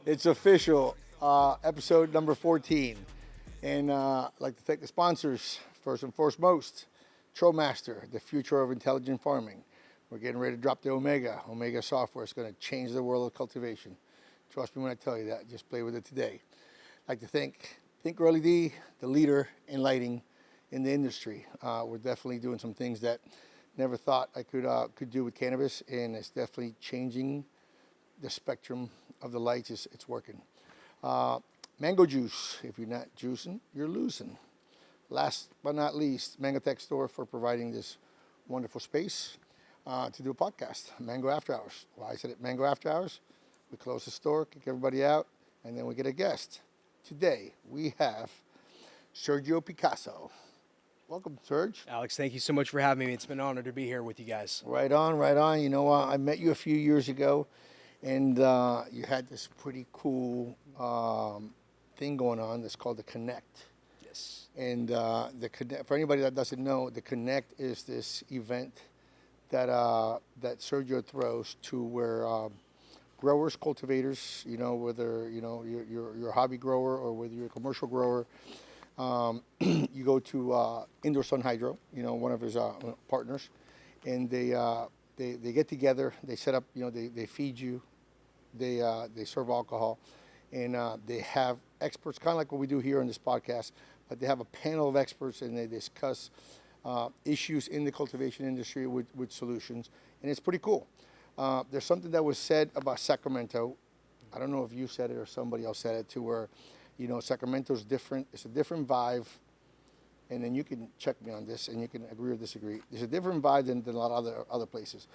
It's official, episode number 14. And I'd like to thank the sponsors, first and foremost, TrowMaster, the future of intelligent farming. We're getting ready to drop the Omega. Omega software is going to change the world of cultivation. Trust me when I tell you that. Just play with it today. I'd like to thank LED, the leader in lighting in the industry. We're definitely doing some things that never thought I could do with cannabis, and it's definitely changing the spectrum of the lights. It's working. Mango juice. If you're not juicing, you're losing. Last but not least, Mango Tech Store for providing this wonderful space to do a podcast. Mango After Hours. Why I said it Mango After Hours? We close the store, kick everybody out, and then we get a guest. Today we have Sergio Picazo. Welcome, Serge. Alex, thank you so much for having me. It's been an honor to be here with you guys. Right on, right on. You know, I met you a few years ago, and you had this pretty cool thing going on that's called the Connect. Yes. And the Connect, for anybody that doesn't know, the Connect is this event that that Sergio throws to where growers, cultivators, you know, whether you're a hobby grower or whether you're a commercial grower, you go to Indoor Sun Hydro, you know, one of his partners, and they get together. They set up, you know, they feed you, they serve alcohol, and they have experts, kind of like what we do here on this podcast, but they have a panel of experts and they discuss issues in the cultivation industry with solutions, and it's pretty cool. There's something that was said about Sacramento. I don't know if you said it or somebody else said it too, where, you know, Sacramento's different. It's a different vibe, and then you can check me on this, and you can agree or disagree. There's a different vibe than a lot of other places.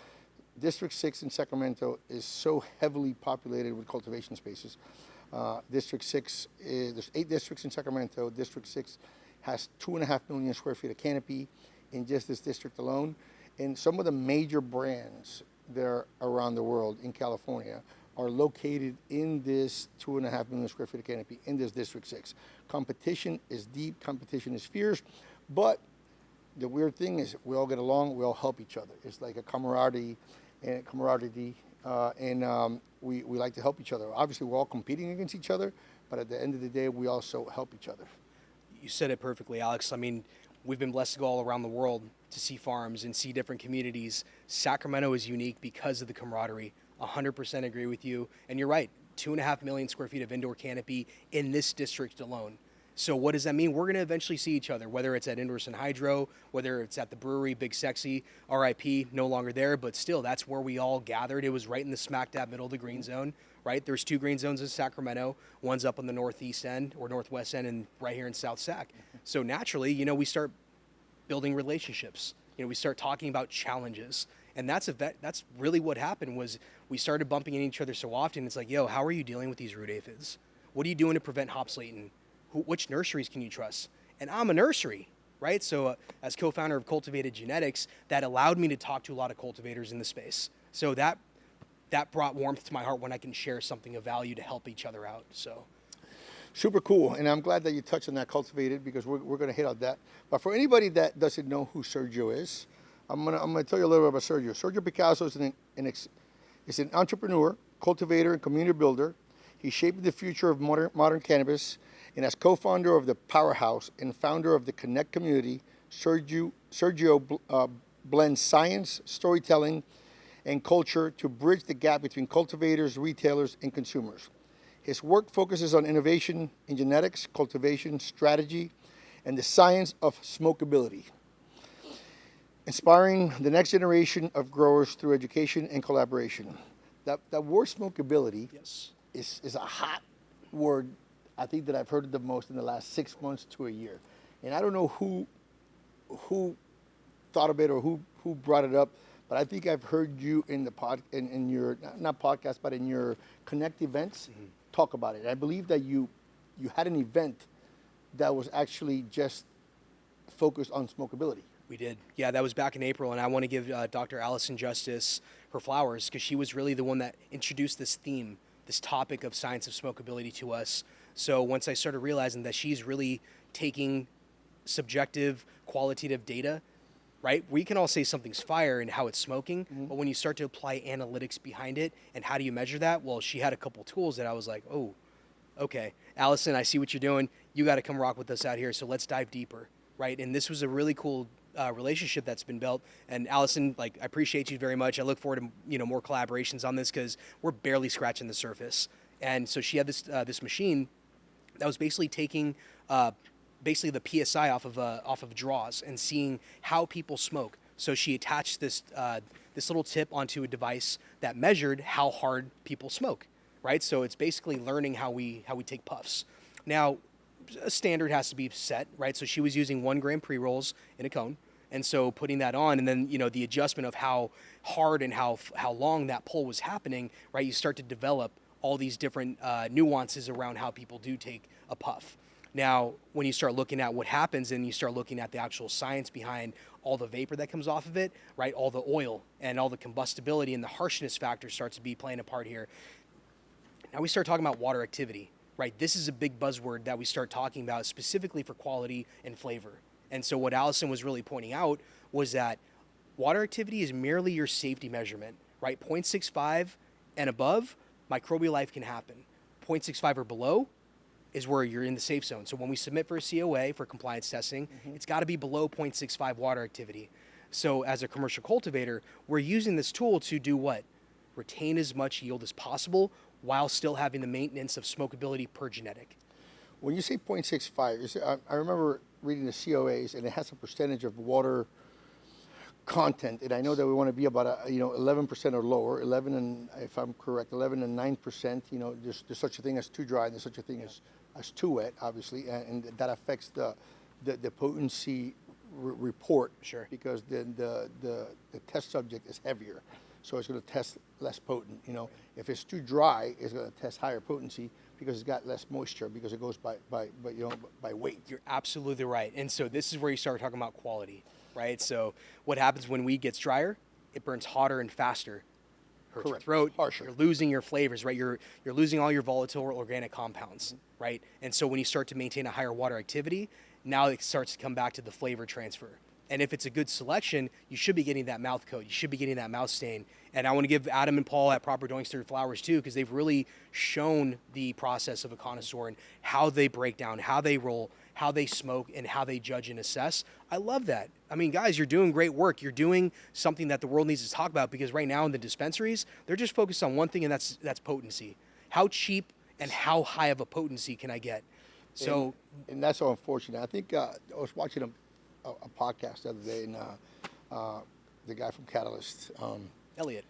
District 6 in Sacramento is so heavily populated with cultivation spaces. District 6, there's 8 districts in Sacramento. District 6 has 2.5 million square feet of canopy in just this district alone. And some of the major brands there around the world in California are located in this 2.5 million square feet of canopy in this District 6. Competition is deep, competition is fierce, but the weird thing is we all get along, we all help each other. It's like a camaraderie, and we like to help each other. Obviously, we're all competing against each other, but at the end of the day, we also help each other. You said it perfectly, Alex. I mean, we've been blessed to go all around the world to see farms and see different communities. Sacramento is unique because of the camaraderie. 100% agree with you. And you're right, 2.5 million square feet of indoor canopy in this district alone. So what does that mean? We're going to eventually see each other, whether it's at Indoor Sun Hydro, whether it's at the brewery, Big Sexy, RIP, no longer there, but still, that's where we all gathered. It was right in the smack dab middle of the green zone, right? There's 2 green zones in Sacramento. One's up on the northeast end or northwest end and right here in South Sac. So naturally, you know, we start building relationships. You know, we start talking about challenges. And that's really what happened was we started bumping into each other so often. It's like, yo, how are you dealing with these root aphids? What are you doing to prevent hop slating? Which nurseries can you trust? And I'm a nursery, right? So as co-founder of Cultivated Genetics, that allowed me to talk to a lot of cultivators in the space. So that brought warmth to my heart when I can share something of value to help each other out. So Super cool, and I'm glad that you touched on that cultivated because we're going to hit on that. But for anybody that doesn't know who Sergio is, I'm gonna tell you a little bit about Sergio. Sergio Picasso is an entrepreneur, cultivator, and community builder. He's shaping the future of modern cannabis, and as co-founder of the Powrhouse and founder of the Connect community, Sergio blends science, storytelling, and culture to bridge the gap between cultivators, retailers, and consumers. His work focuses on innovation in genetics, cultivation, strategy, and the science of smokeability, inspiring the next generation of growers through education and collaboration. That word smokeability yes. is a hot word, I think, that I've heard the most in the last 6 months to a year. And I don't know who thought of it or who brought it up, but I think I've heard you in the in your not podcast, but in your Connect events, talk about it. I believe that you had an event that was actually just focused on smokeability. We did. Yeah, that was back in April, and I want to give Dr. Allison Justice her flowers because she was really the one that introduced this theme, this topic of science of smokeability to us. So once I started realizing that she's really taking subjective, qualitative data right? We can all say something's fire and how it's smoking, but when you start to apply analytics behind it and how do you measure that? Well, she had a couple tools that I was like, oh, okay, Allison, I see what you're doing. You got to come rock with us out here. So let's dive deeper, right? And this was a really cool relationship that's been built. And Allison, like, I appreciate you very much. I look forward to more collaborations on this because we're barely scratching the surface. And so she had this machine that was basically taking basically the PSI off of draws and seeing how people smoke. So she attached this little tip onto a device that measured how hard people smoke, right? So it's basically learning how we take puffs. Now, a standard has to be set, right? So she was using 1 gram pre-rolls in a cone. And so putting that on, and then, the adjustment of how hard and how long that pull was happening, right? You start to develop all these different nuances around how people do take a puff. Now, when you start looking at what happens and you start looking at the actual science behind all the vapor that comes off of it, right? All the oil and all the combustibility and the harshness factor starts to be playing a part here. Now we start talking about water activity, right? This is a big buzzword that we start talking about specifically for quality and flavor. And so what Allison was really pointing out was that water activity is merely your safety measurement, right? 0.65 and above, microbial life can happen. 0.65 or below is where you're in the safe zone. So when we submit for a COA for compliance testing, it's got to be below 0.65 water activity. So as a commercial cultivator, we're using this tool to do what? Retain as much yield as possible while still having the maintenance of smokeability per genetic. When you say 0.65, I remember reading the COAs, and it has a percentage of water content, and I know that we want to be about 11% or lower, 11 and, if I'm correct, 11 and 9%. There's such a thing as too dry, and there's such a thing as too wet, obviously, and that affects the potency report. Sure. Because the test subject is heavier, so it's going to test less potent. If it's too dry, it's going to test higher potency because it's got less moisture, because it goes by weight. You're absolutely right. And so this is where you start talking about quality, right? So what happens when weed gets drier? It burns hotter and faster. Hurts your throat. Harsher. You're losing your flavors, right? You're losing all your volatile organic compounds, right? And so when you start to maintain a higher water activity, now it starts to come back to the flavor transfer. And if it's a good selection, you should be getting that mouth coat. You should be getting that mouth stain. And I want to give Adam and Paul at Proper Doings Through Flowers too, because they've really shown the process of a connoisseur and how they break down, how they roll, how they smoke, and how they judge and assess. I love that. I mean, guys, you're doing great work. You're doing something that the world needs to talk about, because right now in the dispensaries, they're just focused on one thing, and that's potency. How cheap and how high of a potency can I get? So, and that's so unfortunate. I think I was watching a podcast the other day, and the guy from Catalyst, Elliot,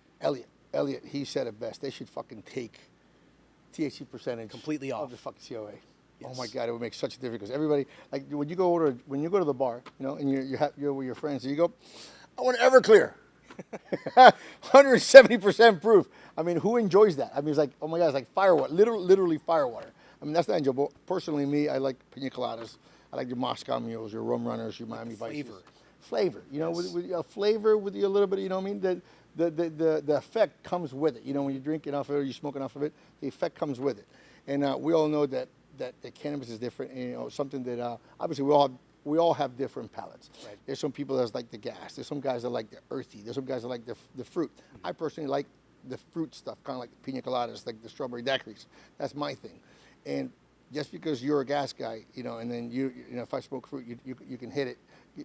he said it best. They should fucking take THC percentage completely off of the fucking COA. Yes. Oh my God, it would make such a difference, because everybody, like when you go to the bar, and you're with your friends, and you go, I want Everclear, 170% proof. I mean, who enjoys that? I mean, it's like, oh my God, it's like firewater, literally firewater. I mean, that's not enjoyable. Personally, me, I like pina coladas. I like your Moscow mules, your rum runners, your Miami Vices. Flavor, Yes. with a flavor, with a little bit, I mean, the effect comes with it. When you drink enough of it or you smoke enough of it, the effect comes with it. And we all know that the cannabis is different, and something that obviously we all have different palates. Right. There's some people that like the gas. There's some guys that like the earthy. There's some guys that like the fruit. I personally like the fruit stuff, kind of like the pina coladas, like the strawberry daiquiris. That's my thing. And just because you're a gas guy, and then if I smoke fruit, you can hit it.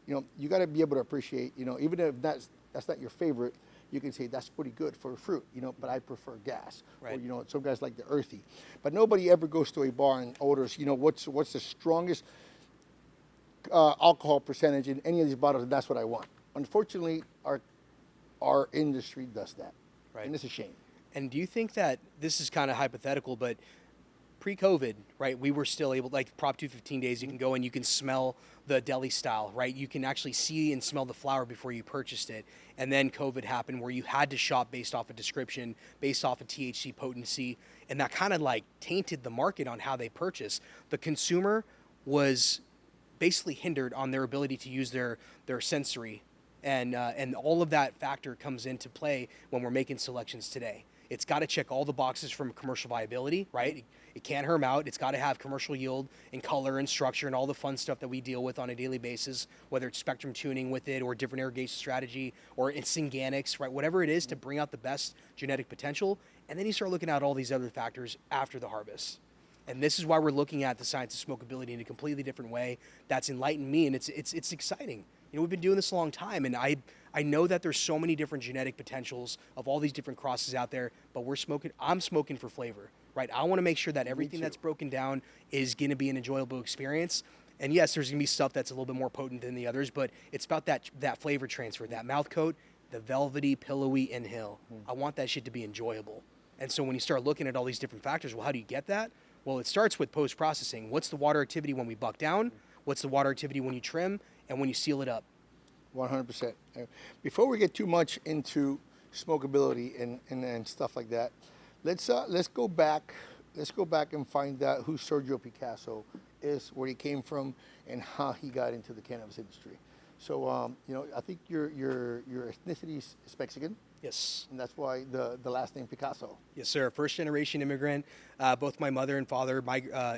You got to be able to appreciate, even if that's not your favorite, you can say that's pretty good for fruit, but I prefer gas. Right. Or, some guys like the earthy. But nobody ever goes to a bar and orders, what's the strongest alcohol percentage in any of these bottles, and that's what I want. Unfortunately, our industry does that. Right. And it's a shame. And do you think that this is kind of hypothetical, but pre-COVID, right, we were still able, like Prop 215 days, you can go and you can smell the deli style, right? You can actually see and smell the flower before you purchased it. And then COVID happened, where you had to shop based off a description, based off of THC potency, and that kind of like tainted the market on how they purchase. The consumer was basically hindered on their ability to use their sensory, and all of that factor comes into play when we're making selections today. It's got to check all the boxes from commercial viability, right? It can't herm out. It's got to have commercial yield and color and structure and all the fun stuff that we deal with on a daily basis, whether it's spectrum tuning with it or different irrigation strategy or it's synganics, right? Whatever it is to bring out the best genetic potential. And then you start looking at all these other factors after the harvest. And this is why we're looking at the science of smokeability in a completely different way. That's enlightened me, and it's exciting. You know, we've been doing this a long time, and I know that there's so many different genetic potentials of all these different crosses out there, but I'm smoking for flavor, right? I want to make sure that everything that's broken down is going to be an enjoyable experience. And yes, there's going to be stuff that's a little bit more potent than the others, but it's about that flavor transfer, that mouth coat, the velvety, pillowy inhale. I want that shit to be enjoyable. And so when you start looking at all these different factors, well, how do you get that? Well, it starts with post-processing. What's the water activity when we buck down? What's the water activity when you trim? And when you seal it up? 100%. Before we get too much into smokeability and stuff like that, let's go back. Let's go back and find out who Sergio Picasso is, where he came from, and how he got into the cannabis industry. So, I think your ethnicity is Mexican. Yes. And that's why the last name Picasso. Yes, sir. First generation immigrant. Both my mother and father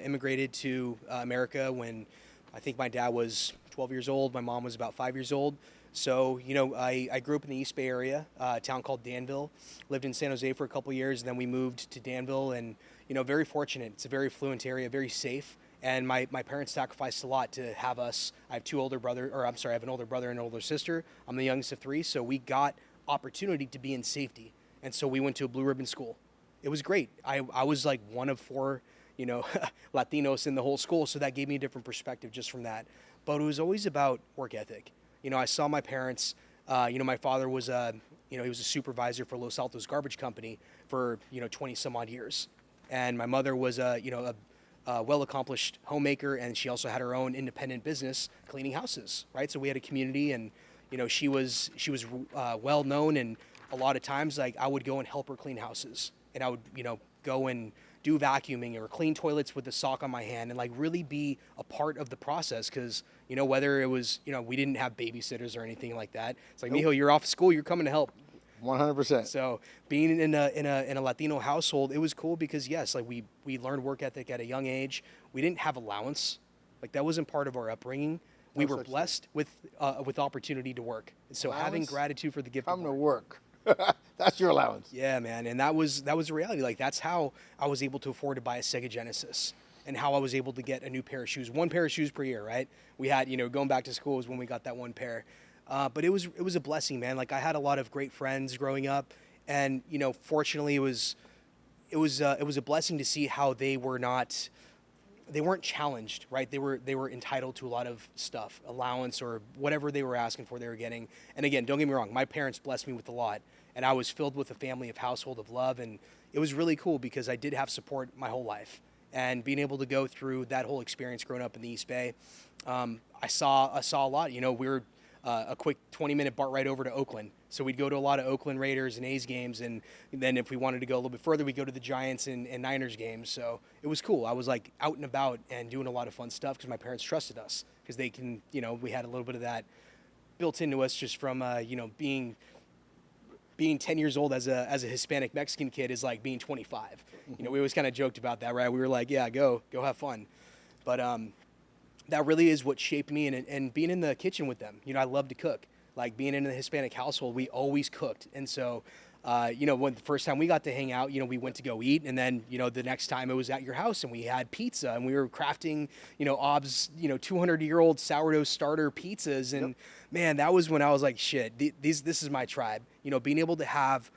immigrated to America when I think my dad was 12 years old. My mom was about 5 years old. So, I grew up in the East Bay area, a town called Danville. Lived in San Jose for a couple years, and then we moved to Danville. And, very fortunate. It's a very affluent area, very safe. And my parents sacrificed a lot to have us. I have I have an older brother and an older sister. I'm the youngest of three, so we got opportunity to be in safety. And so we went to a blue ribbon school. It was great. I was like one of four, Latinos in the whole school, so that gave me a different perspective just from that. But it was always about work ethic. I saw my parents, my father was he was a supervisor for Los Altos Garbage Company for, 20 some odd years. And my mother was a well-accomplished homemaker, and she also had her own independent business cleaning houses, right? So we had a community, and she was well known, and a lot of times like I would go and help her clean houses, and I would go and do vacuuming or clean toilets with the sock on my hand, and like really be a part of the process, because whether it was we didn't have babysitters or anything like that. It's like, Mijo, you're off school, you're coming to help. 100%. So being in a Latino household, it was cool because yes, like we learned work ethic at a young age. We didn't have allowance, like that wasn't part of our upbringing. We were blessed with opportunity to work. So having gratitude for the gift Come of to work. That's your allowance. Yeah, man, and that was the reality. Like that's how I was able to afford to buy a Sega Genesis, and how I was able to get a new pair of shoes, one pair of shoes per year, right? We had going back to school was when we got that one pair. But it was a blessing, man. Like I had a lot of great friends growing up, and fortunately it was a blessing to see how they weren't challenged, right? They were entitled to a lot of stuff, allowance or whatever they were asking for, they were getting. And again, don't get me wrong, my parents blessed me with a lot, and I was filled with a family of household of love, and it was really cool because I did have support my whole life, and being able to go through that whole experience growing up in the East Bay, I saw a lot. We were a quick 20-minute BART ride over to Oakland. So we'd go to a lot of Oakland Raiders and A's games, and then if we wanted to go a little bit further, we'd go to the Giants and Niners games. So it was cool. I was like out and about and doing a lot of fun stuff because my parents trusted us, because they can, we had a little bit of that built into us just from, being 10 years old as a Hispanic Mexican kid is like being 25. We always kind of joked about that, right? We were like, yeah, go have fun. But that really is what shaped me, and being in the kitchen with them. I love to cook. Like being in the Hispanic household, we always cooked. And so, when the first time we got to hang out, we went to go eat, and then, the next time it was at your house and we had pizza, and we were crafting, Ob's, 200-year-old sourdough starter pizzas. And man, that was when I was like, shit, this is my tribe. Being able to have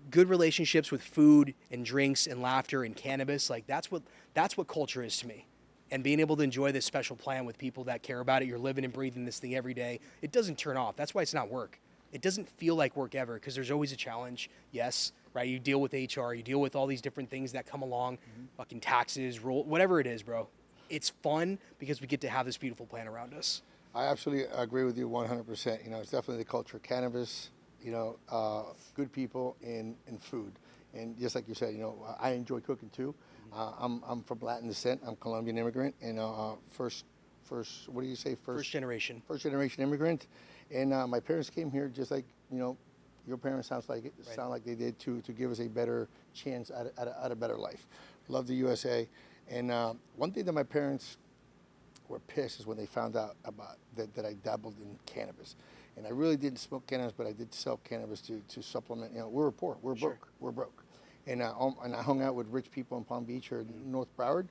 good relationships with food and drinks and laughter and cannabis, like that's what culture is to me. And being able to enjoy this special plant with people that care about it, you're living and breathing this thing every day. It doesn't turn off. That's why it's not work. It doesn't feel like work ever, because there's always a challenge. Yes, right? You deal with HR, you deal with all these different things that come along, fucking taxes, rule, whatever it is, bro. It's fun because we get to have this beautiful plant around us. I absolutely agree with you 100%. It's definitely the culture of cannabis, good people and food. And just like you said, I enjoy cooking too. I'm from Latin descent. I'm Colombian immigrant, and first, what do you say? First generation. First generation immigrant, and my parents came here just like your parents sound like they did to give us a better chance at a better life. Love the USA, and one thing that my parents were pissed is when they found out about that I dabbled in cannabis. And I really didn't smoke cannabis, but I did sell cannabis to supplement. You know, we were poor, we're broke. And I hung out with rich people in Palm Beach or North Broward,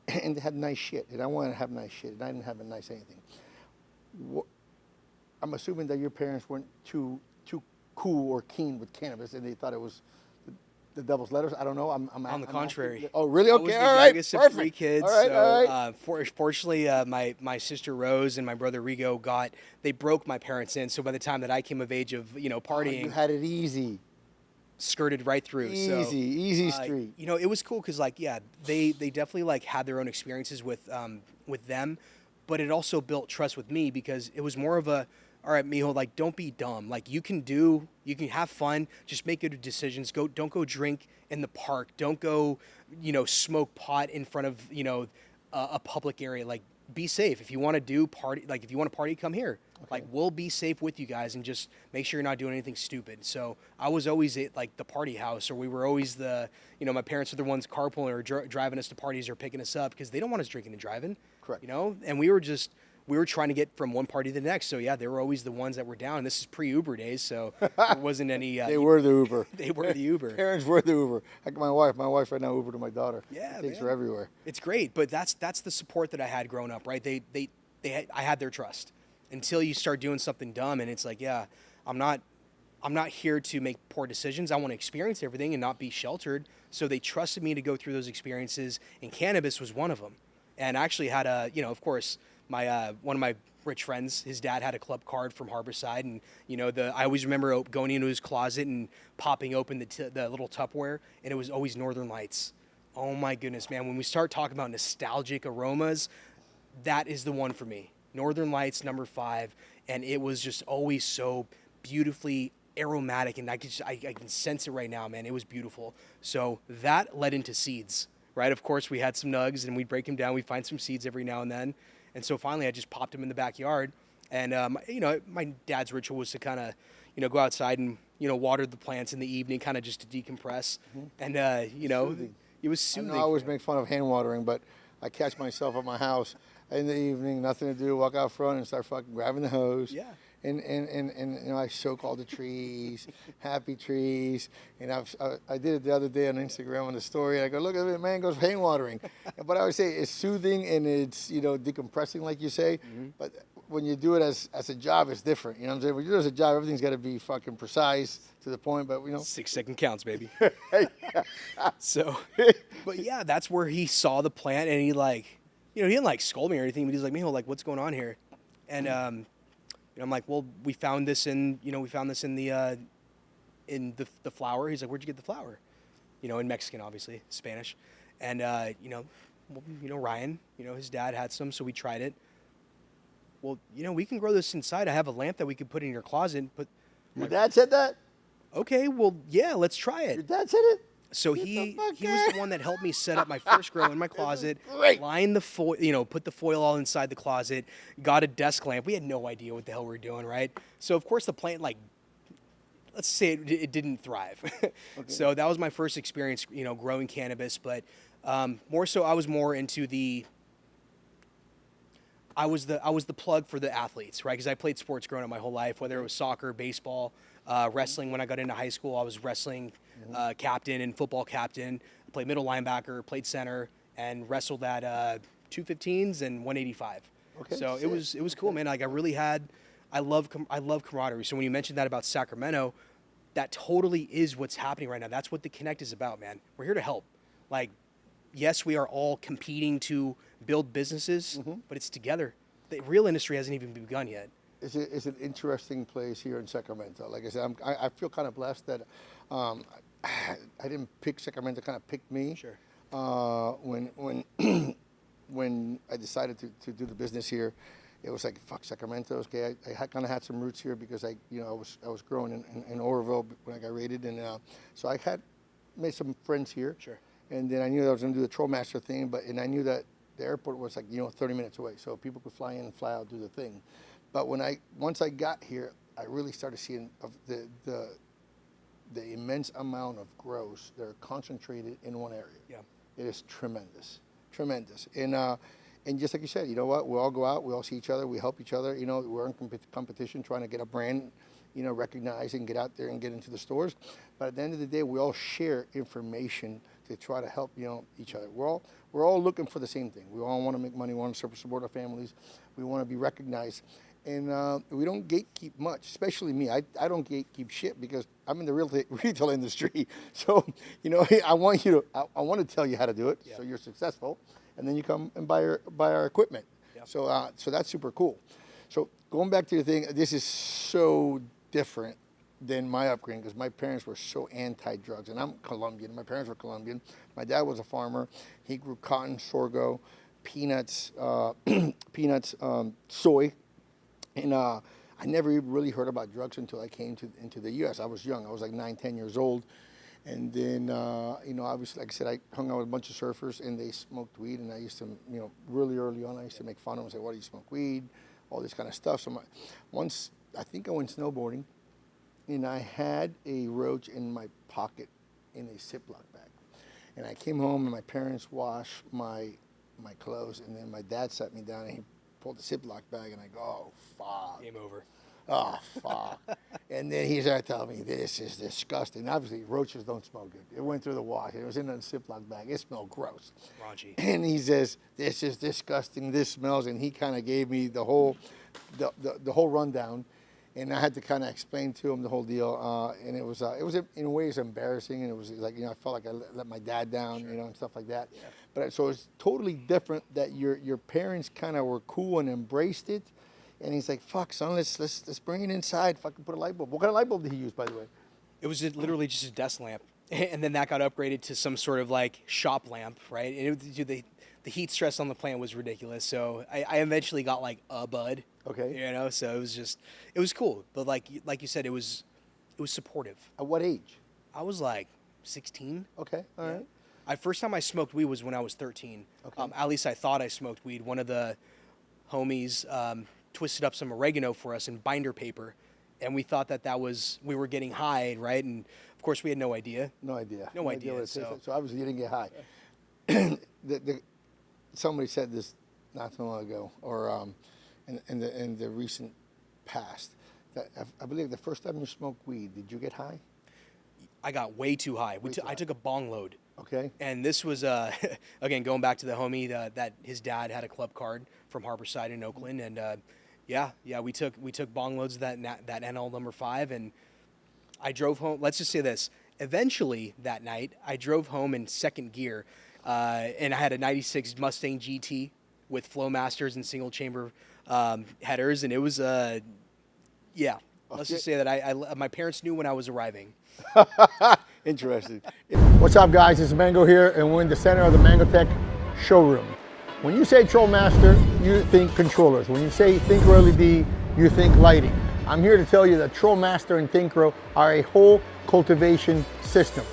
and they had nice shit. And I wanted to have nice shit, and I didn't have a nice anything. I'm assuming that your parents weren't too cool or keen with cannabis, and they thought it was the devil's letters. I don't know. On the contrary. Oh, really? I Okay, was the all right, youngest of perfect. 3 kids. All right, so, all right. Fortunately, my sister Rose and my brother Rigo they broke my parents in. So by the time that I came of age of partying, You had it easy. skirted right through. Easy street. It was cool because they definitely had their own experiences with them, but it also built trust with me because it was more of a, all right, mijo, don't be dumb. You can have fun, just make good decisions. Don't go drink in the park. Don't go, smoke pot in front of, a public area. Be safe. If you want to do party, if you want to party, come here. Okay. We'll be safe with you guys and just make sure you're not doing anything stupid. So I was always at the party house, or we were always my parents are the ones carpooling or driving us to parties or picking us up because they don't want us drinking and driving. Correct. And we were trying to get from one party to the next. So yeah, they were always the ones that were down. And this is pre-Uber days, so there wasn't any. They were the Uber. They were the Uber. Parents were the Uber. Like my wife right now Uber to my daughter. Yeah, takes her everywhere. It's great, but that's the support that I had growing up, right? I had their trust until you start doing something dumb, and it's I'm not here to make poor decisions. I want to experience everything and not be sheltered. So they trusted me to go through those experiences, and cannabis was one of them. And I actually had of course, my one of my rich friends, his dad had a club card from Harborside, and I always remember going into his closet and popping open the little Tupperware, and it was always Northern Lights. Oh my goodness, man! When we start talking about nostalgic aromas, that is the one for me. Northern Lights number 5, and it was just always so beautifully aromatic, and I can sense it right now, man. It was beautiful. So that led into seeds, right? Of course, we had some nugs, and we'd break them down. We'd find some seeds every now and then. And so finally, I just popped them in the backyard. And, my dad's ritual was to kind of, go outside and, water the plants in the evening, kind of just to decompress. Mm-hmm. And, Soothing. It was soothing. I always make fun of hand watering, but I catch myself at my house in the evening, nothing to do, walk out front and start fucking grabbing the hose. Yeah. And I soak all the trees, happy trees. And I did it the other day on Instagram on the story. I go, look at it, man goes hand watering. But I would say it's soothing and it's, decompressing, like you say. Mm-hmm. But when you do it as a job, it's different. You know what I'm saying? When you do it as a job, everything's got to be fucking precise to the point. But, 6-second counts, baby. So, but yeah, that's where he saw the plant and he he didn't scold me or anything, but he's like, Mijo, what's going on here? And, I'm like, well, we found this in the flower. He's like, where'd you get the flower? In Mexican, obviously, Spanish. And, Ryan, his dad had some, so we tried it. Well, we can grow this inside. I have a lamp that we could put in your closet. Your dad said that? Okay, well, yeah, let's try it. Your dad said it? So he was the one that helped me set up my first grow in my closet, line the foil, put the foil all inside the closet, got a desk lamp. We had no idea what the hell we were doing, right? So of course the plant, let's say it didn't thrive. Okay. So that was my first experience, growing cannabis. But more so, I was more into I was the plug for the athletes, right? Because I played sports growing up my whole life, whether it was soccer, baseball, wrestling. When I got into high school, I was wrestling captain and football captain. I played middle linebacker, played center, and wrestled at 215s and 185. Okay, so it was cool, man. I love camaraderie. So when you mentioned that about Sacramento, that totally is what's happening right now. That's what the Connect is about, man. We're here to help. Yes, we are all competing to build businesses, but it's together. The real industry hasn't even begun yet. It's an interesting place here in Sacramento. Like I said, I feel kind of blessed that I didn't pick Sacramento; kind of picked me. Sure. When I decided to do the business here, it was like, fuck Sacramento. Okay, I kind of had some roots here because I was growing in Oroville when I got raided, and so I had made some friends here. Sure. And then I knew that I was going to do the Trollmaster thing, and I knew that the airport was 30 minutes away, so people could fly in and fly out, do the thing. But once I got here, I really started seeing the the immense amount of grows that are concentrated in one area. Yeah. It is tremendous, tremendous. And just like you said, you know what? We all go out, we all see each other, we help each other. You know, we're in competition trying to get a brand, you know, recognized and get out there and get into the stores. But at the end of the day, we all share information to try to help, you know, each other. We're all looking for the same thing. We all want to make money, want to support our families. We want to be recognized. And we don't gatekeep much, especially me. I don't gatekeep shit because I'm in the retail industry. So, you know, I want to tell you how to do it so you're successful. And then you come and buy our equipment. Yep. So that's super cool. So going back to the thing, this is so different than my upbringing because my parents were so anti-drugs. And I'm Colombian. My parents were Colombian. My dad was a farmer. He grew cotton, sorghum, peanuts, soy. And I never even really heard about drugs until I came into the U.S. I was young. I was like 9, 10 years old. And then, you know, obviously, like I said, I hung out with a bunch of surfers, and they smoked weed. And I used to, you know, really early on, I used to make fun of them and say, why do you smoke weed? All this kind of stuff. So once, I think I went snowboarding, and I had a roach in my pocket in a Ziploc bag. And I came home, and my parents washed my clothes, and then my dad sat me down, and he pulled the Ziploc bag, and I go, oh, fuck. Game over. Oh, fuck. And then he started telling me, this is disgusting. Obviously, roaches don't smell good. It went through the wash. It was in a Ziploc bag. It smelled gross. Raunchy. And he says, this is disgusting. This smells. And he kind of gave me the whole rundown. And I had to kind of explain to him the whole deal. And it was in ways embarrassing. And it was like, you know, I felt like I let my dad down, you know, and stuff like that. Yeah. But so it's totally different that your parents kind of were cool and embraced it. And he's like, fuck, son, let's bring it inside. Fucking put a light bulb. What kind of light bulb did he use, by the way? It was Literally just a desk lamp. And then that got upgraded to some sort of like shop lamp, right? And the heat stress on the plant was ridiculous. So I eventually got like a bud. Okay. You know, so it was cool. But like you said, it was supportive. At what age? I was like 16. Okay, all right. First time I smoked weed was when I was 13. Okay. At least I thought I smoked weed. One of the homies twisted up some oregano for us in binder paper, and we thought that was, we were getting high, right? And of course we had no idea. No idea. No idea. So obviously you didn't get high. Somebody said this not too long ago, or in the recent past, that I believe the first time you smoked weed, did you get high? I got way too high. I took a bong load. Okay. And this was, again, going back to the homie that his dad had a club card from Harborside in Oakland. And we took bong loads of that NL number 5. And I drove home. Let's just say this. Eventually that night, I drove home in second gear. And I had a 96 Mustang GT with Flowmasters and single chamber headers. And it was, let's just say that my parents knew when I was arriving. Interesting. What's up, guys? It's Mango here, and we're in the center of the Mango Tech showroom. When you say Trollmaster, you think controllers. When you say Thinkro LED, you think lighting. I'm here to tell you that Trollmaster and Thinkro are a whole cultivation system.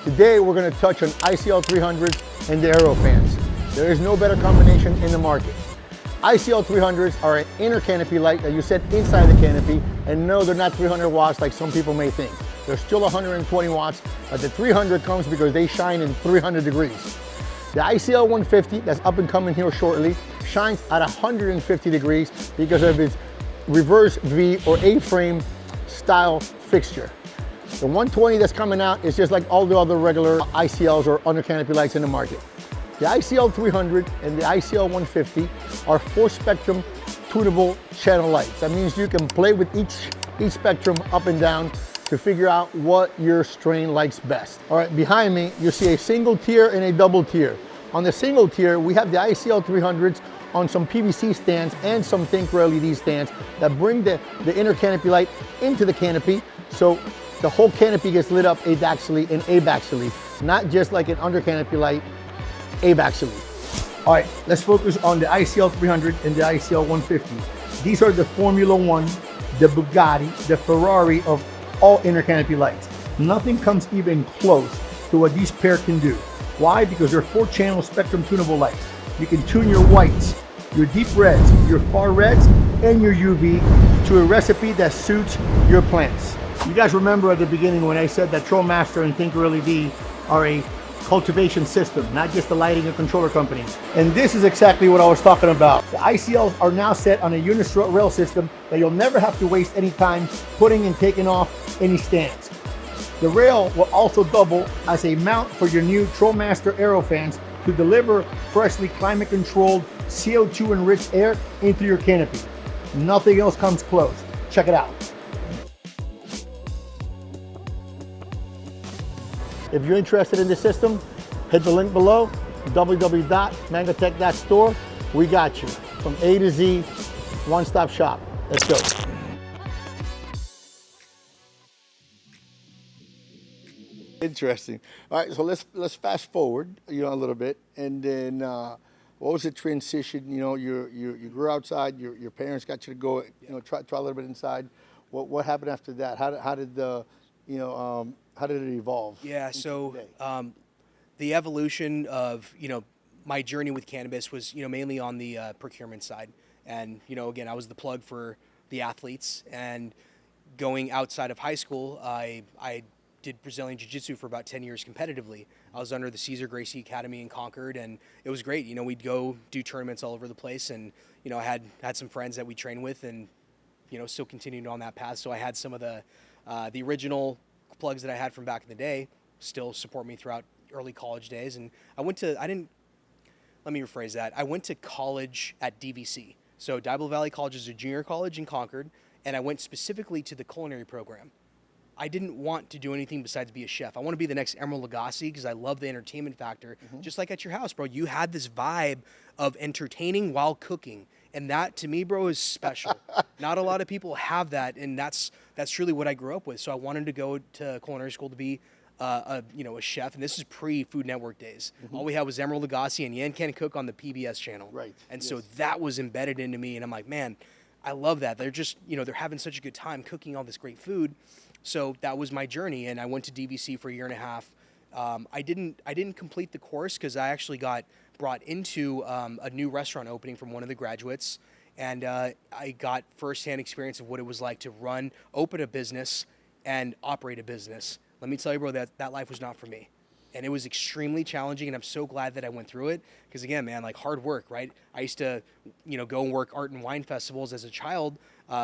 Today, we're going to touch on ICL 300s and the Aero fans. There is no better combination in the market. ICL 300s are an inner canopy light that you set inside the canopy, and no, they're not 300 watts like some people may think. They're still 120 watts, but the 300 comes because they shine in 300 degrees. The ICL 150, that's up and coming here shortly, shines at 150 degrees because of its reverse V or A-frame style fixture. The 120 that's coming out is just like all the other regular ICLs or under canopy lights in the market. The ICL 300 and the ICL 150 are 4-spectrum tunable channel lights. That means you can play with each spectrum up and down to figure out what your strain likes best. All right, behind me, you see a single tier and a double tier. On the single tier, we have the ICL 300s on some PVC stands and some Thinkro LED stands that bring the inner canopy light into the canopy, so the whole canopy gets lit up adaxially and abaxially, not just like an under canopy light, abaxially. All right, let's focus on the ICL 300 and the ICL 150. These are the Formula One, the Bugatti, the Ferrari of all inner canopy lights. Nothing comes even close to what these pair can do. Why? Because they're 4-channel spectrum tunable lights. You can tune your whites, your deep reds, your far reds, and your UV to a recipe that suits your plants. You guys remember at the beginning when I said that TrolMaster and Thinker LED are a cultivation system, not just a lighting and controller company. And this is exactly what I was talking about. The ICLs are now set on a unistrut rail system that you'll never have to waste any time putting and taking off any stands. The rail will also double as a mount for your new TrolMaster Aero fans to deliver freshly climate-controlled, CO2-enriched air into your canopy. Nothing else comes close. Check it out. If you're interested in this system, hit the link below, www.mangotech.store. We got you. From A to Z, one-stop shop. Let's go. Interesting. All right, so let's fast forward, a little bit, and then what was the transition? You grew outside. Your parents got you to go, try a little bit inside. What happened after that? How did how did it evolve? Yeah, so the evolution of my journey with cannabis was mainly on the procurement side, and again I was the plug for the athletes, and going outside of high school, I did Brazilian Jiu-Jitsu for about 10 years competitively. I was under the Cesar Gracie Academy in Concord, and it was great. We'd go do tournaments all over the place, and I had some friends that we trained with, and still continued on that path. So I had some of the original plugs that I had from back in the day still support me throughout early college days. And let me rephrase that. I went to college at DVC. So Diablo Valley College is a junior college in Concord, and I went specifically to the culinary program. I didn't want to do anything besides be a chef. I want to be the next Emeril Lagasse because I love the entertainment factor. Just like at your house, bro, you had this vibe of entertaining while cooking. And that, to me, bro, is special. Not a lot of people have that, and that's truly what I grew up with. So I wanted to go to culinary school to be a chef, and this is pre-Food Network days. All we had was Emeril Lagasse and Yan Can Cook on the PBS channel. Right. And so that was embedded into me, and I'm like, man, I love that. They're just, they're having such a good time cooking all this great food. So that was my journey, and I went to DVC for a year and a half. I didn't complete the course because I actually got brought into a new restaurant opening from one of the graduates, and I got firsthand experience of what it was like to open a business and operate a business. Let me tell you, bro, that life was not for me. And it was extremely challenging, and I'm so glad that I went through it because, again, man, like hard work, right? I used to, go and work art and wine festivals as a child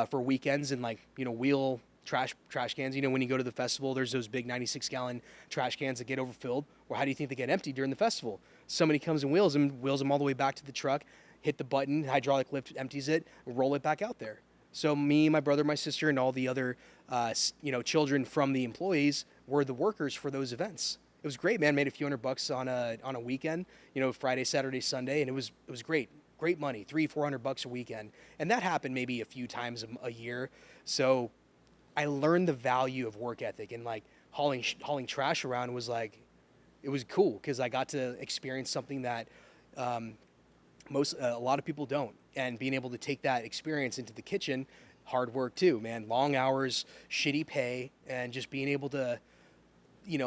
for weekends and, wheel trash cans. When you go to the festival, there's those big 96-gallon trash cans that get overfilled. Well, how do you think they get empty during the festival? Somebody comes and wheels them all the way back to the truck, hit the button, hydraulic lift empties it, roll it back out there. So me, my brother, my sister, and all the other, children from the employees were the workers for those events. It was great, man. Made a few $100 on a weekend, Friday, Saturday, Sunday, and it was great. Great money, $300-400 a weekend, and that happened maybe a few times a year. So I learned the value of work ethic, and hauling trash around was it was cool because I got to experience something that a lot of people don't, and being able to take that experience into the kitchen, hard work too, man. Long hours, shitty pay, and just being able to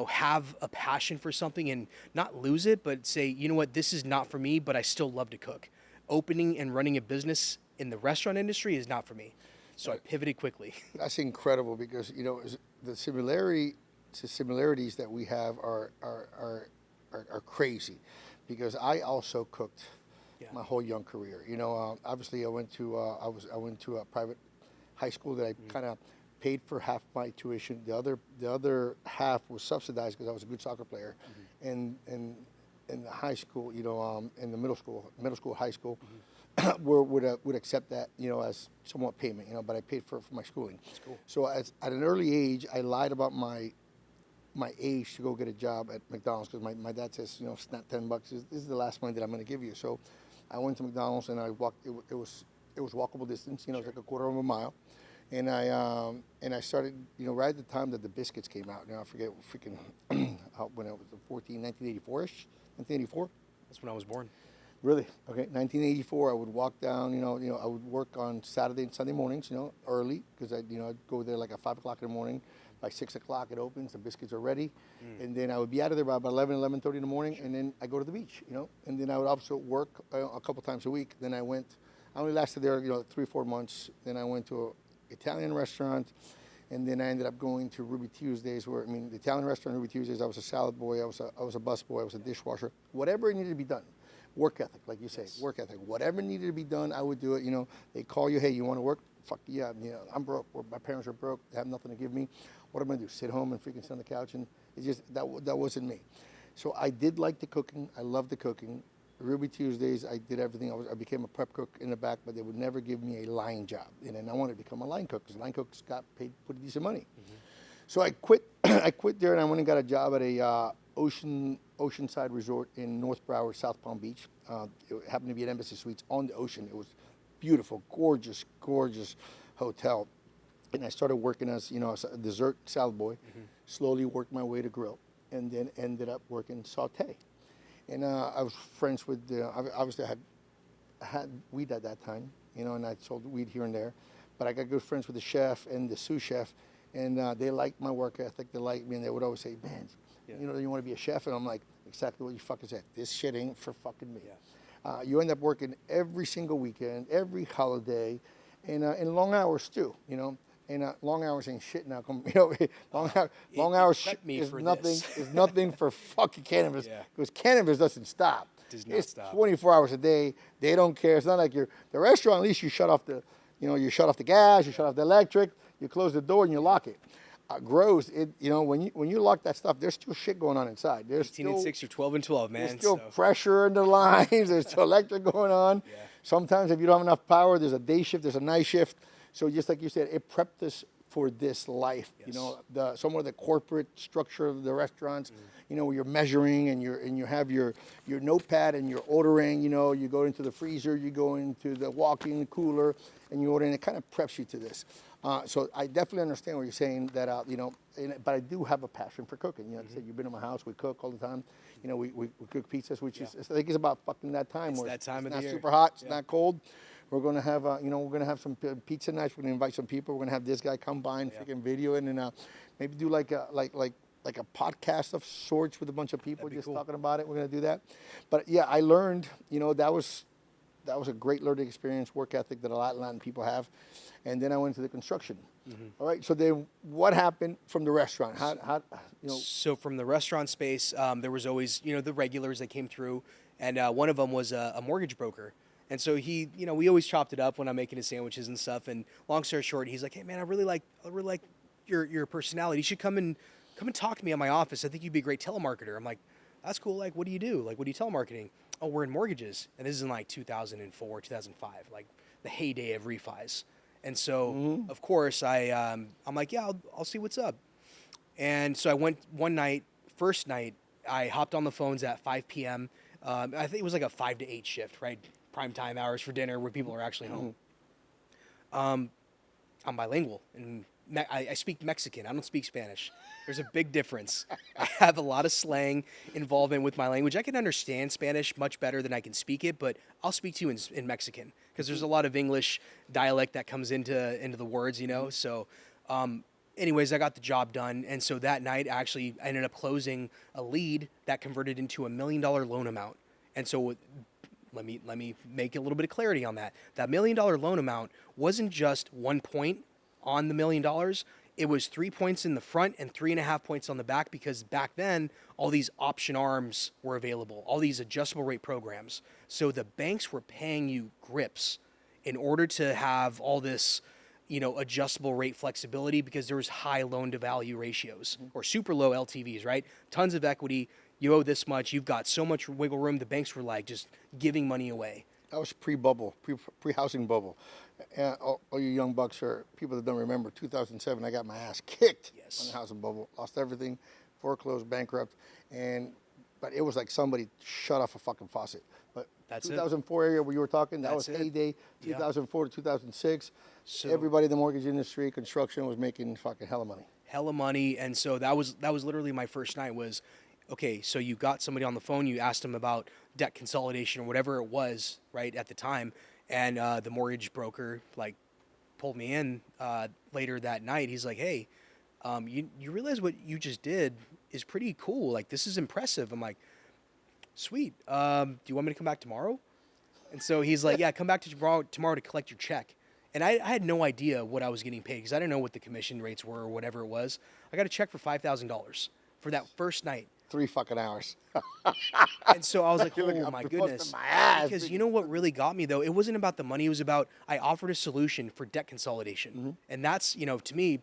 have a passion for something and not lose it, but say, you know what, this is not for me, but I still love to cook. Opening and running a business in the restaurant industry is not for me. So I pivoted quickly. That's incredible because the similarities that we have are crazy, because I also cooked my whole young career. Obviously I went to a private high school that I kind of paid for half my tuition. The other half was subsidized because I was a good soccer player, and in the high school, in the middle school, high school. would accept that, as somewhat payment, but I paid for my schooling. That's cool. So at an early age, I lied about my age to go get a job at McDonald's because my dad says, snap $10. This is the last money that I'm going to give you. So I went to McDonald's and I walked. It was walkable distance. It was like a quarter of a mile, and I started. Right at the time that the biscuits came out. I forget freaking when I was 1984ish, 1984. That's when I was born. Really? Okay. 1984. I would walk down. I would work on Saturday and Sunday mornings. Early because I'd go there like at 5 o'clock in the morning. By 6 o'clock it opens. The biscuits are ready, and then I would be out of there by about 11:30 in the morning, and then I go to the beach. And then I would also work a couple times a week. Then I only lasted there 3 or 4 months. Then I went to an Italian restaurant, And then I ended up going to Ruby Tuesdays, where, I mean, the Italian restaurant, Ruby Tuesdays, I was a salad boy, I was a busboy, I was a dishwasher, whatever needed to be done. Work ethic, like you say, Yes. work ethic. Whatever needed to be done, I would do it. You know, they call you, hey, you want to work? Fuck yeah, you know, I'm broke. Or my parents are broke. They have nothing to give me. What am I gonna do? Sit home and freaking sit on the couch? And it's just that wasn't me. So I did like the cooking. I loved the cooking. Ruby Tuesdays, I did everything. I became a prep cook in the back, but they would never give me a line job. And then I wanted to become a line cook because line cooks got paid pretty decent money. So I quit. I quit there, and I went and got a job at a oceanside resort in North Broward, South Palm Beach. It happened to be an Embassy Suites on the ocean. It was beautiful, gorgeous, gorgeous hotel. And I started working as, you know, as a dessert salad boy. Slowly worked my way to grill, and then ended up working saute. And I was friends with obviously I had weed at that time, you know, and I sold weed here and there. But I got good friends with the chef and the sous chef, and they liked my work ethic. They liked me, and they would always say, man, you know, you want to be a chef? And I'm like, exactly what you fucking said. This shit ain't for fucking me. You end up working every single weekend, every holiday, and in long hours too, you know. And long hours ain't shit now. You know, long hours is nothing. Is nothing for fucking cannabis, because cannabis doesn't stop. Does not stop. 24 hours a day. They don't care. It's not like the restaurant. At least you shut off the, you know, you shut off the gas, you shut off the electric, you close the door and you lock it. Grows, you know, when you lock that stuff, there's still shit going on inside. There's 18 and 6 or 12 and 12, man. There's still pressure in the lines. There's still electric going on. Sometimes if you don't have enough power, there's a day shift, there's a night shift. So just like you said, it prepped us for this life. You know, some of the corporate structure of the restaurants. You know, where you're measuring and you have your notepad and you're ordering. You know, you go into the freezer, you go into the walk-in cooler, and you order, and it kind of preps you to this. So I definitely understand what you're saying. That you know, but I do have a passion for cooking. You know, like I said, you've been in my house. We cook all the time. You know, we cook pizzas, which is, I think it's about fucking that time. It's where that time of the not year. super hot, it's not cold. We're gonna have, you know, we're gonna have some pizza nights. We're gonna invite some people. We're gonna have this guy come by and freaking video it, and maybe do like a podcast of sorts with a bunch of people just talking about it. We're gonna do that. But yeah, I learned, you know, that was a great learning experience, work ethic that a lot of people have. And then I went to the construction. All right. So then, what happened from the restaurant? How you know? So from the restaurant space, there was always, you know, the regulars that came through, and one of them was a mortgage broker. And so he, you know, we always chopped it up when I'm making his sandwiches and stuff. And long story short, he's like, hey man, I really like your personality. You should come and talk to me at my office. I think you'd be a great telemarketer. I'm like, that's cool. Like, what do you do? Like, what do you telemarketing? Oh, we're in mortgages. And this is in like 2004, 2005, like the heyday of refis. And so, of course, I'm like, yeah, I'll see what's up. And so I went one night, first night, I hopped on the phones at 5 p.m. I think it was like a 5 to 8 shift, right? Prime time hours for dinner where people are actually home. I'm bilingual, and I speak Mexican. I don't speak Spanish. There's a big difference. I have a lot of slang involvement with my language. I can understand Spanish much better than I can speak it, but I'll speak to you in Mexican because there's a lot of English dialect that comes into the words, you know. So, anyways, I got the job done, and so that night, actually, I ended up closing a lead that converted into $1 million loan amount. And so, let me make a little bit of clarity on that. That $1 million loan amount wasn't just 1 point on the $1 million. It was 3 points in the front and 3.5 points on the back, because back then all these option arms were available, all these adjustable rate programs. So the banks were paying you grips in order to have all this, you know, adjustable rate flexibility, because there was high loan to value ratios or super low LTVs, right? Tons of equity. You owe this much. You've got so much wiggle room. The banks were like just giving money away. That was pre-bubble, pre-housing bubble. All you young bucks or people that don't remember, 2007, I got my ass kicked on the housing bubble. Lost everything, foreclosed, bankrupt, but it was like somebody shut off a fucking faucet. But That's 2004 area where you were talking, that was heyday. 2004 to 2006, so everybody in the mortgage industry, construction was making fucking hella money. Hella money, and so that was literally my first night. Was okay, so you got somebody on the phone, you asked them about debt consolidation or whatever it was, right, at the time, and the mortgage broker, like, pulled me in later that night. He's like, hey, you realize what you just did is pretty cool. Like, this is impressive. I'm like, sweet. Do you want me to come back tomorrow? And so he's like, yeah, come back tomorrow to collect your check. And I had no idea what I was getting paid because I didn't know what the commission rates were or whatever it was. I got a check for $5,000 for that first night. 3 fucking hours. And so I was like, You're like, oh I'm my busting goodness. my ass. Because you know what really got me though? It wasn't about the money. It was about, I offered a solution for debt consolidation. And that's, you know, to me,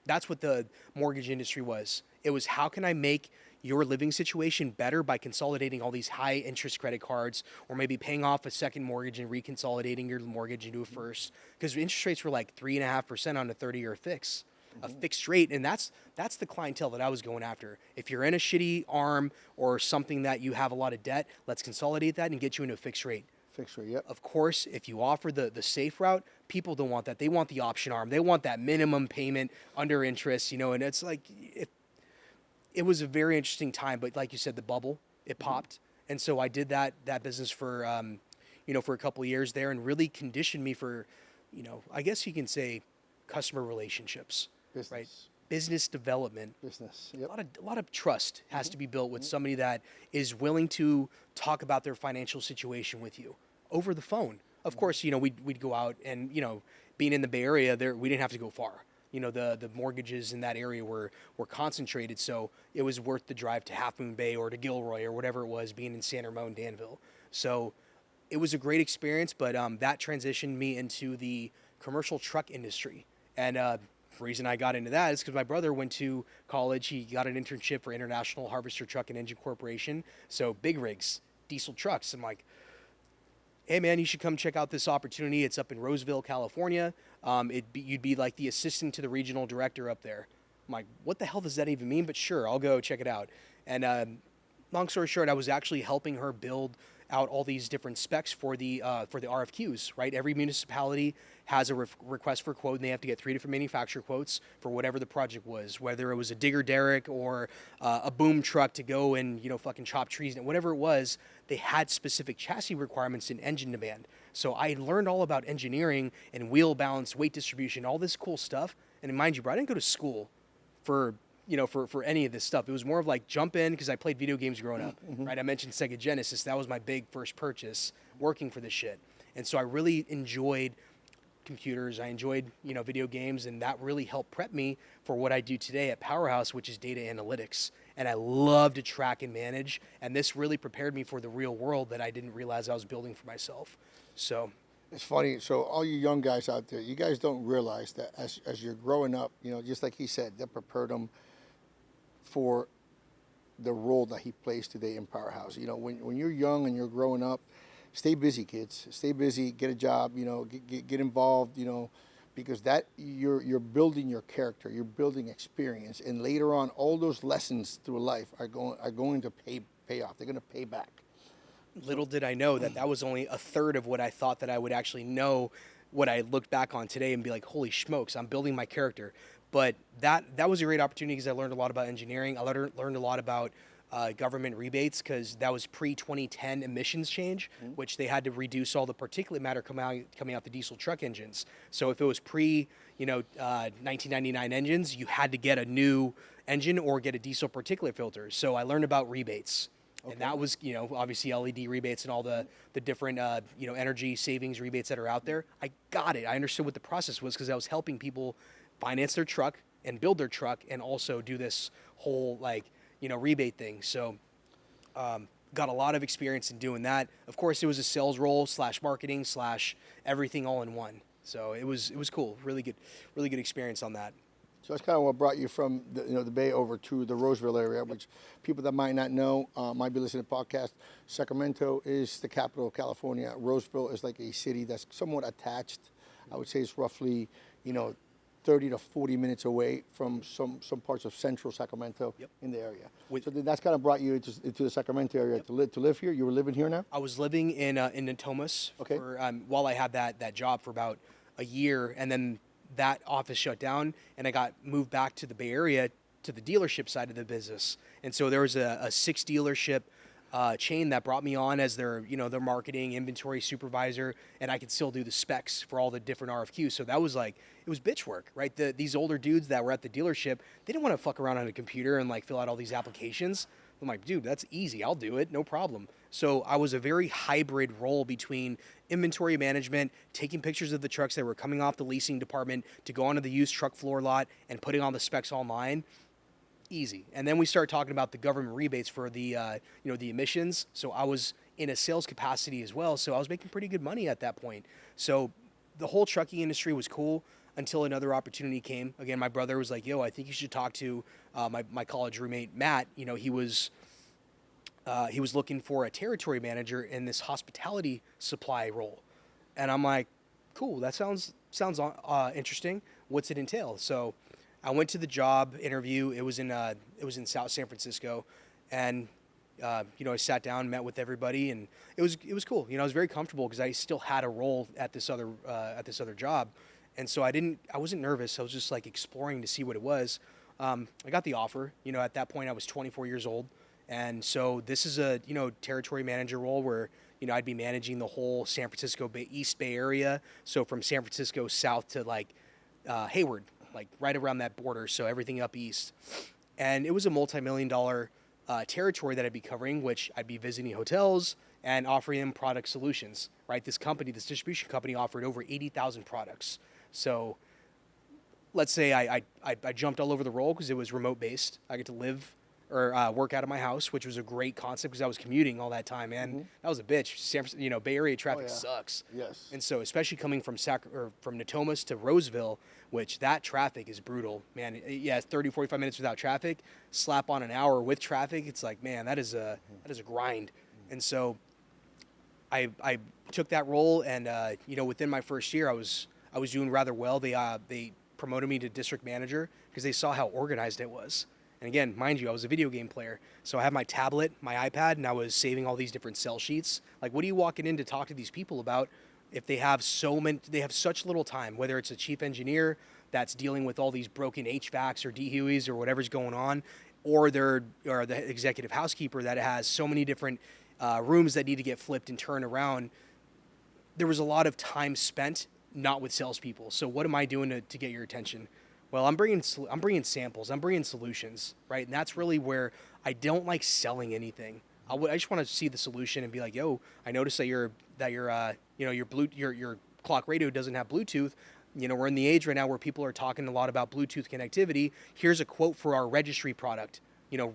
that's what the mortgage industry was. It was, how can I make your living situation better by consolidating all these high interest credit cards, or maybe paying off a second mortgage and reconsolidating your mortgage into a first? Because interest rates were like 3.5% on a 30-year fix. A fixed rate, and that's the clientele that I was going after. If you're in a shitty arm or something that you have a lot of debt, let's consolidate that and get you into a fixed rate. Fixed rate, yep. Of course, if you offer the safe route, people don't want that. They want the option arm. They want that minimum payment under interest, you know, and it's like, it was a very interesting time, but like you said, the bubble, it popped. And so I did that business for, you know, for a couple of years there, and really conditioned me for, you know, I guess you can say customer relationships. Business. Right, business development. Business. Yep. A lot of trust has to be built with somebody that is willing to talk about their financial situation with you over the phone. Of course, you know, we'd go out, and you know, being in the Bay Area, there we didn't have to go far. You know, the mortgages in that area were concentrated, so it was worth the drive to Half Moon Bay or to Gilroy or whatever it was, being in San Ramon, Danville. So it was a great experience, but that transitioned me into the commercial truck industry. And the reason I got into that is because my brother went to college. He got an internship for International Harvester Truck and Engine Corporation. So big rigs, diesel trucks. I'm like, hey man, you should come check out this opportunity. It's up in Roseville, California. You'd be like the assistant to the regional director up there. I'm like, what the hell does that even mean? But sure, I'll go check it out. And long story short, I was actually helping her build out all these different specs for the RFQs, right? Every municipality has a request for quote, and they have to get 3 different manufacturer quotes for whatever the project was, whether it was a digger derrick or a boom truck to go and, you know, fucking chop trees, and whatever it was, they had specific chassis requirements and engine demand. So I learned all about engineering and wheel balance, weight distribution, all this cool stuff. And mind you, bro, I didn't go to school for any of this stuff. It was more of like jump in, because I played video games growing up, right? I mentioned Sega Genesis. That was my big first purchase working for this shit. And so I really enjoyed computers. I enjoyed, you know, video games, and that really helped prep me for what I do today at Powrhouse, which is data analytics. And I love to track and manage. And this really prepared me for the real world that I didn't realize I was building for myself. So It's funny. So all you young guys out there, you guys don't realize that as you're growing up, you know, just like he said, that prepared them for the role that he plays today in Powrhouse. You know, when you're young and you're growing up, stay busy, kids. Stay busy, get a job, you know, get involved, you know, because that you're building your character, you're building experience, and later on, all those lessons through life are going to pay off. They're going to pay back. little did I know that was only a third of what I thought that I would actually know, what I looked back on today and be like, holy smokes, I'm building my character. But that was a great opportunity because I learned a lot about engineering. I learned a lot about government rebates, because that was pre-2010 emissions change, which they had to reduce all the particulate matter coming out the diesel truck engines. So if it was 1999 engines, you had to get a new engine or get a diesel particulate filter. So I learned about rebates. Okay. And that was, you know, obviously LED rebates and all the different, you know, energy savings rebates that are out there. I got it. I understood what the process was because I was helping people finance their truck and build their truck and also do this whole, like, you know, rebate thing. So got a lot of experience in doing that. Of course, it was a sales role / marketing / everything all in one. So it was cool. Really good experience on that. So that's kind of what brought you from the Bay over to the Roseville area, which people that might not know might be listening to the podcast. Sacramento is the capital of California. Roseville is like a city that's somewhat attached. I would say it's roughly, 30 to 40 minutes away from some parts of central Sacramento in the area. So then that's kind of brought you into the Sacramento area to live here. You were living here now? I was living in Natomas for, while I had that job for about a year, and then that office shut down, and I got moved back to the Bay Area to the dealership side of the business. And so there was a 6 dealership chain that brought me on as their marketing inventory supervisor, and I could still do the specs for all the different RFQs. So that was like, it was bitch work, right? These older dudes that were at the dealership, they didn't want to fuck around on a computer and like fill out all these applications. I'm like, dude, that's easy. I'll do it. No problem. So I was a very hybrid role between inventory management, taking pictures of the trucks that were coming off the leasing department to go onto the used truck floor lot and putting all the specs online. Easy. And then we started talking about the government rebates for the the emissions. So I was in a sales capacity as well. So I was making pretty good money at that point. So the whole trucking industry was cool until another opportunity came. Again, my brother was like, "Yo, I think you should talk to my college roommate Matt." He was looking for a territory manager in this hospitality supply role, and I'm like, "Cool, that sounds interesting. What's it entail?" So I went to the job interview. It was in South San Francisco, and I sat down, met with everybody, and it was cool. I was very comfortable because I still had a role at this other job, and so I wasn't nervous. I was just like exploring to see what it was. I got the offer. At that point I was 24 years old, and so this is a territory manager role where I'd be managing the whole San Francisco East Bay area. So from San Francisco south to like Hayward, like right around that border. So everything up east, and it was a multi-million-dollar territory that I'd be covering, which I'd be visiting hotels and offering them product solutions, right? This distribution company offered over 80,000 products. So let's say I jumped all over the role because it was remote based. I get to live or work out of my house, which was a great concept because I was commuting all that time, man. That was a bitch. Bay Area traffic sucks. Yes. And so especially coming from from Natomas to Roseville, which that traffic is brutal, man. Yeah, 30, 45 minutes without traffic, slap on an hour with traffic. It's like, man, that is a grind. And so I took that role, and within my first year, I was doing rather well. They promoted me to district manager because they saw how organized it was. And again, mind you, I was a video game player, so I had my tablet, my iPad, and I was saving all these different sell sheets. Like, what are you walking in to talk to these people about if they have such little time? Whether it's a chief engineer that's dealing with all these broken HVACs or DHUEs or whatever's going on, or the executive housekeeper that has so many different rooms that need to get flipped and turned around. There was a lot of time spent not with salespeople. So what am I doing to get your attention? Well, I'm bringing samples. I'm bringing solutions, right? And that's really where I don't like selling anything. I just want to see the solution and be like, "Yo, I noticed that your clock radio doesn't have Bluetooth. We're in the age right now where people are talking a lot about Bluetooth connectivity. Here's a quote for our registry product.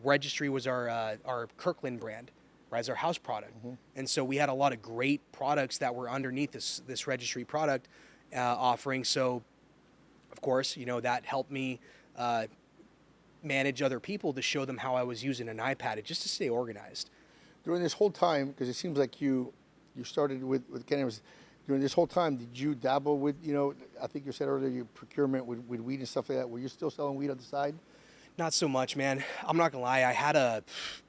Registry was our Kirkland brand, right? As our house product. And so we had a lot of great products that were underneath this registry product offering. So of course, that helped me manage other people to show them how I was using an iPad just to stay organized. During this whole time, because it seems like you started with cannabis, during this whole time, did you dabble with, I think you said earlier, your procurement with weed and stuff like that? Were you still selling weed on the side? Not so much, man. I'm not gonna lie. I had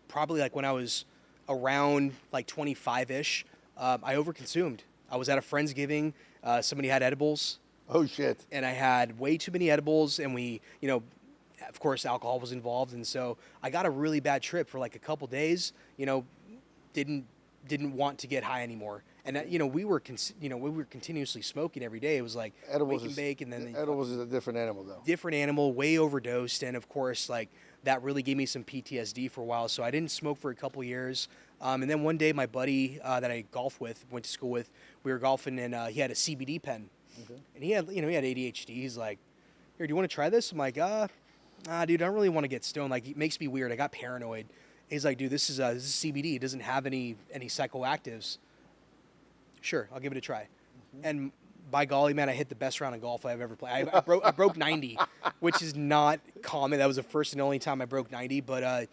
probably like when I was around like 25-ish, I overconsumed. I was at a Friendsgiving. Somebody had edibles. Oh, shit. And I had way too many edibles, and of course, alcohol was involved. And so I got a really bad trip for like a couple days, didn't want to get high anymore. And we were continuously smoking every day. It was like edibles wake and bake, and then edibles is a different animal, though. Different animal, way overdosed, and of course, like that really gave me some PTSD for a while. So I didn't smoke for a couple years. And then one day, my buddy that I went to school with, we were golfing, and he had a CBD pen. Okay. And he had ADHD. He's like, "Here, do you want to try this?" I'm like, dude, I don't really want to get stoned. Like, it makes me weird. I got paranoid. He's like, "Dude, this is CBD. It doesn't have any psychoactives." Sure, I'll give it a try. And by golly, man, I hit the best round of golf I've ever played. I broke 90, which is not common. That was the first and only time I broke 90. But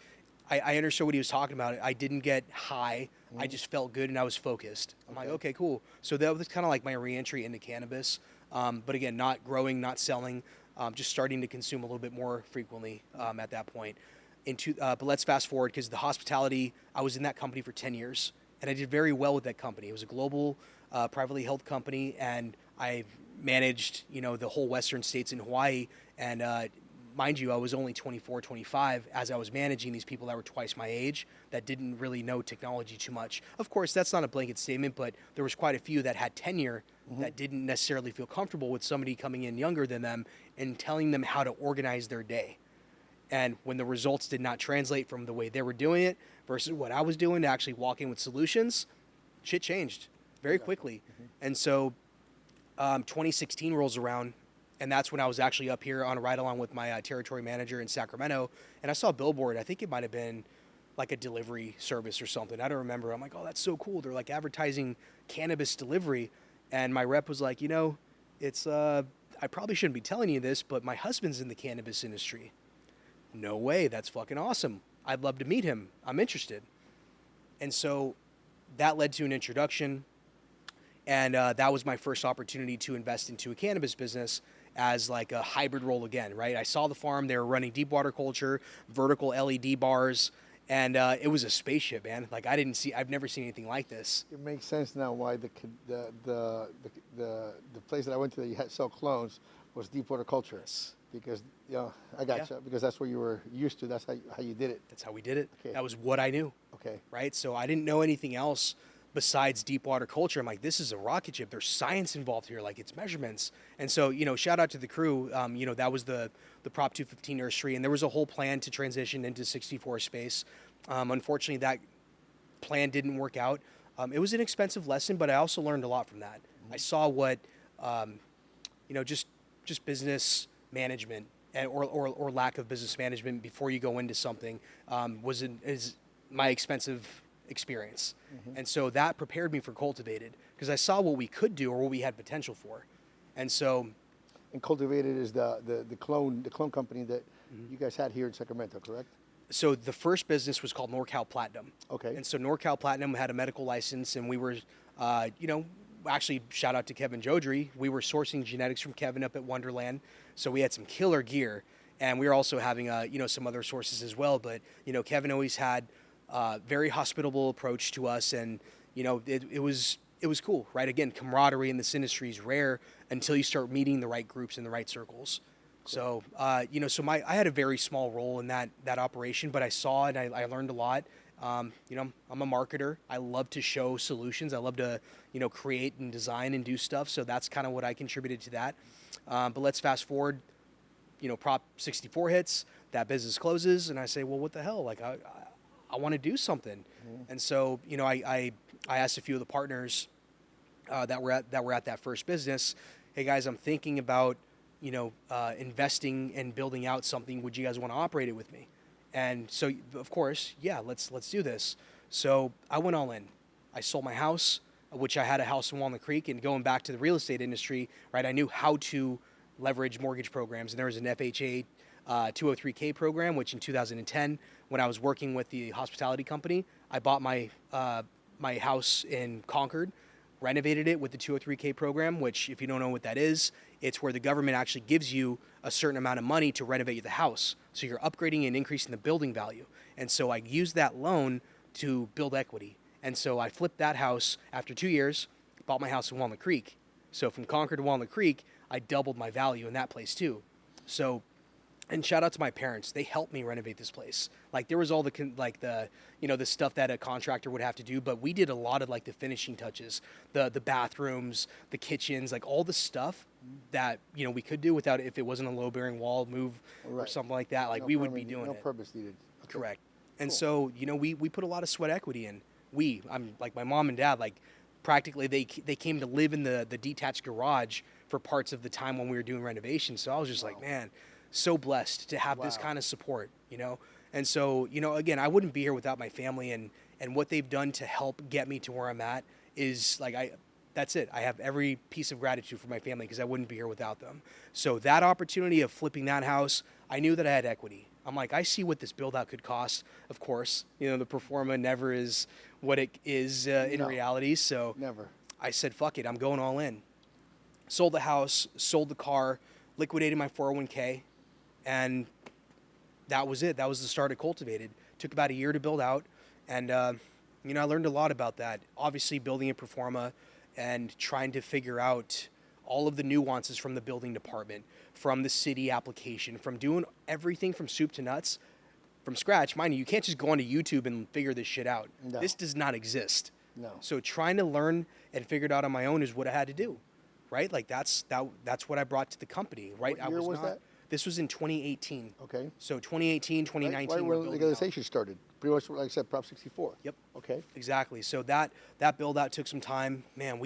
I understood what he was talking about. I didn't get high. I just felt good and I was focused. I'm like, okay, cool. So that was kind of like my re-entry into cannabis. But again, not growing, not selling, just starting to consume a little bit more frequently at that point. But let's fast forward, because the hospitality, I was in that company for 10 years. And I did very well with that company. It was a global, privately held company, and I managed, the whole western states in Hawaii. And mind you, I was only 24, 25 as I was managing these people that were twice my age that didn't really know technology too much. Of course, that's not a blanket statement, but there was quite a few that had tenure that didn't necessarily feel comfortable with somebody coming in younger than them and telling them how to organize their day. And when the results did not translate from the way they were doing it versus what I was doing to actually walk in with solutions, shit changed very quickly. And so 2016 rolls around, and that's when I was actually up here on a ride along with my territory manager in Sacramento, and I saw a billboard. I think it might have been like a delivery service or something. I don't remember. I'm like, oh, that's so cool. They're like advertising cannabis delivery. And my rep was like, you know, it's, I probably shouldn't be telling you this, but my husband's in the cannabis industry. No way. That's fucking awesome. I'd love to meet him. I'm interested. And so that led to an introduction. And that was my first opportunity to invest into a cannabis business as like a hybrid role again, right? I saw the farm. They were running deep water culture, vertical LED bars. And it was a spaceship, man. Like I've never seen anything like this. It makes sense now why the place that I went to that you had sell clones was Deepwater Culture. Yes. Because, you know, I got you. Because that's what you were used to. That's how you did it. That's how we did it. Okay. That was what I knew. Okay. Right? So I didn't know anything else besides deep water culture. I'm like, this is a rocket ship. There's science involved here, like it's measurements. And so, you know, shout out to the crew. You know, that was the Prop 215 nursery, and there was a whole plan to transition into 64 space. Unfortunately, that plan didn't work out. It was an expensive lesson, but I also learned a lot from that. I saw what, you know, just business management or lack of business management before you go into something is my expensive experience. And so that prepared me for Cultivated because I saw what we could do or what we had potential for. And so, And Cultivated is the clone company that you guys had here in Sacramento, correct? so the first business was called NorCal Platinum. Okay. And so NorCal Platinum had a medical license, and we were, you know, actually shout out to Kevin Jodry. We were sourcing genetics from Kevin up at Wonderland, so we had some killer gear, and we were also having, you know, some other sources as well. But you know, Kevin always had very hospitable approach to us, and you know, it was cool, right? Again, camaraderie in this industry is rare until you start meeting the right groups in the right circles. So, you know, so I had a very small role in that operation, but I saw it, I learned a lot. You know, I'm a marketer. I love to show solutions. I love to, you know, create and design and do stuff. So that's kind of what I contributed to that. But let's fast forward, you know, Prop 64 hits, that business closes, and I say, well, what the hell? Like, I want to do something. And so, you know, I asked a few of the partners that were at that first business, hey guys, I'm thinking about, you know, investing and building out something. Would you guys want to operate it with me? And so, of course, yeah, let's do this. So I went all in. I sold my house, which I had a house in Walnut Creek, and going back to the real estate industry, right? I knew how to leverage mortgage programs, and there was an FHA 203K program, which in 2010, when I was working with the hospitality company, I bought my my house in Concord, renovated it with the 203K program, which if you don't know what that is, it's where the government actually gives you a certain amount of money to renovate the house. So you're upgrading and increasing the building value. And so I used that loan to build equity. And so I flipped that house after 2 years, bought my house in Walnut Creek. So from Concord to Walnut Creek, I doubled my value in that place too. So, and shout out to my parents. They helped me renovate this place. Like there was all the you know, the stuff that a contractor would have to do, but we did a lot of like the finishing touches, the bathrooms, the kitchens, like all the stuff that, you know, we could do without, if it wasn't a low bearing wall move or something like that, like we would be doing it. No purpose needed. Okay. Correct. And so, you know, we put a lot of sweat equity in. I'm like my mom and dad, like practically they came to live in the detached garage for parts of the time when we were doing renovations. So I was just like, man, so blessed to have this kind of support, you know? And so, you know, again, I wouldn't be here without my family, and what they've done to help get me to where I'm at is like, that's it. I have every piece of gratitude for my family because I wouldn't be here without them. So that opportunity of flipping that house, I knew that I had equity. I'm like, I see what this build out could cost. Of course, you know, the pro forma never is what it is in reality. So Never. I said, fuck it, I'm going all in. Sold the house, sold the car, liquidated my 401k, and that was it. That was the start of Cultivated. Took about a year to build out, and you know, I learned a lot about that. Obviously, building a pro forma and trying to figure out all of the nuances from the building department, from the city application, from doing everything from soup to nuts, from scratch. Mind you, you can't just go onto YouTube and figure this shit out. No. This does not exist. No. So trying to learn and figure it out on my own is what I had to do, right? Like that's what I brought to the company, right? What year was that? This was in 2018. Okay. So 2018, 2019. Right we're when building out. legalization started. Pretty much, like I said, Prop 64. Yep. Okay. Exactly. So that build out took some time. Man,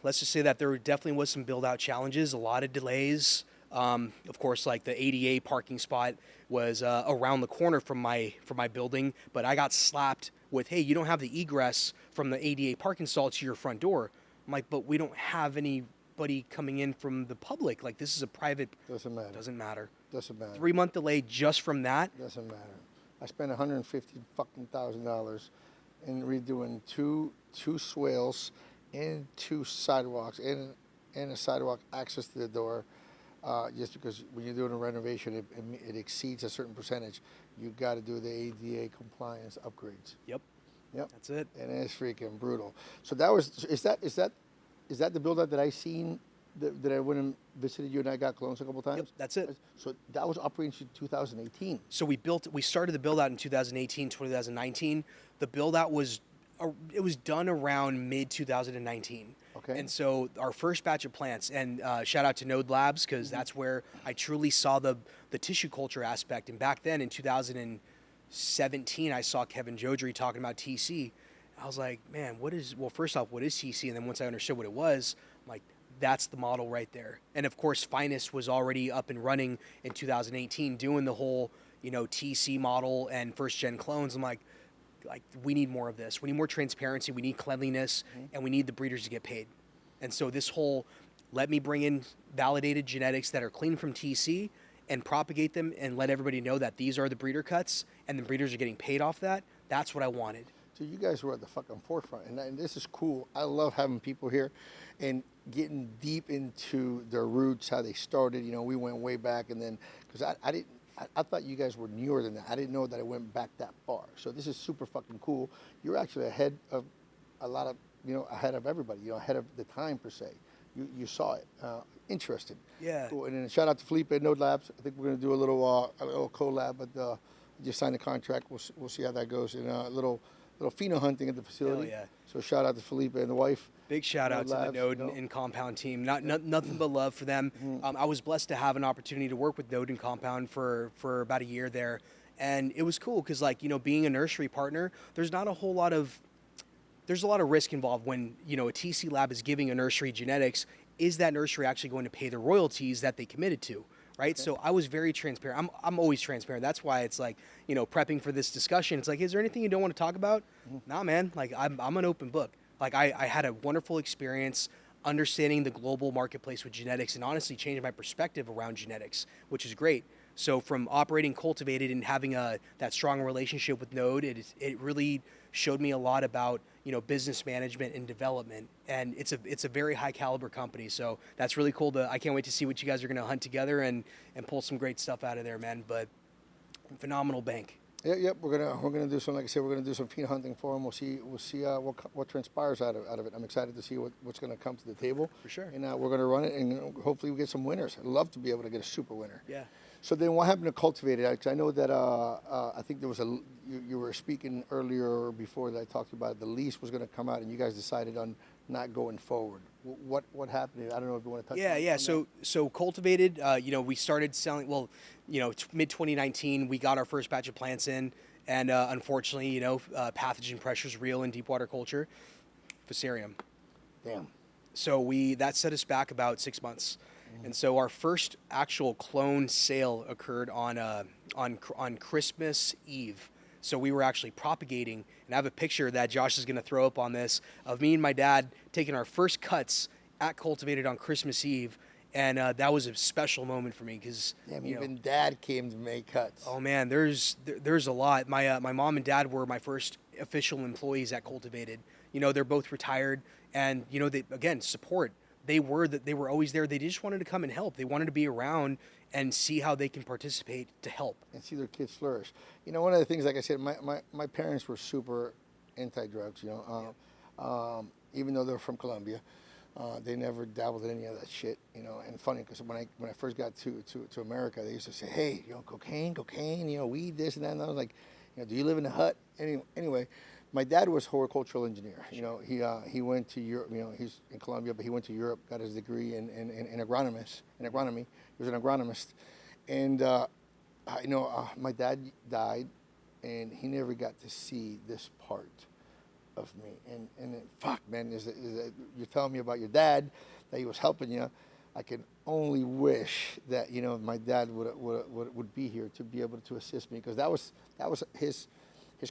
let's just say that there definitely was some build out challenges, a lot of delays. Of course, like the ADA parking spot was around the corner from my building, but I got slapped with, hey, you don't have the egress from the ADA parking stall to your front door. I'm like, but we don't have anybody coming in from the public. Like, this is a private. Doesn't matter. Doesn't matter. Doesn't matter. 3-month delay just from that. Doesn't matter. I spent $150,000 in redoing two swales and 2 sidewalks and a sidewalk access to the door. Just because when you're doing a renovation, it exceeds a certain percentage. You got to do the ADA compliance upgrades. Yep. Yep. That's it. And it's freaking brutal. So that was is that the build out that I seen that I went and visited you and I got clones a couple times? Yep, that's it. So that was operating in 2018. So we started the build out in 2018, 2019. The build out was done around mid 2019. Okay. And so our first batch of plants, and shout out to Node Labs, because that's where I truly saw the tissue culture aspect. And back then in 2017, I saw Kevin Jodry talking about TC. I was like, man, first off, what is TC? And then once I understood what it was, I'm like, that's the model right there. And of course, Finest was already up and running in 2018, doing the whole, TC model and first gen clones. I'm like, we need more of this. We need more transparency. We need cleanliness, and we need the breeders to get paid. And so this whole, let me bring in validated genetics that are clean from TC and propagate them and let everybody know that these are the breeder cuts and the breeders are getting paid off that. That's what I wanted. So you guys were at the fucking forefront, and this is cool. I love having people here and getting deep into their roots, how they started. We went way back, and then because I thought you guys were newer than that. I didn't know that it went back that far. So this is super fucking cool. You're actually ahead of a lot of, ahead of everybody, ahead of the time per se. You saw it. Interesting. Yeah. Cool. And then shout out to Felipe at Node Labs. I think we're going to do a little collab, but just signed a contract. We'll see how that goes. And a little pheno hunting at the facility. Hell yeah. So shout out to Felipe and the wife. Big shout out to the Node and Compound team. Nothing but love for them. I was blessed to have an opportunity to work with Node and Compound for about a year there, and it was cool because being a nursery partner, there's a lot of risk involved when a TC lab is giving a nursery genetics. Is that nursery actually going to pay the royalties that they committed to? Right. Okay. So I was very transparent. I'm always transparent. That's why it's like, prepping for this discussion. It's like, is there anything you don't want to talk about? Nah, man. Like I'm an open book. Like I had a wonderful experience understanding the global marketplace with genetics and honestly changing my perspective around genetics, which is great. So from operating Cultivated and having that strong relationship with Node, it really showed me a lot about business management and development, and it's a very high caliber company. So that's really cool. I can't wait to see what you guys are going to hunt together and pull some great stuff out of there, man. But phenomenal bank. Yep. We're gonna do some, like I said, we're gonna do some pheno hunting for them. We'll see what transpires out of it. I'm excited to see what's gonna come to the table. For sure. And we're gonna run it, and hopefully we get some winners. I'd love to be able to get a super winner. Yeah. So then, what happened to Cultivated? I know that I think there was you were speaking earlier or before that I talked about the lease was gonna come out, and you guys decided on not going forward. What happened? I don't know if you want to touch. Yeah. So Cultivated, we started selling. Well, mid 2019, we got our first batch of plants in, and unfortunately, pathogen pressures real in deep water culture, Fusarium. Damn. So that set us back about 6 months, and so our first actual clone sale occurred on Christmas Eve. So we were actually propagating, and I have a picture that Josh is going to throw up on this of me and my dad taking our first cuts at Cultivated on Christmas Eve, and that was a special moment for me because even Dad came to make cuts. Oh man, there's a lot. My mom and dad were my first official employees at Cultivated. They're both retired, and they again support. They were always there. They just wanted to come and help. They wanted to be around and see how they can participate to help. And see their kids flourish. One of the things, like I said, my parents were super anti-drugs, even though they're from Colombia. They never dabbled in any of that shit, and funny because when I first got to America, they used to say, hey, cocaine, weed, this and that, and I was like, do you live in a hut? Anyway, My dad was horticultural engineer. You know, he went to Europe. You know, he's in Colombia, but he went to Europe, got his degree in agronomy. He was an agronomist, and my dad died, and he never got to see this part of me. And fuck, man, you're telling me about your dad, that he was helping you. I can only wish that my dad would be here to be able to assist me, because that was his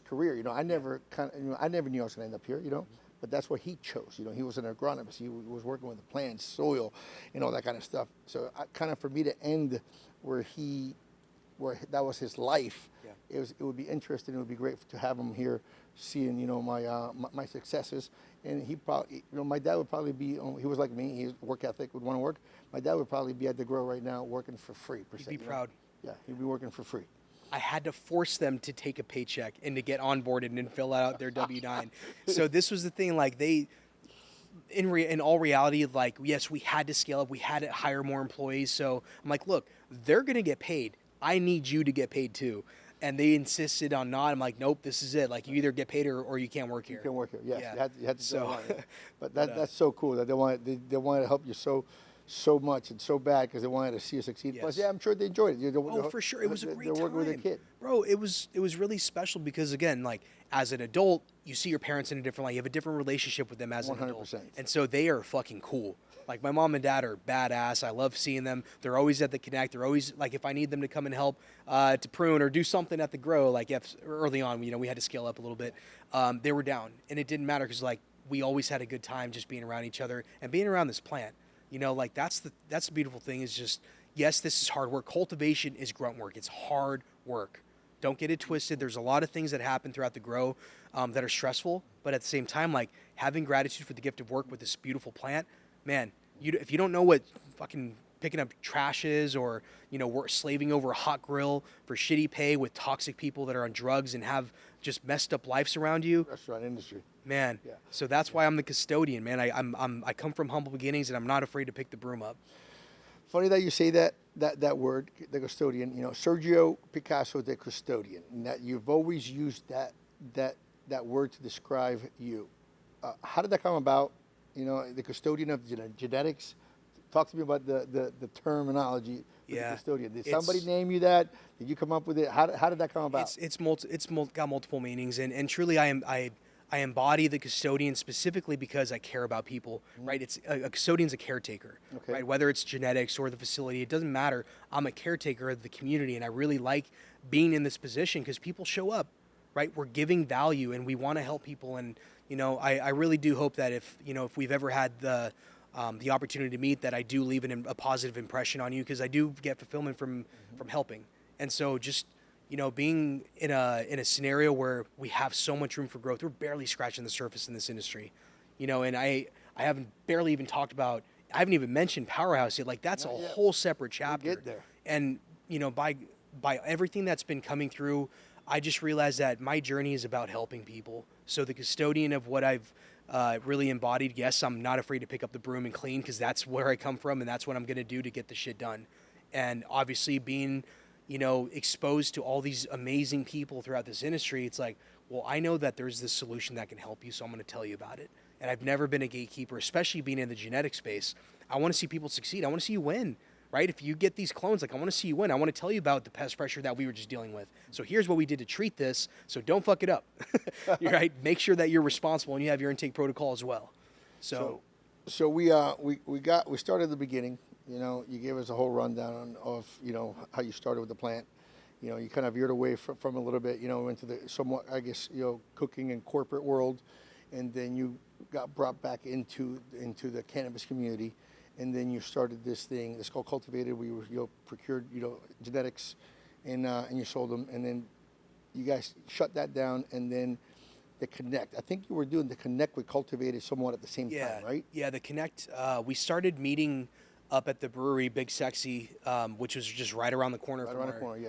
career. You know, I never knew I was going to end up here. You know, but that's what he chose. You know, he was an agronomist. He was working with the plants, soil, and all that kind of stuff. So for me to end where that was his life, it would be interesting. It would be great to have him here, seeing my successes. And he probably, my dad would probably be. He was like me. His work ethic would want to work. My dad would probably be at the grow right now, working for free. He'd be proud. Yeah, he'd be working for free. I had to force them to take a paycheck and to get onboarded and fill out their W-9. So this was the thing. Like in all reality, like, yes, we had to scale up. We had to hire more employees. So I'm like, look, they're gonna get paid. I need you to get paid too. And they insisted on not. I'm like, nope, this is it. Like, you either get paid or you can't work here. You can work here. Yes, Yeah. you had to So- do it. But that's so cool that they wanted to help you so much and so bad, because they wanted to see you succeed. Yes. Plus, yeah, I'm sure they enjoyed it. Oh, for sure. It was a great They're working with a time. kid. Bro, it was really special because, again, like, as an adult, you see your parents in a different light. You have a different relationship with them as an adult. 100%. And so they are fucking cool. Like, my mom and dad are badass. I love seeing them. They're always at the Connect. They're always, like, if I need them to come and help to prune or do something at the grow, like, early on, we had to scale up a little bit, they were down. And it didn't matter because, like, we always had a good time just being around each other and being around this plant. Like, that's the beautiful thing, is just, yes, this is hard work. Cultivation is grunt work. It's hard work. Don't get it twisted. There's a lot of things that happen throughout the grow that are stressful, but at the same time, like, having gratitude for the gift of work with this beautiful plant, man, if you don't know what fucking picking up trash is, or, slaving over a hot grill for shitty pay with toxic people that are on drugs and have just messed up lives around you, Restaurant industry. man. Yeah. So that's why I'm the custodian, man. I come from humble beginnings, and I'm not afraid to pick the broom up. Funny that you say that word, the custodian. Sergio Picazo, the custodian. And that you've always used that word to describe you. How did that come about? The custodian of genetics. Talk to me about the terminology. The custodian. Did somebody name you that? Did you come up with it? How did that come about? It's got multiple meanings, and truly, I embody the custodian specifically because I care about people, right? It's a custodian's a caretaker, Okay. right? Whether it's genetics or the facility, it doesn't matter. I'm a caretaker of the community, and I really like being in this position because people show up, right? We're giving value, and we want to help people, and I really do hope that if we've ever had the opportunity to meet, that I do leave a positive impression on you, because I do get fulfillment from helping. And so just being in a scenario where we have so much room for growth, we're barely scratching the surface in this industry, and I haven't barely even talked about, I haven't even mentioned Powrhouse yet. Like, that's a whole separate chapter. We'll get there. And by everything that's been coming through, I just realized that my journey is about helping people. So the custodian of what I've really embodied, yes, I'm not afraid to pick up the broom and clean, because that's where I come from, and that's what I'm going to do to get the shit done. And obviously being exposed to all these amazing people throughout this industry, it's like, well, I know that there's this solution that can help you, so I'm going to tell you about it. And I've never been a gatekeeper, especially being in the genetic space. I want to see people succeed. I want to see you win, right? If you get these clones, like, I want to see you win. I want to tell you about the pest pressure that we were just dealing with. So here's what we did to treat this, so don't fuck it up. You're right. Make sure that you're responsible and you have your intake protocol as well. So we started at the beginning. You gave us a whole rundown of how you started with the plant. You kind of veered away from a little bit, into the somewhat, I guess, cooking and corporate world, and then you got brought back into the cannabis community, and then you started this thing. It's called Cultivated. We procured genetics, and you sold them, and then you guys shut that down, and then the Connect. I think you were doing the Connect with Cultivated somewhat at the same time, right? Yeah, the Connect. We started meeting up at the brewery, Big Sexy, which was just right around the corner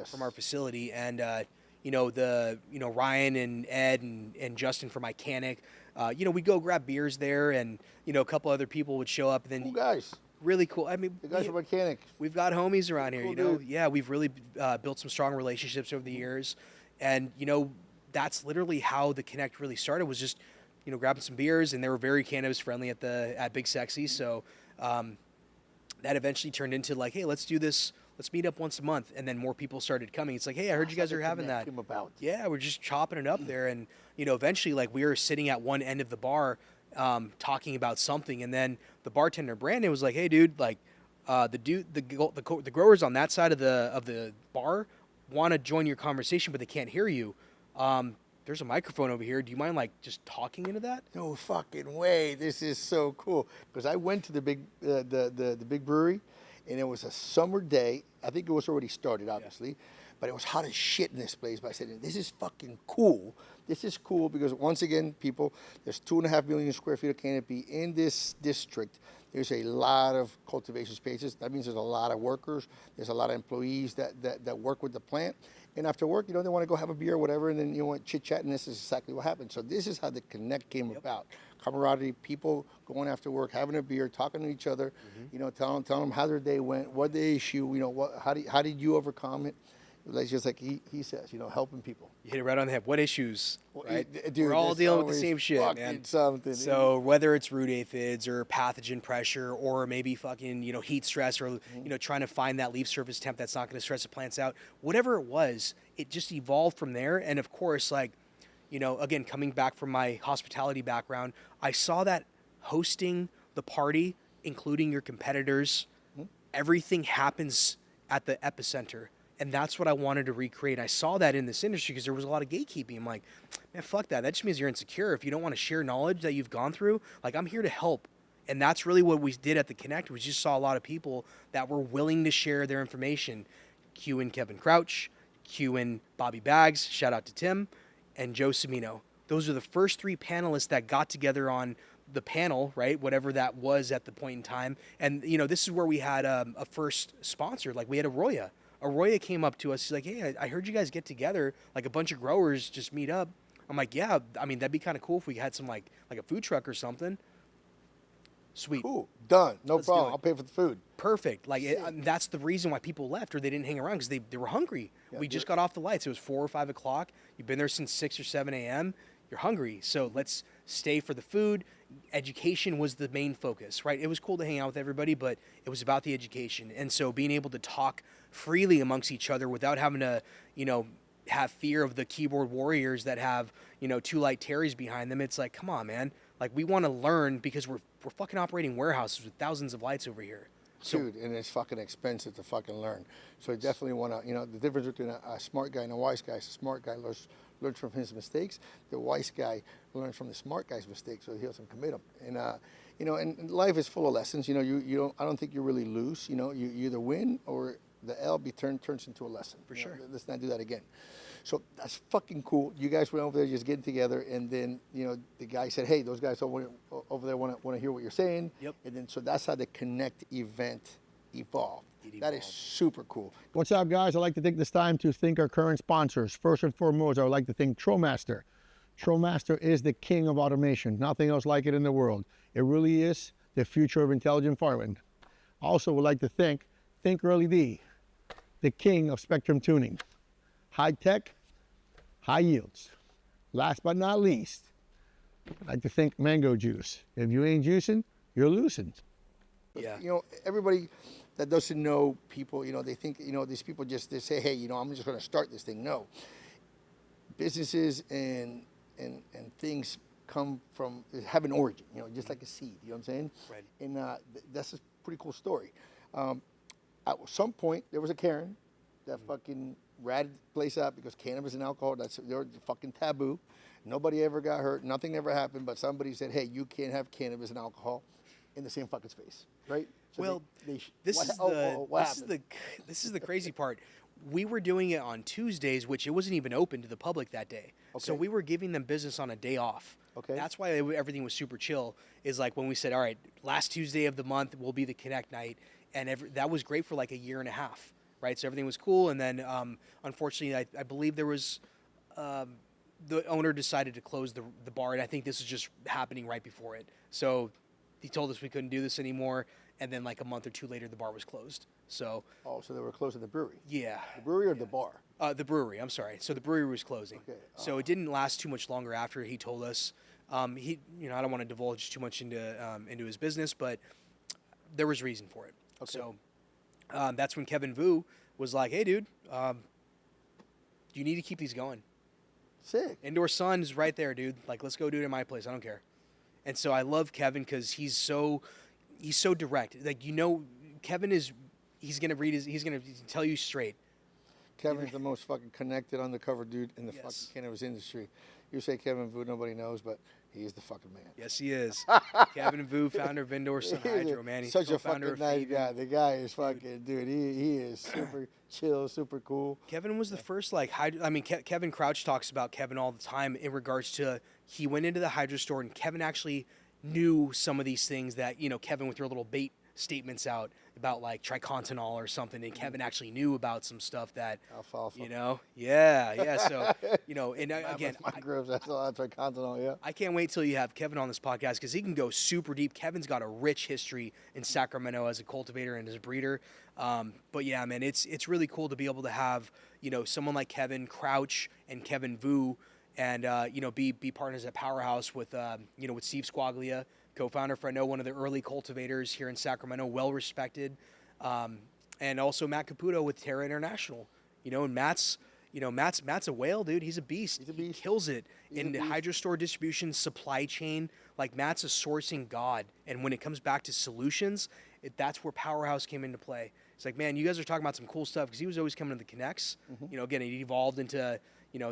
from our facility, and Ryan and Ed and Justin from Icanic, we'd go grab beers there, and a couple other people would show up, and then Cool guys. really cool. I mean, The guys from Icanic. we've got homies around here, Cool dude. Yeah, we've really built some strong relationships over the years, and that's literally how the Connect really started, was just, grabbing some beers, and they were very cannabis friendly at Big Sexy. So that eventually turned into like, hey, let's do this. Let's meet up once a month. And then more people started coming. It's like, hey, I heard you guys are having that. Came about. Yeah, we're just chopping it up there. And, eventually, like, we were sitting at one end of the bar talking about something. And then the bartender, Brandon, was like, hey, dude, like, the growers on that side of the bar want to join your conversation, but they can't hear you. There's a microphone over here. Do you mind, like, just talking into that? No fucking way. This is so cool. Because I went to the big brewery, and it was a summer day. I think it was already started, obviously. Yeah. But it was hot as shit in this place. But I said, this is fucking cool. This is cool because, once again, people, there's 2.5 million square feet of canopy in this district. There's a lot of cultivation spaces. That means there's a lot of workers. There's a lot of employees that work with the plant. And after work, they want to go have a beer or whatever, and then, chit-chat, and this is exactly what happened. So this is how the Connect came about. Camaraderie, people going after work, having a beer, talking to each other, telling them how their day went, what the issue, how did you overcome it? Like, just like he says, helping people. You hit it right on the head. What issues, right? Dude, we're all dealing with the same shit, man. Something. So whether it's root aphids or pathogen pressure or maybe fucking, heat stress or, trying to find that leaf surface temp that's not going to stress the plants out, whatever it was, it just evolved from there. And of course, like, again, coming back from my hospitality background, I saw that hosting the party, including your competitors, everything happens at the epicenter. And that's what I wanted to recreate. I saw that in this industry because there was a lot of gatekeeping. I'm like, man, fuck that. That just means you're insecure. If you don't want to share knowledge that you've gone through, like, I'm here to help. And that's really what we did at the Connect. We just saw a lot of people that were willing to share their information. Cue in Kevin Crouch, cue in Bobby Baggs, shout out to Tim, and Joe Cimino. Those are the first 3 panelists that got together on the panel, right? Whatever that was at the point in time. And, this is where we had a first sponsor. Like, we had Arroyo. Arroyo came up to us. He's like, hey, I heard you guys get together, like a bunch of growers just meet up. I'm like, yeah, I mean, that'd be kind of cool if we had some like a food truck or something. Sweet. Cool. Done. No Let's problem. I'll pay for the food. Perfect. Like, that's the reason why people left or they didn't hang around, because they were hungry. Yeah, we just got off the lights. It was 4 or 5 o'clock. You've been there since 6 or 7 a.m. You're hungry. So let's stay for the food. Education was the main focus, right? It was cool to hang out with everybody, but it was about the education. And so being able to talk freely amongst each other without having to, have fear of the keyboard warriors that have, 2 light Terrys behind them. It's like, come on, man. Like, we want to learn because we're fucking operating warehouses with thousands of lights over here. So, dude, and it's fucking expensive to fucking learn. So you definitely want to, the difference between a smart guy and a wise guy is a smart guy learns from his mistakes. The wise guy learns from the smart guy's mistakes, so he doesn't commit them. And and life is full of lessons. I don't think you really lose. You either win or the L turns into a lesson. For sure. Let's not do that again. So that's fucking cool. You guys went over there just getting together, and then the guy said, "Hey, those guys over there want to hear what you're saying." Yep. And then so that's how the Connect event evolved. That is super cool. What's up, guys? I'd like to take this time to thank our current sponsors. First and foremost, I would like to thank TrowMaster. TrowMaster is the king of automation. Nothing else like it in the world. It really is the future of intelligent farming. Also would like to thank Early D, the king of spectrum tuning. High tech, high yields. Last but not least, I'd like to thank Mango Juice. If you ain't juicing, you're losing. yeah. Everybody that doesn't know people, they think, these people they say, hey, I'm just going to start this thing. No. Businesses and things have an origin, just like a seed, you know what I'm saying? Right. And that's a pretty cool story. At some point, there was a Karen that fucking ratted the place out because cannabis and alcohol, they're fucking taboo. Nobody ever got hurt. Nothing ever happened, but somebody said, hey, you can't have cannabis and alcohol in the same fucking space, right? So well, this is the crazy part. We were doing it on Tuesdays, which it wasn't even open to the public that day. Okay. So we were giving them business on a day off. Okay. That's why everything was super chill. Is like when we said, all right, last Tuesday of the month will be the Connect night, and that was great for like a year and a half, right? So everything was cool, and then unfortunately, I believe there was the owner decided to close the bar, and I think this is just happening right before it. So he told us we couldn't do this anymore, and then like a month or two later, the bar was closed. So Oh, so they were closing the brewery. yeah, The brewery or the bar? the brewery. I'm sorry. So the brewery was closing. Okay. So it didn't last too much longer after he told us. He, I don't want to divulge too much into his business, but there was reason for it. Okay. So that's when Kevin Vu was like, "Hey, dude, you need to keep these going. Sick. Indoor Sun is right there, dude. Like, let's go do it at my place. I don't care." And so I love Kevin because he's so direct. Like, Kevin is he's gonna tell you straight. Kevin's the most fucking connected undercover dude in the Yes. fucking cannabis industry. You say Kevin Vu, nobody knows, but he is the fucking man. Yes, he is. Kevin Vu, founder of Indoor Sun He's Hydro, man. He's such a co-founder fucking of nice Fabian. guy. The guy is fucking, dude, he is super chill, super cool. Kevin was the first, like, Kevin Crouch talks about Kevin all the time in regards to he went into the hydro store and Kevin actually knew some of these things that, Kevin would throw little bait statements out about like tricontinol or something, and Kevin actually knew about some stuff that, Alfalfa. yeah. So, and again, My grubs, that's a lot of tricontinol, yeah. I can't wait till you have Kevin on this podcast because he can go super deep. Kevin's got a rich history in Sacramento as a cultivator and as a breeder. But yeah, man, it's really cool to be able to have, someone like Kevin Crouch and Kevin Vu and, be partners at Powrhouse with, with Steve Squaglia, co-founder for, I know, one of the early cultivators here in Sacramento, well-respected. And also Matt Caputo with Terra International, and Matt's a whale, dude. He's a beast. He's a beast. He kills it in the beast. hydro store distribution, supply chain. Like, Matt's a sourcing god. And when it comes back to solutions, that's where Powrhouse came into play. It's like, man, you guys are talking about some cool stuff because he was always coming to the connects. Again, it evolved into,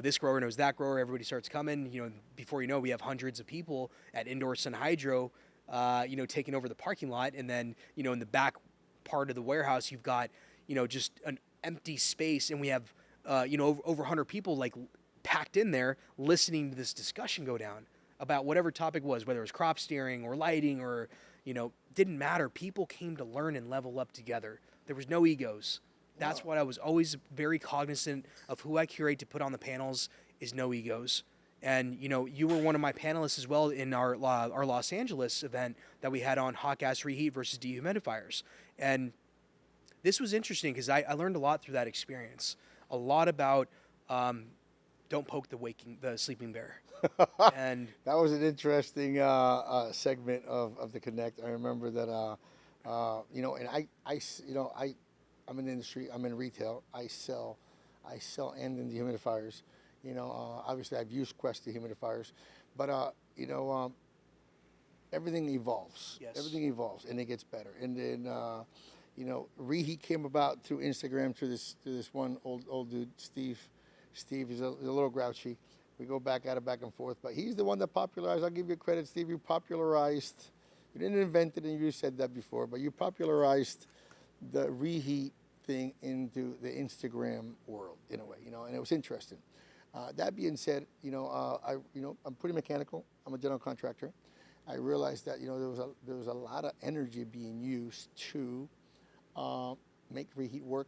this grower knows that grower. Everybody starts coming. Before you know, we have hundreds of people at Indoor Sun Hydro, taking over the parking lot. And then, in the back part of the warehouse, you've got, just an empty space. And we have, over 100 people like packed in there listening to this discussion go down about whatever topic was, whether it was crop steering or lighting or, didn't matter. People came to learn and level up together. There was no egos. That's what I was always very cognizant of. Who I curate to put on the panels is no egos. And, you were one of my panelists as well in our Los Angeles event that we had on hot gas reheat versus dehumidifiers. And this was interesting because I learned a lot through that experience. A lot about don't poke the sleeping bear. And That was an interesting segment of the Connect. I remember that, and I'm in the industry. I'm in retail. I sell and in dehumidifiers. Obviously I've used Quest dehumidifiers, but everything evolves. Yes. Everything evolves and it gets better. And then reheat came about through Instagram through this one old dude, Steve. Steve is a little grouchy. We go back at it back and forth, but he's the one that popularized. I'll give you credit, Steve. You popularized. You didn't invent it, and you said that before, but you popularized the reheat thing into the Instagram world in a way, and it was interesting. That being said, I'm pretty mechanical. I'm a general contractor. I realized that there was a lot of energy being used to make reheat work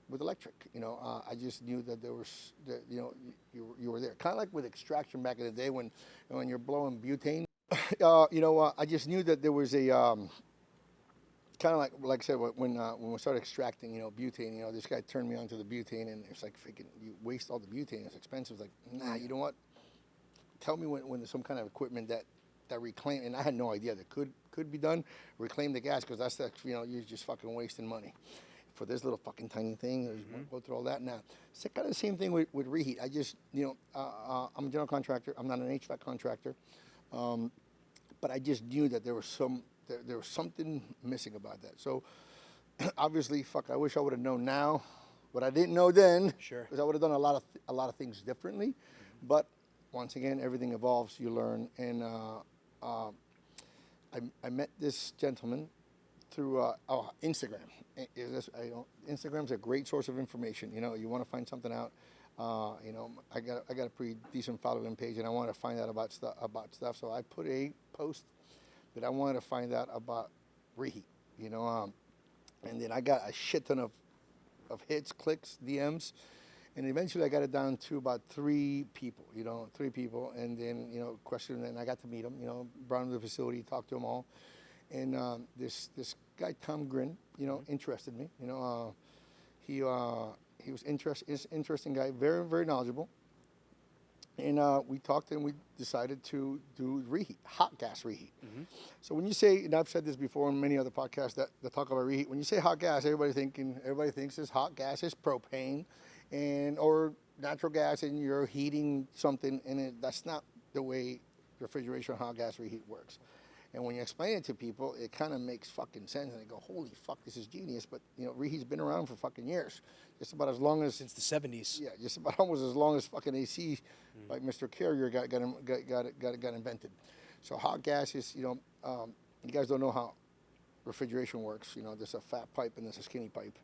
with electric. I just knew that there was, you were there. Kind of like with extraction back in the day when you're blowing butane. I just knew that there was a kind of like I said when we started extracting, butane. This guy turned me on to the butane, and it's like, freaking, you waste all the butane. It's expensive. It's like, nah, you know what? Tell me when there's some kind of equipment that reclaim, and I had no idea that could be done. Reclaim the gas, because that's you're just fucking wasting money for this little fucking tiny thing. Go through all that now. It's kind of the same thing with reheat. I just, I'm a general contractor. I'm not an HVAC contractor, but I just knew that there was something missing about that. So obviously, I wish I would have known now what I didn't know then. Sure. Because I would have done a lot of things differently. But once again, everything evolves. You learn, and I met this gentleman through Instagram. Instagram's a great source of information. You want to find something out. I got a pretty decent following page, and I want to find out about stuff. So I put a post that I wanted to find out about reheat. And then I got a shit ton of hits, clicks, DMs, and eventually I got it down to about 3 people. And then questioned, and I got to meet them. Brought them to the facility, talked to them all. And this guy Tom Grin, interested me. He was interesting guy, very very knowledgeable. And we talked and we decided to do reheat, hot gas reheat. So when you say, and I've said this before on many other podcasts that talk about reheat, when you say hot gas, everybody thinks this hot gas is propane or natural gas, and you're heating something, and that's not the way refrigeration hot gas reheat works. And when you explain it to people, it kind of makes fucking sense, and they go, "Holy fuck, this is genius!" But reheat's been around for fucking years, just about as long as Since the 70s. yeah, just about almost as long as fucking AC, like Mr. Carrier got invented. So hot gas is, you guys don't know how refrigeration works. There's a fat pipe and there's a skinny pipe,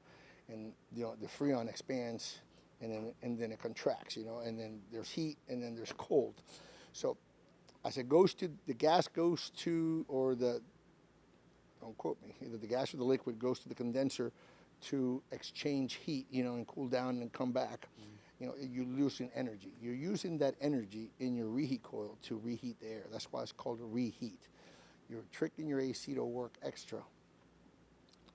and the freon expands, and then it contracts. And then there's heat, and then there's cold. So as it goes to the gas goes to, or don't quote me, either the gas or the liquid goes to the condenser to exchange heat, and cool down and come back. You're losing energy. You're using that energy in your reheat coil to reheat the air. That's why it's called a reheat. You're tricking your AC to work extra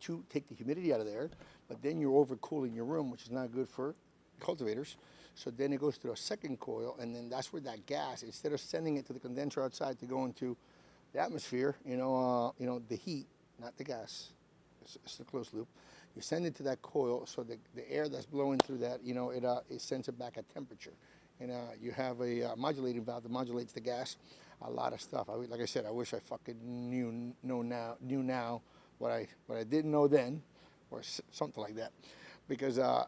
to take the humidity out of there, but then you're overcooling your room, which is not good for cultivators. So then it goes through a second coil, and then that's where that gas, instead of sending it to the condenser outside to go into the atmosphere, the heat, not the gas, it's a closed loop. You send it to that coil, so the air that's blowing through that, it sends it back at temperature. And you have a modulating valve that modulates the gas. A lot of stuff. Like I said, I wish I fucking knew now what I didn't know then, or something like that, because I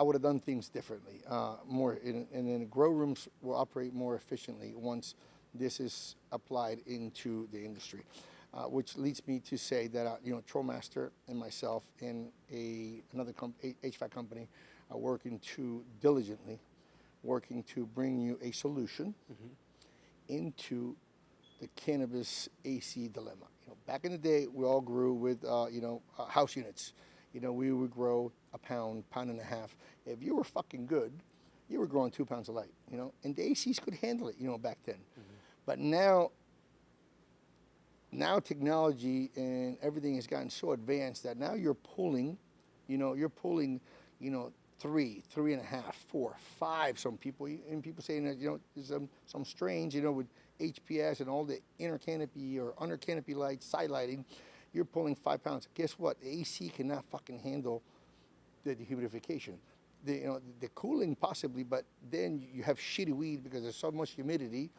would have done things differently. And then grow rooms will operate more efficiently once this is applied into the industry. Which leads me to say that Trollmaster and myself and another HVAC company are working diligently to bring you a solution into the cannabis AC dilemma. Back in the day, we all grew with house units. We would grow a pound and a half. If you were fucking good, you were growing 2 pounds of light. And the ACs could handle it. Back then, but now technology and everything has gotten so advanced that now you're pulling 3.5, 4, 5. Some people, and people saying that there's some strains with HPS and all the inner canopy or under canopy lights, side lighting, you're pulling 5 pounds. Guess what? The AC cannot fucking handle the dehumidification. The cooling possibly, but then you have shitty weed because there's so much humidity.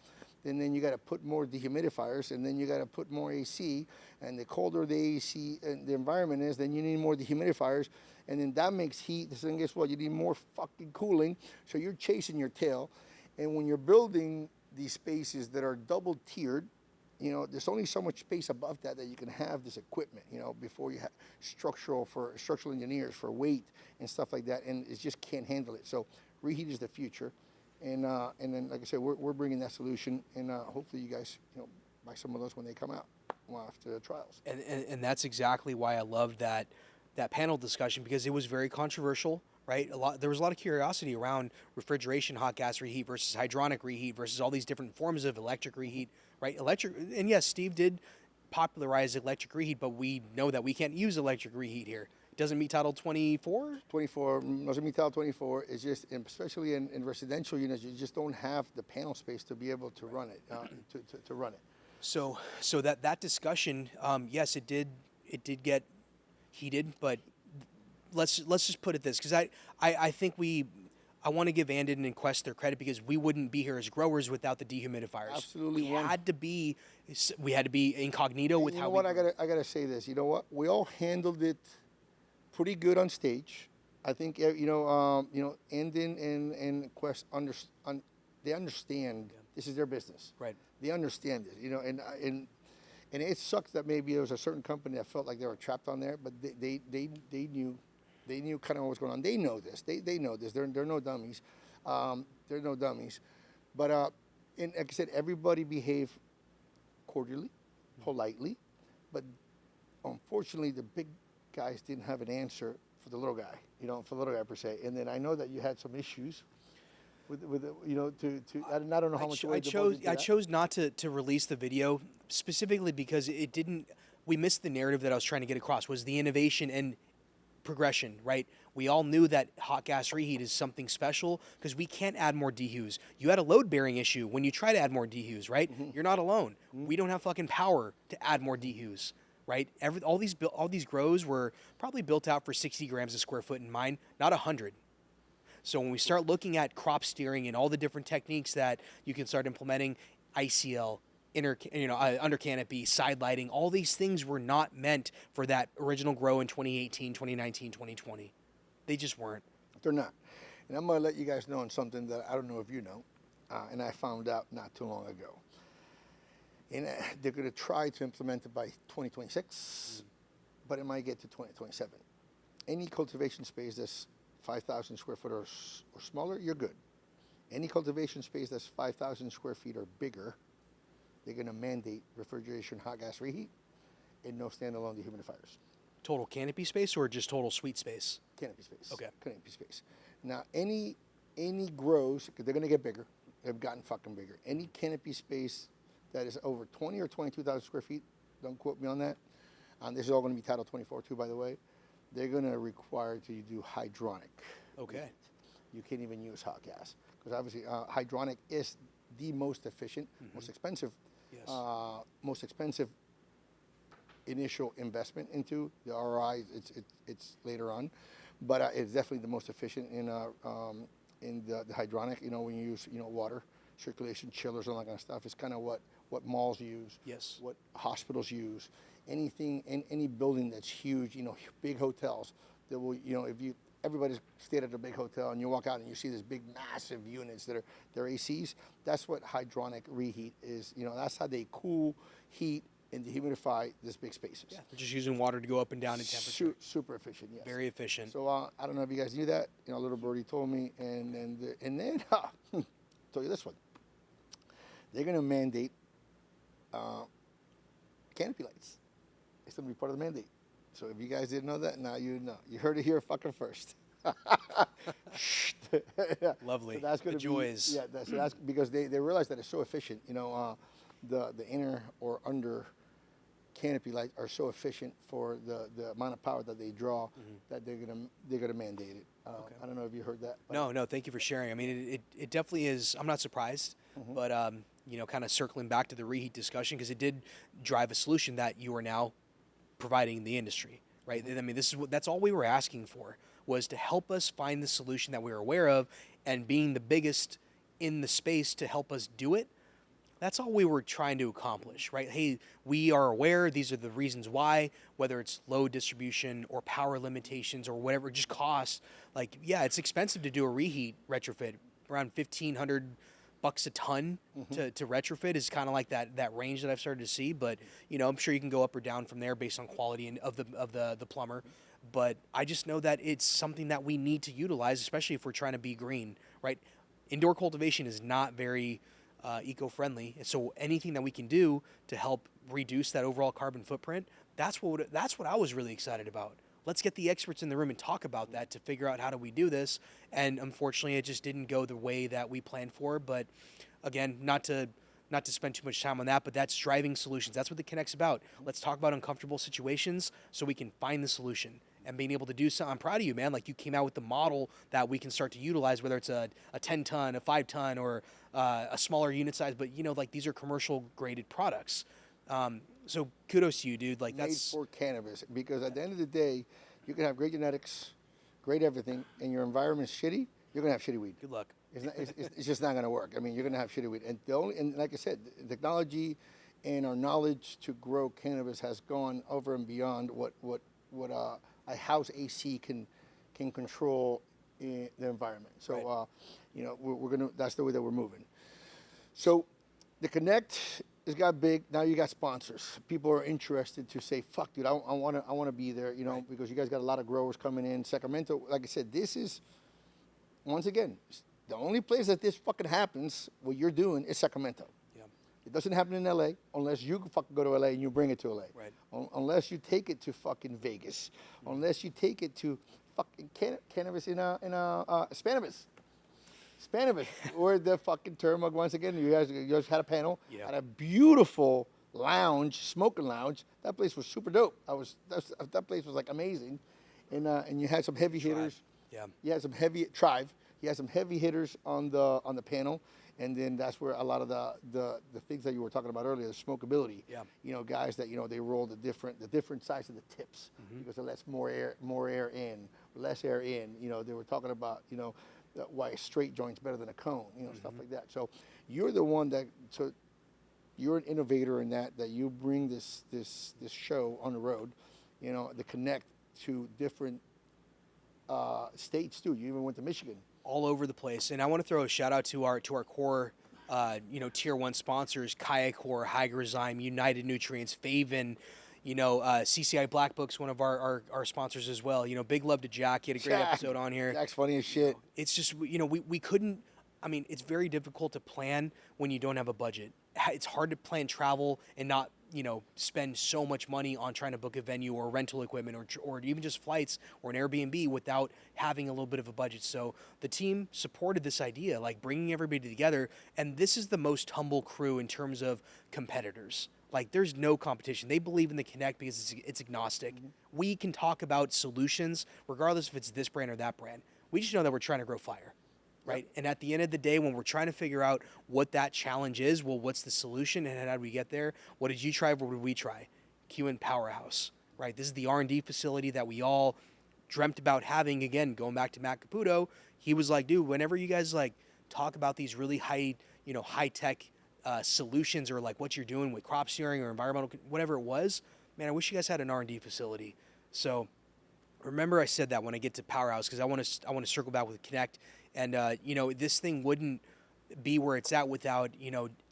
And then you got to put more dehumidifiers, and then you got to put more AC. And the colder the AC and the environment is, then you need more dehumidifiers, and then that makes heat. So then guess what? You need more fucking cooling. So you're chasing your tail. And when you're building these spaces that are double tiered, there's only so much space above that you can have this equipment. Before you have structural engineers for weight and stuff like that, and it just can't handle it. So reheat is the future. And then, like I said, we're bringing that solution, and hopefully you guys, buy some of those when they come out after the trials. And that's exactly why I loved that panel discussion, because it was very controversial, right? There was a lot of curiosity around refrigeration, hot gas reheat versus hydronic reheat versus all these different forms of electric reheat, right? And yes, Steve did popularize electric reheat, but we know that we can't use electric reheat here. Doesn't meet Title 24? 24, doesn't meet Title 24. It's just, especially in residential units, you just don't have the panel space to be able to run it, to run it. So that discussion, yes, it did get heated, but let's just put it this, because I think I want to give Andon and Quest their credit, because we wouldn't be here as growers without the dehumidifiers. Absolutely, we had to be incognito with how. You know what? I gotta say this. You know what? We all handled it pretty good on stage. I think Andon and Quest they understand this is their business. Right. They understand it. And it sucks that maybe there was a certain company that felt like they were trapped on there, but they knew kind of what was going on. They know this. They know this. They're no dummies. They're no dummies. But and like I said, everybody behaved cordially, politely, but unfortunately the big guys didn't have an answer for the little guy, for the little guy per se. And then I know that you had some issues with I don't know how much I chose not to release the video specifically because it didn't. we missed the narrative that I was trying to get across, was the innovation and progression, right? We all knew that hot gas reheat is something special because we can't add more dehues. You had a load bearing issue when you try to add more dehues, right? You're not alone. We don't have fucking power to add more dehues, right? All these grows were probably built out for 60 grams a square foot in mine, not 100. So when we start looking at crop steering and all the different techniques that you can start implementing, ICL, under canopy, side lighting, all these things were not meant for that original grow in 2018, 2019, 2020. They just weren't. They're not. And I'm going to let you guys know on something that I don't know if you know, and I found out not too long ago. And they're going to try to implement it by 2026, but it might get to 2027. Any cultivation space that's 5,000 square foot or smaller, you're good. Any cultivation space that's 5,000 square feet or bigger, they're going to mandate refrigeration, hot gas reheat, and no standalone dehumidifiers. Total canopy space or just total suite space? Canopy space. Okay. Canopy space. Now, any grows, because they're going to get bigger. They've gotten fucking bigger. Any canopy space that is over 20 or 22,000 square feet, don't quote me on that. This is all going to be Title 24 too, by the way. They're going to require you to do hydronic. Okay. You can't even use hot gas because obviously hydronic is the most efficient, most expensive, Yes. most expensive initial investment into the ROI. It's later on, but it's definitely the most efficient in the hydronic. You know, when you use water circulation, chillers, all that kind of stuff. It's kind of what malls use. Yes. What hospitals use. Anything in any building that's huge. Big hotels. That will everybody's stayed at a big hotel and you walk out and you see these big massive units that are they're ACs. That's what hydronic reheat is. That's how they cool, heat, and dehumidify this big spaces. Yeah, they're just using water to go up and down in temperature. Super efficient, yes. Very efficient. So I don't know if you guys knew that. Little birdie told me, and then tell you this one. They're going to mandate canopy lights. It's going to be part of the mandate. So if you guys didn't know that, now you know. You heard it here fucking first. Lovely. So that's going the to be joys. yeah. That's because they realize that it's so efficient. The inner or under canopy lights are so efficient for the amount of power that they draw that they're gonna mandate it. Okay. I don't know if you heard that. No. Thank you for sharing. I mean, it definitely is. I'm not surprised, but kind of circling back to the reheat discussion because it did drive a solution that you are now providing the industry, right? I mean, that's all we were asking for was to help us find the solution that we were aware of, and being the biggest in the space to help us do it. That's all we were trying to accomplish, right? Hey, we are aware these are the reasons why, whether it's load distribution or power limitations or whatever, just cost. Like, yeah, it's expensive to do a reheat retrofit. Around $1,500 a ton to retrofit is kind of like that range that I've started to see. But I'm sure you can go up or down from there based on quality of the plumber. But I just know that it's something that we need to utilize, especially if we're trying to be green, right? Indoor cultivation is not very eco-friendly, so anything that we can do to help reduce that overall carbon footprint, that's what I was really excited about. Let's get the experts in the room and talk about that to figure out how do we do this. And unfortunately, it just didn't go the way that we planned for. But again, not to spend too much time on that, but that's driving solutions. That's what the Connect's about. Let's talk about uncomfortable situations so we can find the solution. And being able to do so, I'm proud of you, man. Like, you came out with the model that we can start to utilize, whether it's a 10-ton, a 5-ton, or a smaller unit size. But these are commercial graded products. So kudos to you, dude. Like, that's made for cannabis, because at the end of the day, you can have great genetics, great everything, and your environment's shitty. You're gonna have shitty weed. good luck. It's just not gonna work. I mean, you're gonna have shitty weed, and like I said, the technology and our knowledge to grow cannabis has gone over and beyond what a house AC can control in the environment. So, Right. we're gonna. That's the way that we're moving. So, the Connect has got big. Now you got sponsors. People are interested to say, "Fuck, dude, I want to be there." Right. Because you guys got a lot of growers coming in. Sacramento, like I said, this is once again the only place that this fucking happens. What you're doing is Sacramento. Yeah. It doesn't happen in LA unless you fucking go to LA and you bring it to LA. Right. Unless you take it to fucking Vegas. Unless you take it to fucking cannabis in Spanibus. Spanibus, or the fucking term once again. You guys had a panel. Yeah. Had a beautiful lounge, smoking lounge. That place was super dope. That place was like amazing, and you had some heavy hitters. Yeah. You had some heavy tribe. You had some heavy hitters on the panel, and then that's where a lot of the things that you were talking about earlier, the smokeability. Yeah. You know, guys that they roll the different size of the tips because it lets more air in, less air in. You know, they were talking about why a straight joint's better than a cone. You know, stuff like that. So you're the one you're an innovator in that you bring this show on the road, to connect to different states too. You even went to Michigan. All over the place. And I want to throw a shout out to our core, tier 1 sponsors, Kayakor, Hygrozyme, United Nutrients, Faven, CCI Black Book's one of our sponsors as well. Big love to Jack. He had a great episode on here. Jack's funny as shit. It's just, we couldn't, it's very difficult to plan when you don't have a budget. It's hard to plan travel and not, spend so much money on trying to book a venue or rental equipment or even just flights or an Airbnb without having a little bit of a budget. So the team supported this idea, like bringing everybody together. And this is the most humble crew in terms of competitors. Like there's no competition. They believe in the Connect because it's agnostic. We can talk about solutions regardless if it's this brand or that brand. We just know that we're trying to grow fire. Right. Yep. And at the end of the day, when we're trying to figure out what that challenge is, well, what's the solution and how do we get there? What did you try? What did we try? Q and Powrhouse, right? This is the R&D facility that we all dreamt about having. Again, going back to Matt Caputo, he was like, dude, whenever you guys talk about these really high tech solutions or like what you're doing with crop steering or environmental, whatever it was, man, I wish you guys had an R&D facility. So remember I said that when I get to Powrhouse, because I want to circle back with Connect. And, this thing wouldn't be where it's at without,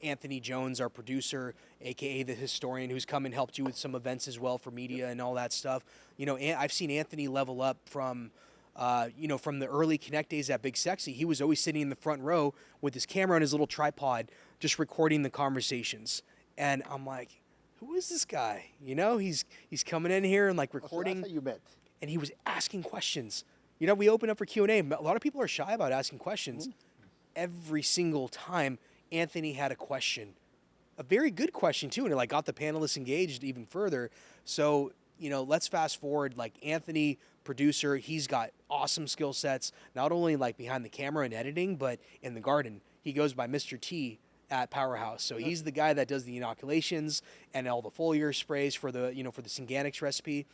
Anthony Jones, our producer, a.k.a. the historian, who's come and helped you with some events as well for media and all that stuff. I've seen Anthony level up from the early Connect days at Big Sexy. He was always sitting in the front row with his camera on his little tripod, just recording the conversations. And I'm like, who is this guy? He's coming in here and recording. So that's how you met. And he was asking questions. We open up for Q&A. A lot of people are shy about asking questions. Every single time, Anthony had a question. A very good question, too, and it got the panelists engaged even further. So, let's fast forward. Anthony, producer, he's got awesome skill sets, not only behind the camera and editing, but in the garden. He goes by Mr. T at Powrhouse. So he's the guy that does the inoculations and all the foliar sprays for the Synganics recipe.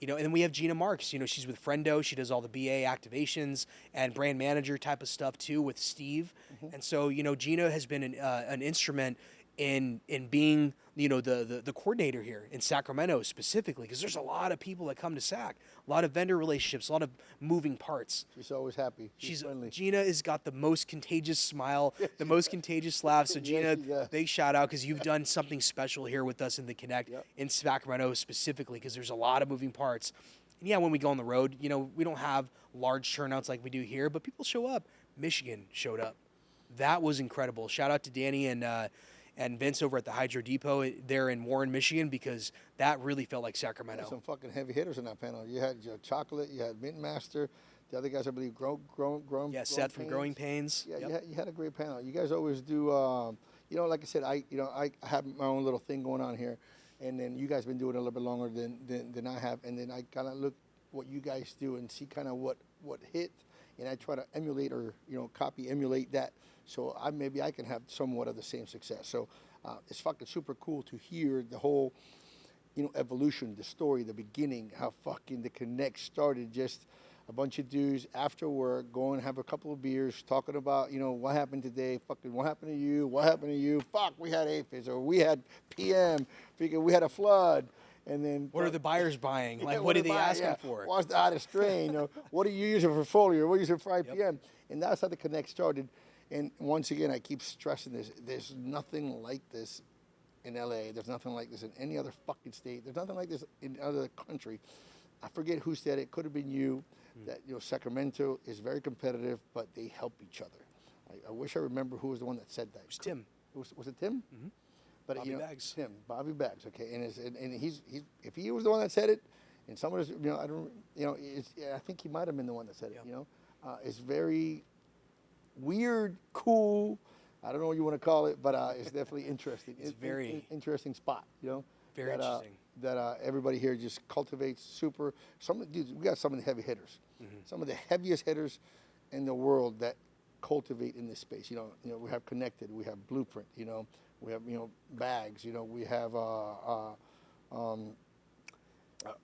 And then we have Gina Marks. She's with Friendo. She does all the BA activations and brand manager type of stuff too with Steve. And so, Gina has been an instrument in being, the coordinator here in Sacramento specifically, because there's a lot of people that come to Sac, a lot of vendor relationships, a lot of moving parts. She's always happy. She's friendly. Gina has got the most contagious smile, the most contagious laugh. So Gina, big shout out because you've done something special here with us in the Connect in Sacramento specifically, because there's a lot of moving parts. And yeah, when we go on the road, we don't have large turnouts like we do here, but people show up. Michigan showed up. That was incredible. Shout out to Danny and Vince over at the Hydro Depot there in Warren, Michigan, because that really felt like Sacramento. Some fucking heavy hitters in that panel. You had Chocolate, you had Mint Master, the other guys I believe Grown. Yeah, Seth from Growing Pains. Yeah, you had a great panel. You guys always do. Like I said, I have my own little thing going on here, and then you guys been doing it a little bit longer than I have, and then I kind of look what you guys do and see kind of what hit, and I try to emulate or emulate that. So maybe I can have somewhat of the same success. So it's fucking super cool to hear the whole, evolution, the story, the beginning, how fucking the Connect started. Just a bunch of dudes after work, go and have a couple of beers, talking about, what happened today, fucking what happened to you, what happened to you, fuck, we had aphids, or we had PM, we had a flood. And then what are the buyers buying? What are they asking for? What's the hottest strain? What are you using for foliar? What are you using for IPM? And that's how the Connect started. And once again, I keep stressing this. There's nothing like this in LA. There's nothing like this in any other fucking state. There's nothing like this in other country. I forget who said it. Could have been you. That Sacramento is very competitive, but they help each other. I wish I remember who was the one that said that. It was Tim. Was it Tim? Mm-hmm. But Bobby Baggs. Tim, Bobby Baggs. Okay, and he's if he was the one that said it, and someone is I think he might have been the one that said it. It's very weird, cool, I don't know what you want to call it, but it's definitely interesting. It's very interesting spot, you know. very that, interesting. That everybody here just cultivates super. Dudes, we got some of the heavy hitters, some of the heaviest hitters in the world that cultivate in this space. You know, we have Connected, we have Blueprint. You know, we have Bags. You know, we have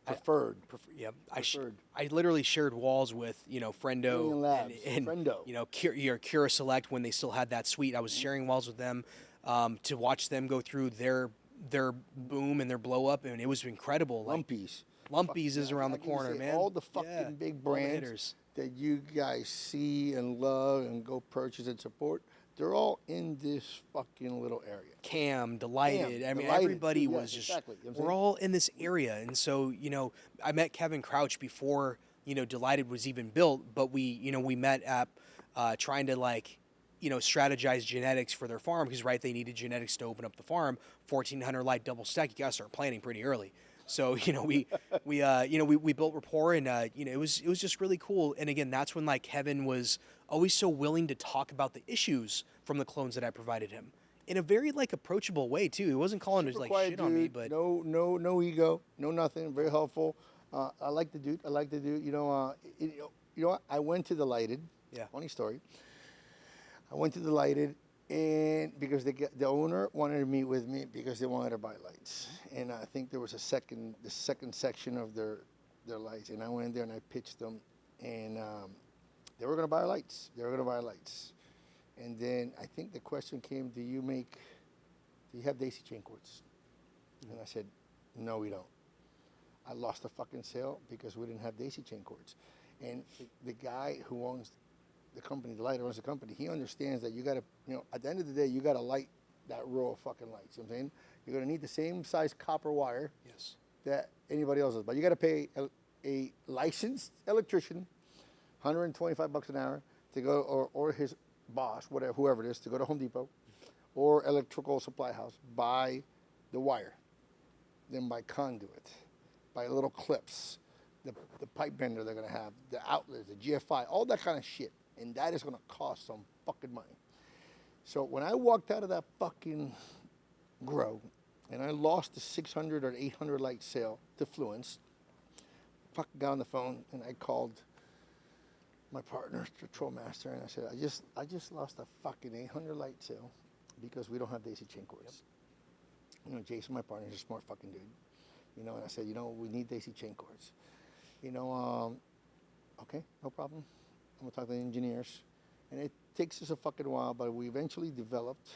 Preferred. Yeah, Preferred. I literally shared walls with Friendo Alien Labs, and Friendo. Cura Select when they still had that suite. I was sharing walls with them to watch them go through their boom and their blow up, and it was incredible. Lumpy's is around the corner, man. All the fucking big brands that you guys see and love and go purchase and support, they're all in this fucking little area. Cam, Delighted. I mean, Delighted, everybody too, was yes, just, exactly. You know what I'm we're saying? all in this area. And so, I met Kevin Crouch before, Delighted was even built, but we met at trying to strategize genetics for their farm because, right, they needed genetics to open up the farm. 1,400 light double stack, you got to start planting pretty early. So, we built rapport and, it was just really cool. And again, that's when Kevin was always so willing to talk about the issues from the clones that I provided him in a very approachable way too. He wasn't calling Super to quiet shit on me, dude, but no ego, no nothing. Very helpful. I like the dude. You know what? I went to Delighted. Yeah. Funny story. I went to Delighted, and because the owner wanted to meet with me because they wanted to buy lights, and I think there was the second section of their lights, and I went there and I pitched them, and they were going to buy lights. And then I think the question came, do you have daisy chain cords? And I said, no, we don't. I lost the fucking sale because we didn't have daisy chain cords. And the guy who owns the company, the lighter owns the company, he understands that you got to, at the end of the day, you got to light that row of fucking lights. You know what I'm saying? You're going to need the same size copper wire yes, that anybody else does. But you got to pay a licensed electrician $125 an hour to go, or his boss, whoever it is, to go to Home Depot or electrical supply house, buy the wire, then buy conduit, buy little clips, the pipe bender they're gonna have, the outlets, the GFI, all that kind of shit, and that is gonna cost some fucking money. So when I walked out of that fucking grow, and I lost the 600 or 800 light sale to Fluence, fucking got on the phone and I called my partner, the Troll Master, and I said, I just lost a fucking 800 light sale because we don't have daisy chain cords. Yep. Jason, my partner, is a smart fucking dude. And I said, we need daisy chain cords. Okay, no problem. I'm gonna talk to the engineers. And it takes us a fucking while, but we eventually developed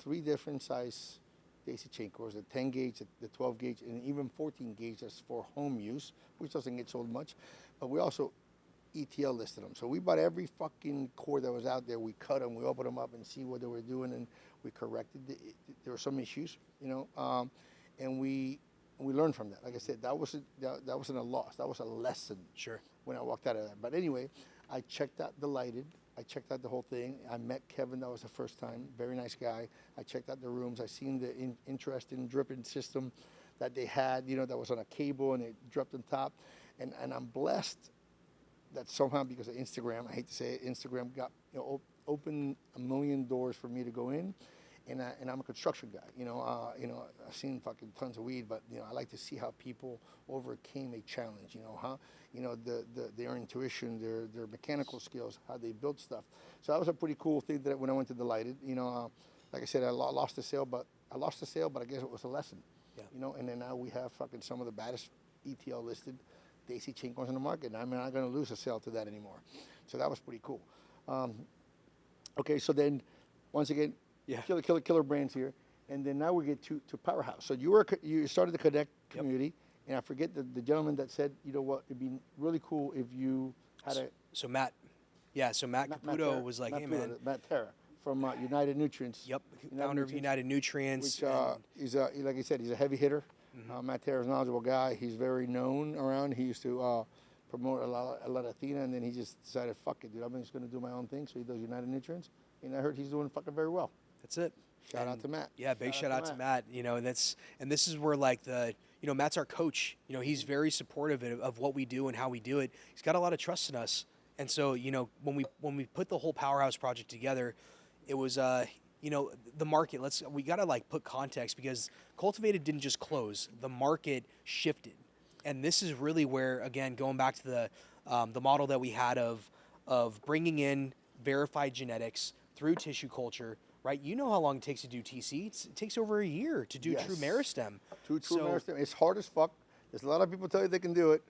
3 different size daisy chain cords, the 10 gauge, the 12 gauge, and even 14 gauge that's for home use, which doesn't get sold much. But we also ETL listed them. So we bought every fucking cord that was out there. We cut them, we opened them up and see what they were doing, and we corrected there were some issues, and we learned from that. Like I said, that wasn't a loss. That was a lesson. sure. When I walked out of that. But anyway, I checked out Delighted. I checked out the whole thing. I met Kevin. That was the first time. Very nice guy. I checked out the rooms. I seen the interesting dripping system that they had. That was on a cable and it dripped on top. And I'm blessed that somehow, because of Instagram, I hate to say it, Instagram got opened a million doors for me to go in, and I'm a construction guy. I've seen fucking tons of weed, but I like to see how people overcame a challenge. Their intuition, their mechanical skills, how they build stuff. So that was a pretty cool thing that when I went to Delighted. Like I said, I lost the sale, but I guess it was a lesson. Yeah. And then now we have fucking some of the baddest ETL listed daisy chain cords on the market, and I'm not going to lose a sale to that anymore. So that was pretty cool. Okay, so then once again, Yeah. killer brands here, and then now we get to Powrhouse. So you started the Connect community, and I forget the gentleman that said, it'd be really cool if you had a So Matt Caputo was like, hey man, Matt Terra from United Nutrients. yep, founder of United Nutrients. Which he's like I said, he's a heavy hitter. Matt Terra's a knowledgeable guy. He's very known around. He used to promote a lot of Latina, and then he just decided, fuck it, dude, I'm just going to do my own thing. So he does United Nutrients, and I heard he's doing fucking very well. That's it. Shout out to Matt. Yeah, big shout out to Matt. And this is where Matt's our coach. He's very supportive of what we do and how we do it. He's got a lot of trust in us. And so, when we put the whole Powrhouse project together, it was the market. We gotta like put context, because cultivated didn't just close, the market shifted. And this is really where, again, going back to the model that we had of bringing in verified genetics through tissue culture, right? You know how long it takes to do TC. It takes over a year to do true meristem. True meristem. It's hard as fuck. There's a lot of people tell you they can do it,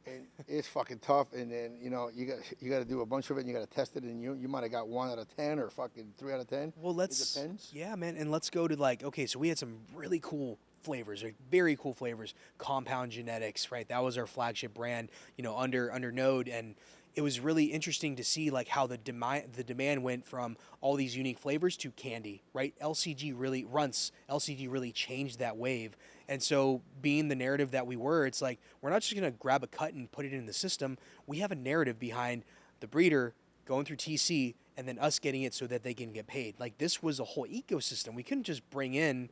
and it's fucking tough. And then you got to do a bunch of it, and you got to test it, and you might have got 1 out of 10 or fucking 3 out of 10. Well, it depends. Yeah, man, and let's go to like, okay, so we had some really cool flavors, like very cool flavors. Compound Genetics, right? That was our flagship brand, under Node, and it was really interesting to see like how the demand went from all these unique flavors to candy, right? LCG really changed that wave. And so, being the narrative that we were, it's like we're not just gonna grab a cut and put it in the system. We have a narrative behind the breeder going through TC and then us getting it so that they can get paid. Like, this was a whole ecosystem. We couldn't just bring in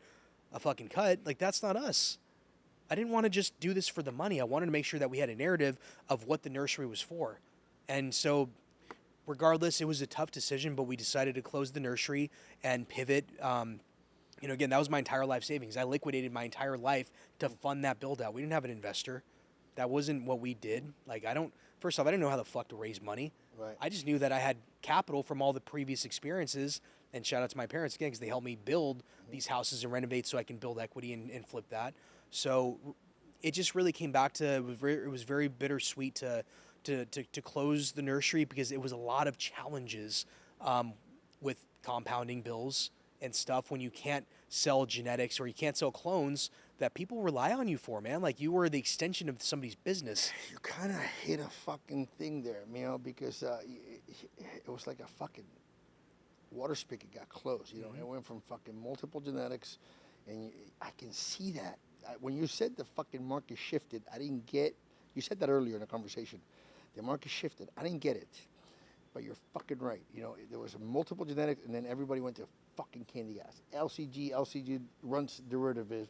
a fucking cut. Like, that's not us. I didn't want to just do this for the money. I wanted to make sure that we had a narrative of what the nursery was for. And so, regardless, it was a tough decision, but we decided to close the nursery and pivot. Again, that was my entire life savings. I liquidated my entire life to fund that build out. We didn't have an investor. That wasn't what we did. Like, first off, I didn't know how the fuck to raise money. Right. I just knew that I had capital from all the previous experiences, and shout out to my parents again, because they helped me build these houses and renovate so I can build equity and flip that. So it just really came back to, it was very bittersweet to close the nursery, because it was a lot of challenges with compounding bills and stuff when you can't sell genetics or you can't sell clones that people rely on you for, man. Like, you were the extension of somebody's business. You kind of hit a fucking thing there, because it was like a fucking water spigot got closed. It went from fucking multiple genetics, and I can see that. When you said the fucking market shifted, I didn't get. You said that earlier in the conversation. The market shifted. I didn't get it, but you're fucking right. There was a multiple genetics, and then everybody went to fucking candy ass. LCG runs derivative,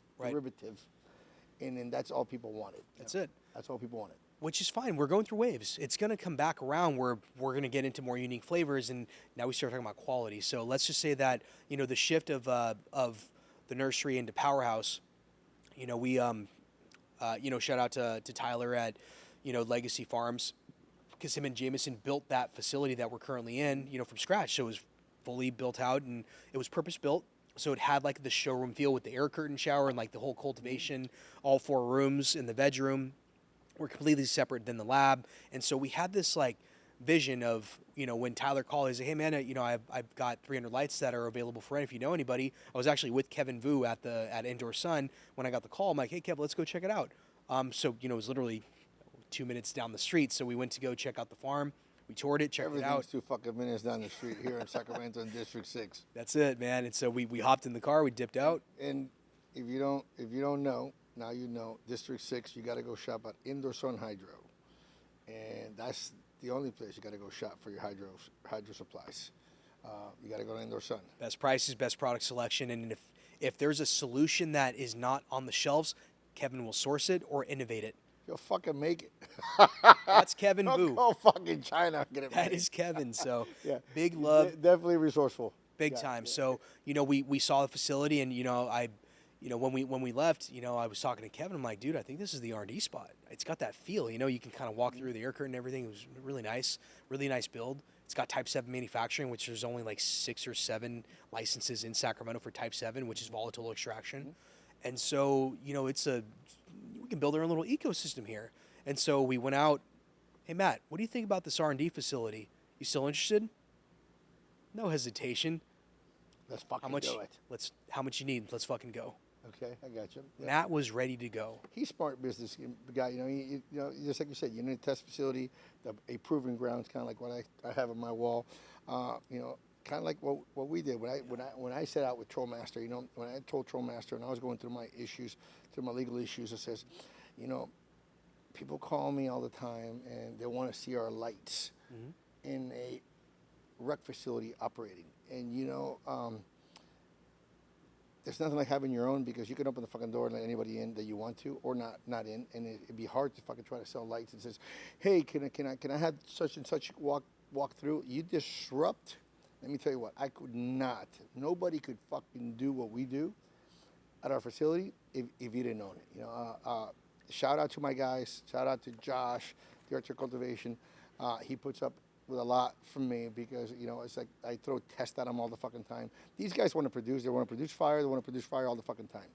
and then that's all people wanted. That's it. That's all people wanted. Which is fine. We're going through waves. It's going to come back around where we're going to get into more unique flavors, and now we start talking about quality. So let's just say that the shift of the nursery into Powrhouse. We shout out to Tyler at Legacy Farms, because him and Jameson built that facility that we're currently in, from scratch. So it was fully built out, and it was purpose built. So it had like the showroom feel with the air curtain shower and like the whole cultivation, all 4 rooms in the veg room were completely separate than the lab. And so we had this like vision of, when Tyler called, he said, "Hey man, I've got 300 lights that are available for rent if you know anybody." I was actually with Kevin Vu at Indoor Sun when I got the call. I'm like, "Hey Kev, let's go check it out." So it was literally 2 minutes down the street. So we went to go check out the farm. We toured it, checked it out. Everything's 2 fucking minutes down the street here in Sacramento in District 6. That's it, man. And so we hopped in the car, we dipped out. And if you don't know, now you know, District 6, you got to go shop at Indoor Sun Hydro. And that's the only place you got to go shop for your hydro supplies. You got to go to Indoor Sun. Best prices, best product selection. And if there's a solution that is not on the shelves, Kevin will source it or innovate it. You'll fucking make it. That's Kevin Don't Vu. go fucking China. Get it That made. is Kevin. So Yeah. big love. Definitely resourceful. Big time. So, we saw the facility, and, when we left, I was talking to Kevin. I'm like, dude, I think this is the R&D spot. It's got that feel, you can kind of walk through the air curtain and everything. It was really nice build. It's got Type 7 manufacturing, which there's only like 6 or 7 licenses in Sacramento for Type 7, which is volatile extraction. And so, we can build our own little ecosystem here. And so we went out. Hey, Matt, what do you think about this R&D facility? You still interested? No hesitation. Let's fucking do it. How much you need? Let's fucking go. Okay, I got you. Yeah. Matt was ready to go. He's smart business guy. Just like you said, you need a test facility, a proving ground, kind of like what I have on my wall. Kind of like what we did when I set out with Trollmaster. When I told Trollmaster and I was going through my legal issues, it says, people call me all the time and they want to see our lights in a rec facility operating, and there's nothing like having your own, because you can open the fucking door and let anybody in that you want to, or not in, and it'd be hard to fucking try to sell lights and says, "Hey, can I have such and such walk through?" You disrupt Let me tell you what, I could not. Nobody could fucking do what we do at our facility if you didn't own it. Shout out to my guys. Shout out to Josh, Director of Cultivation. He puts up with a lot from me because, it's like I throw tests at them all the fucking time. These guys want to produce. They want to produce fire. They want to produce fire all the fucking time.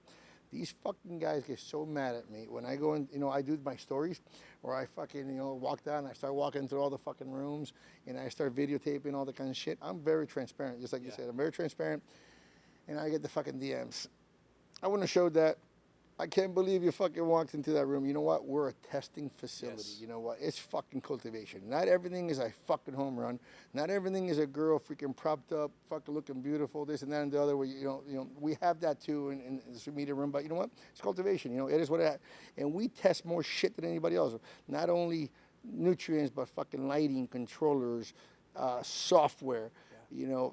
These fucking guys get so mad at me when I go in, I do my stories where I fucking, walk down and I start walking through all the fucking rooms and I start videotaping all the kind of shit. I'm very transparent, just like you said. I'm very transparent, and I get the fucking DMs. I want to show that. I can't believe you fucking walked into that room. You know what? We're a testing facility. Yes. You know what? It's fucking cultivation. Not everything is a fucking home run. Not everything is a girl freaking propped up, fucking looking beautiful, this and that and the other. Where we have that too in the media room. But you know what? It's cultivation. It is what it is. And we test more shit than anybody else. Not only nutrients, but fucking lighting, controllers, software. Yeah.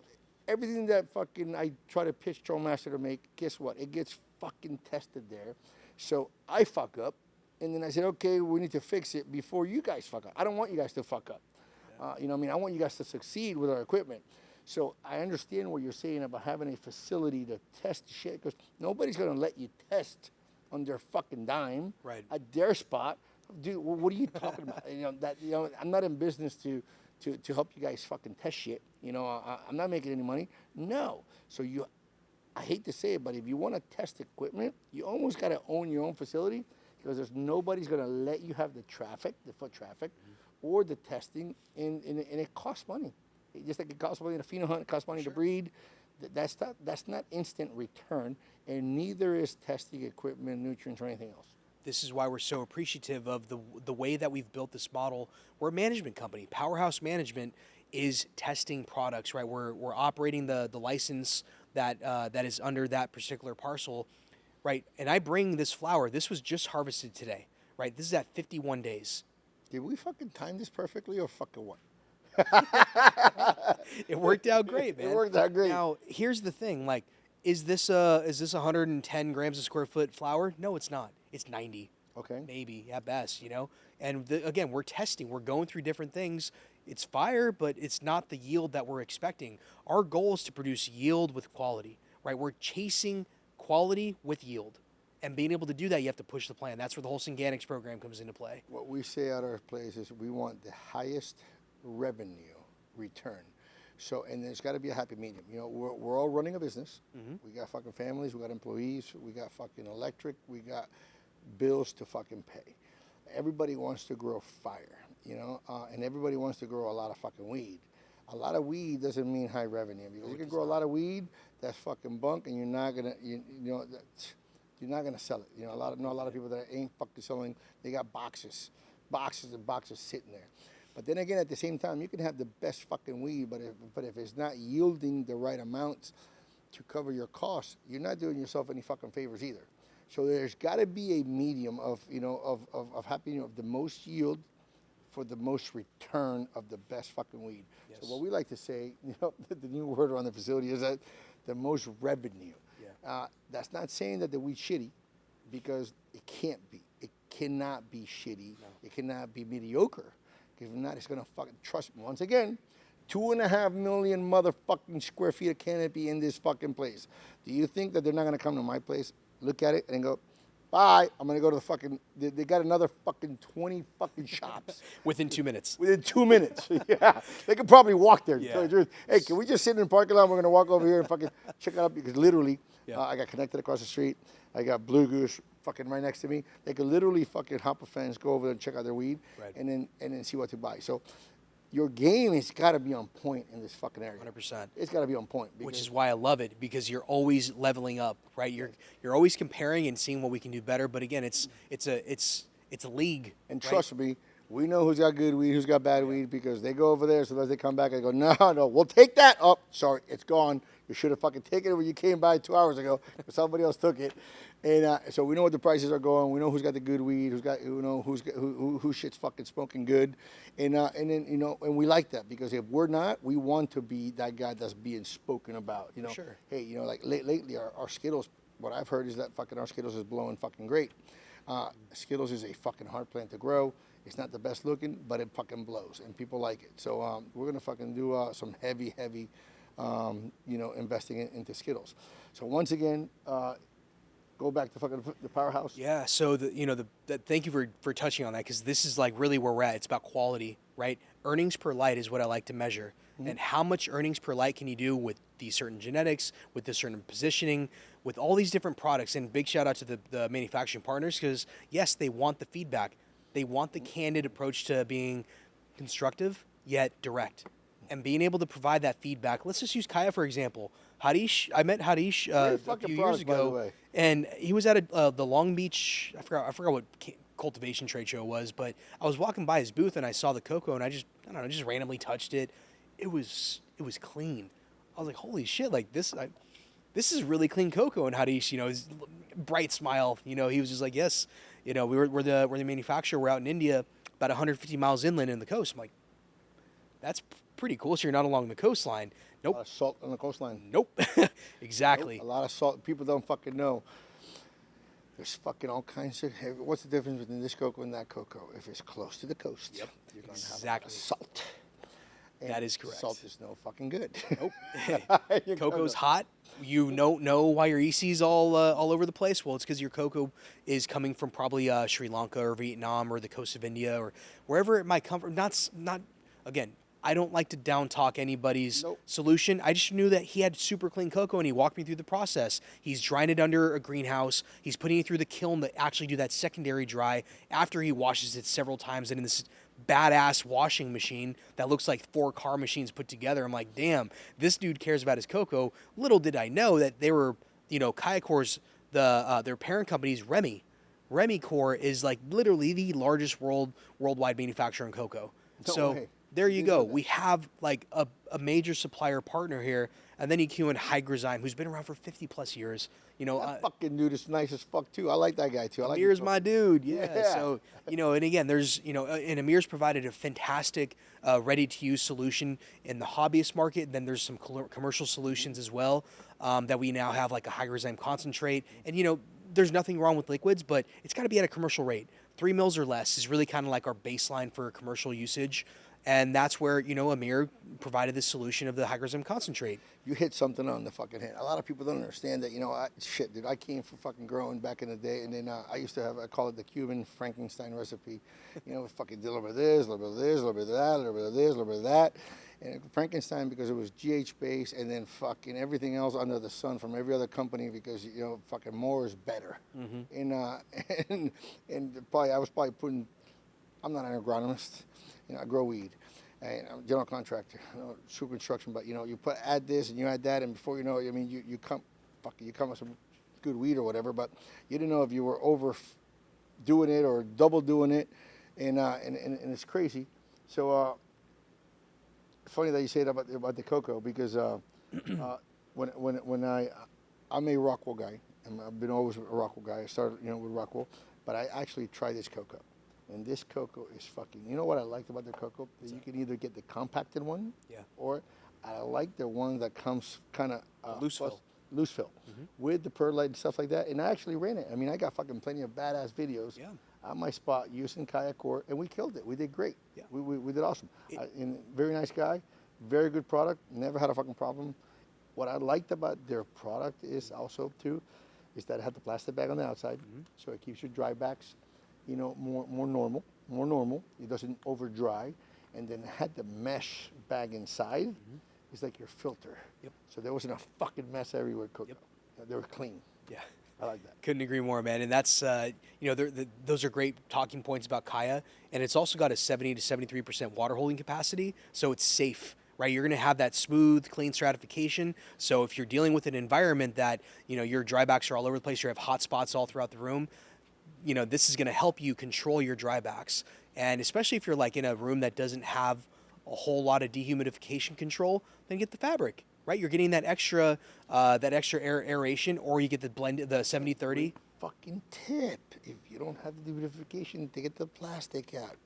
Everything that fucking I try to pitch Trollmaster to make. Guess what? It gets fucking tested there. So I fuck up, and then I said, okay, we need to fix it before you guys fuck up. I don't want you guys to fuck up. Yeah. I want you guys to succeed with our equipment. So I understand what you're saying about having a facility to test shit, because nobody's going to let you test on their fucking dime at their spot. Dude, what are you talking about? I'm not in business to help you guys fucking test shit. I'm not making any money. No. So I hate to say it, but if you want to test equipment, you almost got to own your own facility, because there's nobody's going to let you have the foot traffic, or the testing, and it costs money. Just like it costs money to pheno hunt, it costs money to breed. That's not instant return, and neither is testing equipment, nutrients, or anything else. This is why we're so appreciative of the way that we've built this model. We're a management company. Powrhouse Management is testing products, right? We're operating the license that is under that particular parcel, right? And I bring this flower. This was just harvested today, right? This is at 51 days. Did we fucking time this perfectly, or fucking what? It worked out great, man. It worked out great. Now, here's the thing, like, is this 110 grams a square foot flower? No, it's not. It's 90. Okay. Maybe at best, And again, we're testing. We're going through different things. It's fire, but it's not the yield that we're expecting. Our goal is to produce yield with quality, right? We're chasing quality with yield. And being able to do that, you have to push the plan. That's where the whole Synganics program comes into play. What we say at our place is we want the highest revenue return. So, and there's got to be a happy medium. We're all running a business. Mm-hmm. We got fucking families. We got employees. We got fucking electric. We got bills to fucking pay. Everybody wants to grow fire, and everybody wants to grow a lot of fucking weed. A lot of weed doesn't mean high revenue, because you can grow a lot of weed that's fucking bunk, and you're not gonna, you're not gonna sell it. A lot of people that ain't fucking selling. They got boxes and boxes sitting there. But then again, at the same time, you can have the best fucking weed, but if it's not yielding the right amounts to cover your costs, you're not doing yourself any fucking favors either. So there's got to be a medium of happening of the most yield for the most return of the best fucking weed. Yes. So what we like to say, the new word around the facility is that the most revenue. Yeah. That's not saying that the weed's shitty, because it can't be. It cannot be shitty. No. It cannot be mediocre. If not, it's gonna fucking, trust me. Once again, 2.5 million motherfucking square feet of canopy in this fucking place. Do you think that they're not gonna come to my place, look at it, and go, bye, I'm gonna go to the fucking, they got another fucking 20 fucking shops. Within 2 minutes. Within 2 minutes, yeah. They could probably walk there. Yeah. To tell you the truth. Hey, can we just sit in the parking lot? We're gonna walk over here and fucking check it out, because literally, I got connected across the street. I got Blue Goose fucking right next to me. They could literally fucking hop a fence, go over there and check out their weed, and then see what to buy. So your game has got to be on point in this fucking area. 100%. It's got to be on point. Which is why I love it, because you're always leveling up, right? You're always comparing and seeing what we can do better. But again, it's a league. And trust me, we know who's got good weed, who's got bad weed, because they go over there. So as they come back, I go, no, we'll take that. Oh, sorry, it's gone. You should have fucking taken it when you came by 2 hours ago, but somebody else took it. And so we know what the prices are going. We know who's got the good weed, who shit's fucking smoking good, and then and we like that, because if we're not, we want to be that guy that's being spoken about. Sure. Hey, like lately our Skittles. What I've heard is that fucking our Skittles is blowing fucking great. Skittles is a fucking hard plant to grow. It's not the best looking, but it fucking blows, and people like it. So we're gonna fucking do some heavy investing into Skittles. So once again, go back to fucking the Powrhouse. Yeah. So thank you for touching on that, because this is like really where we're at. It's about quality, right? Earnings per light is what I like to measure, and how much earnings per light can you do with these certain genetics, with this certain positioning, with all these different products. And big shout out to the manufacturing partners, because yes, they want the feedback, they want the candid approach to being constructive yet direct, and being able to provide that feedback. Let's just use Kaya for example. Hadish, I met Hadish a fucking few product, years by the ago, way. and he was at the Long Beach. I forgot what cultivation trade show it was, but I was walking by his booth and I saw the cocoa, and I don't know, just randomly touched it. It was clean. I was like, holy shit! Like this is really clean cocoa. And Hadish, his bright smile. He was just like, yes. We're the manufacturer. We're out in India, about 150 miles inland in the coast. I'm like, that's pretty cool. So you're not along the coastline. A Nope. lot of salt on the coastline. Nope. Exactly. Nope. A lot of salt. People don't fucking know. There's fucking all kinds of. What's the difference between this cocoa and that cocoa? If it's close to the coast, Yep. you're gonna have a lot Exactly. of salt. And That is correct. Salt is no fucking good. Nope. You're Cocoa's gonna- hot. You don't know why your EC's all over the place. Well, it's because your cocoa is coming from probably Sri Lanka or Vietnam or the coast of India or wherever it might come from. Not again. I don't like to down talk anybody's Nope. solution. I just knew that he had super clean cocoa, and he walked me through the process. He's drying it under a greenhouse. He's putting it through the kiln to actually do that secondary dry after he washes it several times in this badass washing machine that looks like 4 car machines put together. I'm like, damn, this dude cares about his cocoa. Little did I know that they were, Kayakor's, their parent company's Remy. Remy Core is like literally the largest worldwide manufacturer in cocoa. No So way. there you Didn't go. know that. We have like a major supplier partner here, and then you cue in Hygrozyme, who's been around for 50 plus years. That fucking dude is nice as fuck too. I like that guy too. I like Amir's his my dude, yeah. Yeah. So, and again, there's, and Amir's provided a fantastic ready-to-use solution in the hobbyist market. Then there's some commercial solutions as well that we now have, like a Hygrozyme concentrate. And, there's nothing wrong with liquids, but it's got to be at a commercial rate. 3 mils or less is really kind of like our baseline for commercial usage. And that's where, Amir provided the solution of the Hygrozyme concentrate. You hit something on the fucking head. A lot of people don't understand that, shit, dude, I came from fucking growing back in the day, and then I used to have, I call it the Cuban Frankenstein recipe. Fucking did a little bit of this, a little bit of this, a little bit of that, a little bit of this, a little bit of that. And Frankenstein because it was GH based, and then fucking everything else under the sun from every other company because, fucking more is better. And probably, I was probably putting, I'm not an agronomist. I grow weed, and I'm a general contractor, super construction. But you add this and you add that, and before you know it, you come with some good weed or whatever. But you didn't know if you were over doing it or double doing it, and it's crazy. So funny that you say that about the cocoa because when I'm a Rockwell guy, and I've been always a Rockwell guy. I started with Rockwell, but I actually tried this cocoa. And this cocoa is fucking, you know what I liked about the cocoa? That you can either get the compacted one, Yeah. or I like the one that comes kind of Loose fill. with the perlite and stuff like that. And I actually ran it. I got fucking plenty of badass videos at my spot using Kayakor, and we killed it. We did great. Yeah. We did awesome. And very nice guy, very good product. Never had a fucking problem. What I liked about their product is also too, is that it had the plastic bag on the outside, so it keeps your dry backs more normal. It doesn't over dry, and then it had the mesh bag inside. It's like your filter. Yep. So there wasn't a fucking mess everywhere. They were clean. Yeah. I like that. Couldn't agree more, man. And that's, those are great talking points about Kaya. And it's also got a 70 to 73% water holding capacity, so it's safe, right? You're going to have that smooth, clean stratification. So if you're dealing with an environment that, your drybacks are all over the place, you have hot spots all throughout the room, this is going to help you control your drybacks. And especially if you're like in a room that doesn't have a whole lot of dehumidification control, then get the fabric, right? You're getting that extra aeration, or you get the blend, the 70-30. Fucking tip. If you don't have the dehumidification, to get the plastic out.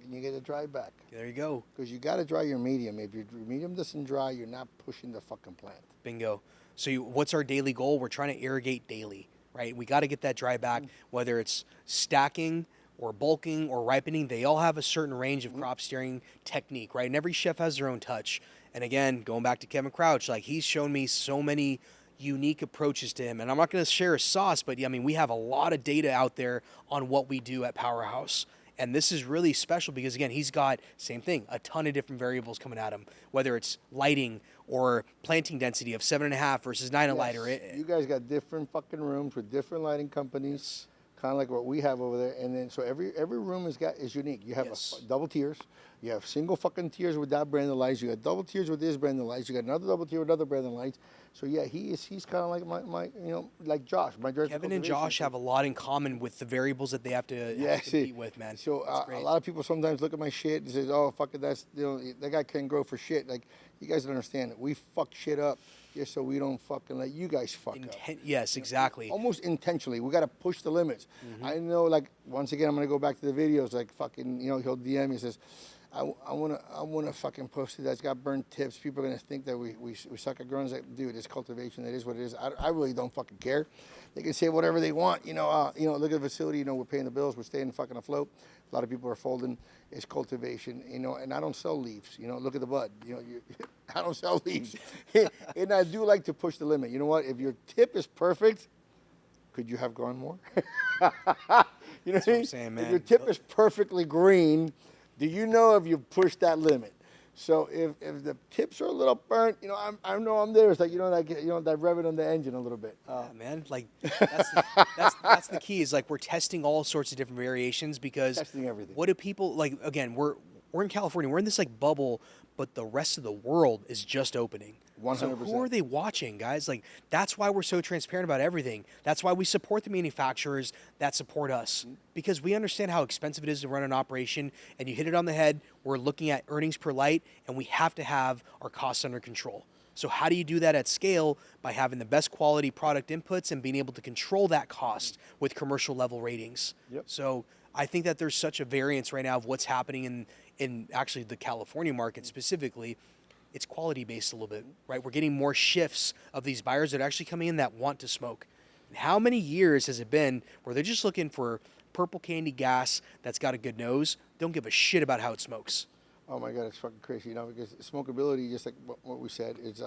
You get a dry back. There you go. Because you got to dry your medium. If your medium doesn't dry, you're not pushing the fucking plant. Bingo. So what's our daily goal? We're trying to irrigate daily, right? We got to get that dry back, whether it's stacking or bulking or ripening. They all have a certain range of crop steering technique, right? And every chef has their own touch. And again, going back to Kevin Crouch, like he's shown me so many unique approaches to him. And I'm not going to share his sauce, but yeah, I mean, we have a lot of data out there on what we do at Powrhouse. And this is really special because, again, he's got, same thing, a ton of different variables coming at him, whether it's lighting or planting density of 7.5 versus 9 a lighter. You guys got different fucking rooms with different lighting companies, kind of like what we have over there. And then, so every room is unique. You have double tiers. You have single fucking tiers with that brand of lights. You got double tiers with this brand of lights. You got another double tier with another brand of lights. So yeah, he's kind of like my like Josh. Kevin and Josh have a lot in common with the variables that they have to compete with, man. So a lot of people sometimes look at my shit and says, "Oh, fuck it, that's that guy can't grow for shit." Like, you guys don't understand it. We fuck shit up just so we don't fucking let you guys fuck up. Yes, exactly. Almost intentionally, we got to push the limits. I know, like, once again, I'm gonna go back to the videos. Like, fucking, he'll DM me and says, I wanna fucking post it that's got burnt tips. People are gonna think that we suck at growing. Like, dude, it's cultivation. It is what it is. I really don't fucking care. They can say whatever they want. Look at the facility. We're paying the bills. We're staying fucking afloat. A lot of people are folding. It's cultivation. And I don't sell leaves. Look at the bud. I don't sell leaves. And I do like to push the limit. You know what? If your tip is perfect, could you have gone more? You know what I'm saying, man? If your tip is perfectly green, do you know if you push that limit? So if the tips are a little burnt, I know I'm there. It's like, that revving on the engine a little bit. Yeah, man. Like, that's the key, is like we're testing all sorts of different variations because testing everything. What do people, like, again, we're in California, we're in this like bubble, but the rest of the world is just opening. 100%. So who are they watching, guys? Like, that's why we're so transparent about everything. That's why we support the manufacturers that support us, because we understand how expensive it is to run an operation. And you hit it on the head. We're looking at earnings per light, and we have to have our costs under control. So how do you do that at scale? By having the best quality product inputs and being able to control that cost with commercial level ratings. Yep. So I think that there's such a variance right now of what's happening in actually the California market specifically. It's quality based a little bit, right? We're getting more shifts of these buyers that are actually coming in that want to smoke. And how many years has it been where they're just looking for purple candy gas that's got a good nose, don't give a shit about how it smokes? Oh my God, it's fucking crazy, because smokeability, just like what we said, it's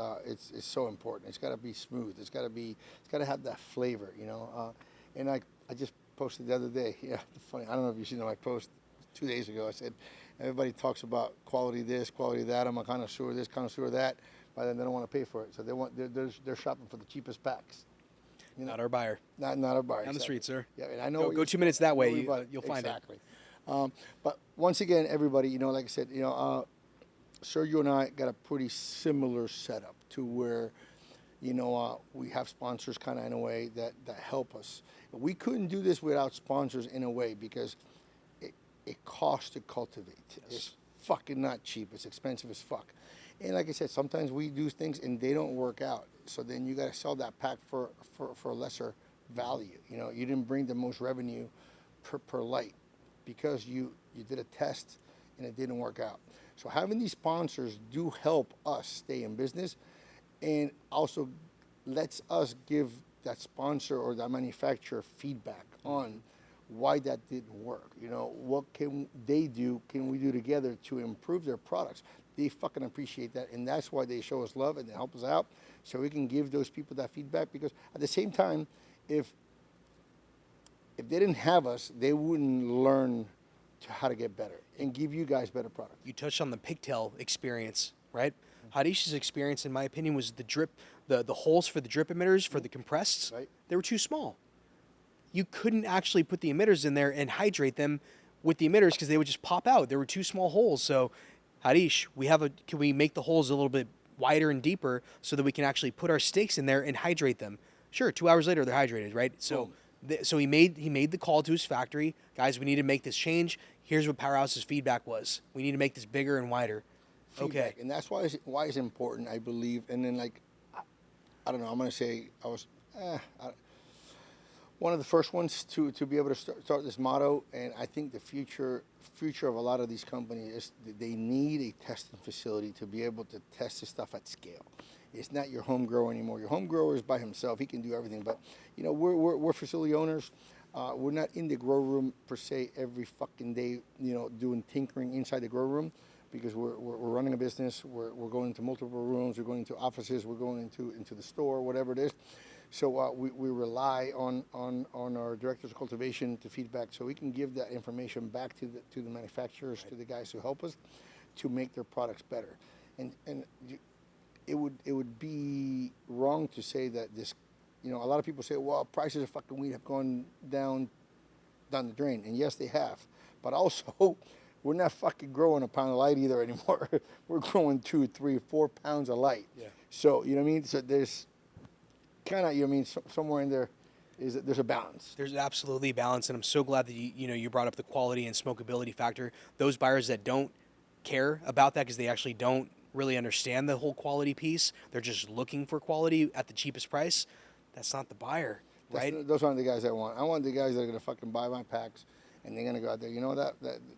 so important. It's got to be smooth. It's got to have that flavor, And I just posted the other day. Yeah, funny. I don't know if you seen my post 2 days ago. I said, everybody talks about quality this, quality that. I'm a connoisseur this, connoisseur that. By then they don't want to pay for it, so they're shopping for the cheapest packs. Not our buyer. Not our buyer. Down the street, sir. Yeah, and I know. Go 2 minutes that way. You'll find it. Exactly. But once again, everybody, like I said, Sergio and I got a pretty similar setup to where, we have sponsors kind of in a way that help us. We couldn't do this without sponsors in a way, because it costs to cultivate. Yes. It's fucking not cheap. It's expensive as fuck. And like I said, sometimes we do things and they don't work out. So then you got to sell that pack for lesser value. You didn't bring the most revenue per light because you did a test and it didn't work out. So having these sponsors do help us stay in business, and also lets us give that sponsor or that manufacturer feedback on why that didn't work. What can they do, can we do together to improve their products? They fucking appreciate that, and that's why they show us love and they help us out, so we can give those people that feedback. Because at the same time, if they didn't have us, they wouldn't learn how to get better and give you guys better products. You touched on the pigtail experience, right? Hadish's experience, in my opinion, was the drip, the holes for the drip emitters for the compressed. Right. They were too small. You couldn't actually put the emitters in there and hydrate them with the emitters because they would just pop out. There were two small holes. So, Hadish, can we make the holes a little bit wider and deeper so that we can actually put our stakes in there and hydrate them? Sure, 2 hours later they're hydrated, right? So, so he made the call to his factory, guys. We need to make this change. Here's what Powrhouse's feedback was. We need to make this bigger and wider. Feedback. Okay, and that's why it's important, I believe. And then, like, I don't know. I'm gonna say I was. One of the first ones to be able to start this motto, and I think the future of a lot of these companies is they need a testing facility to be able to test this stuff at scale. It's not your home grower anymore. Your home grower is by himself; he can do everything. But we're facility owners. We're not in the grow room per se every fucking day, doing tinkering inside the grow room. because we're running a business. We're going into multiple rooms. We're going into offices. We're going into the store, whatever it is. So we rely on our directors of cultivation to feedback, so we can give that information back to the manufacturers, to the guys who help us to make their products better. And it would be wrong to say that this, a lot of people say, well, prices of fucking weed have gone down the drain, and yes, they have, but also we're not fucking growing a pound of light either anymore. We're growing 2, 3, 4 pounds of light. Yeah. So you know what I mean. So there's kind of somewhere in there there's a balance. There's absolutely a balance, and I'm so glad that you brought up the quality and smokability factor. Those buyers that don't care about that because they actually don't really understand the whole quality piece, they're just looking for quality at the cheapest price. That's not the buyer, right? Those aren't the guys I want. I want the guys that are gonna fucking buy my packs, and they're gonna go out there.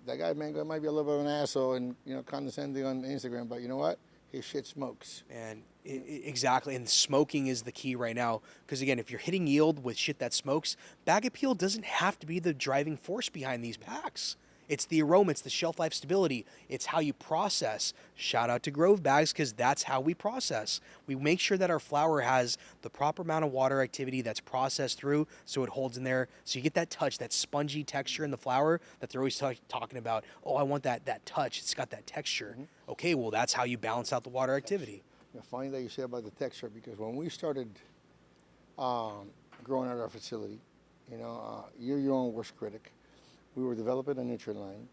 That guy, man, might be a little bit of an asshole and condescending on Instagram, but you know what? His shit smokes. And exactly, and smoking is the key right now. Because again, if you're hitting yield with shit that smokes, bag appeal doesn't have to be the driving force behind these packs. It's the aroma, it's the shelf life stability, it's how you process. Shout out to Grove Bags, because that's how we process. We make sure that our flower has the proper amount of water activity that's processed through so it holds in there. So you get that touch, that spongy texture in the flower that they're always talking about. Oh, I want that touch, it's got that texture. Mm-hmm. Okay, well, that's how you balance out the water activity. Funny that you say about the texture, because when we started growing at our facility, you're your own worst critic. We were developing a nutrient line,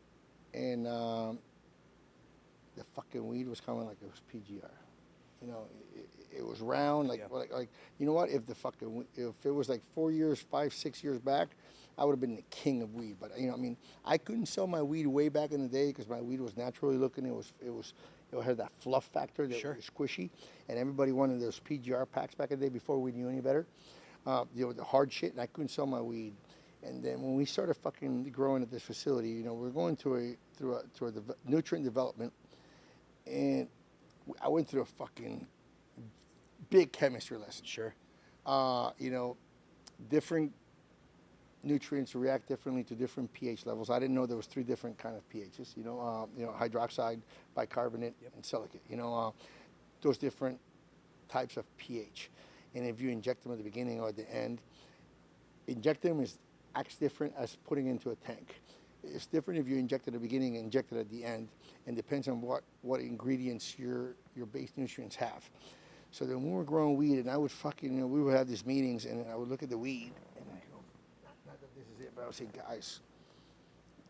and the fucking weed was coming like it was PGR. It was round, like you know what? If it was like 4 years, 5, 6 years back, I would have been the king of weed. But I couldn't sell my weed way back in the day because my weed was naturally looking. It had that fluff factor that was squishy, and everybody wanted those PGR packs back in the day before we knew any better. The hard shit, and I couldn't sell my weed. And then when we started fucking growing at this facility, we're going through a nutrient development, and I went through a fucking big chemistry lesson. Sure. Different nutrients react differently to different pH levels. I didn't know there was 3 different kind of pHs. Hydroxide, bicarbonate, and silicate. Those different types of pH. And if you inject them at the beginning or at the end, inject them acts different as putting into a tank. It's different if you inject at the beginning and inject it at the end, and depends on what ingredients your base nutrients have. So then when we were growing weed, and I would fucking, we would have these meetings, and I would look at the weed, and I go, not that this is it, but I would say, guys,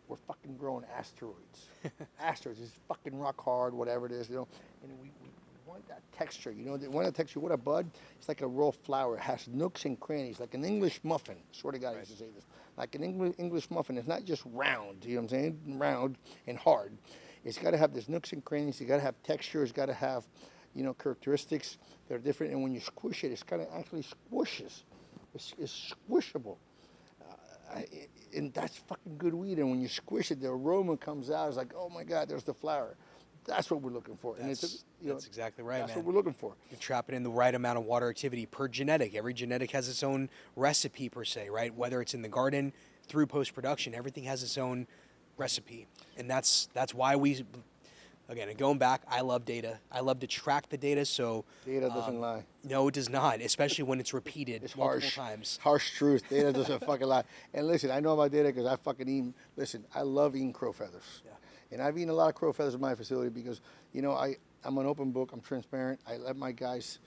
we're fucking growing asteroids. Asteroids is fucking rock hard, whatever it is, and we want that texture, they want that texture. What a bud, it's like a raw flower. It has nooks and crannies, like an English muffin. Swear to God, I used to say this. Like an English muffin. It's not just round, you know what I'm saying? Round and hard. It's got to have these nooks and crannies. It's got to have texture. It's got to have, characteristics that are different. And when you squish it, it's kind of actually squishes. It's squishable. And that's fucking good weed. And when you squish it, the aroma comes out. It's like, oh my God, there's the flower. That's what we're looking for. That's exactly right, that's man. What we're looking for. You trap it in the right amount of water activity per genetic. Every genetic has its own recipe per se, right? Whether it's in the garden, through post-production, everything has its own recipe. And that's why we, again, and going back, I love data. I love to track the data. So data doesn't lie. No, it does not, especially when it's repeated multiple times. Harsh truth. Data doesn't fucking lie. And listen, I know about data because I fucking eat. Listen, I love eating crow feathers. Yeah. And I've eaten a lot of crow feathers in my facility because, I'm an open book. I'm transparent. I let my guys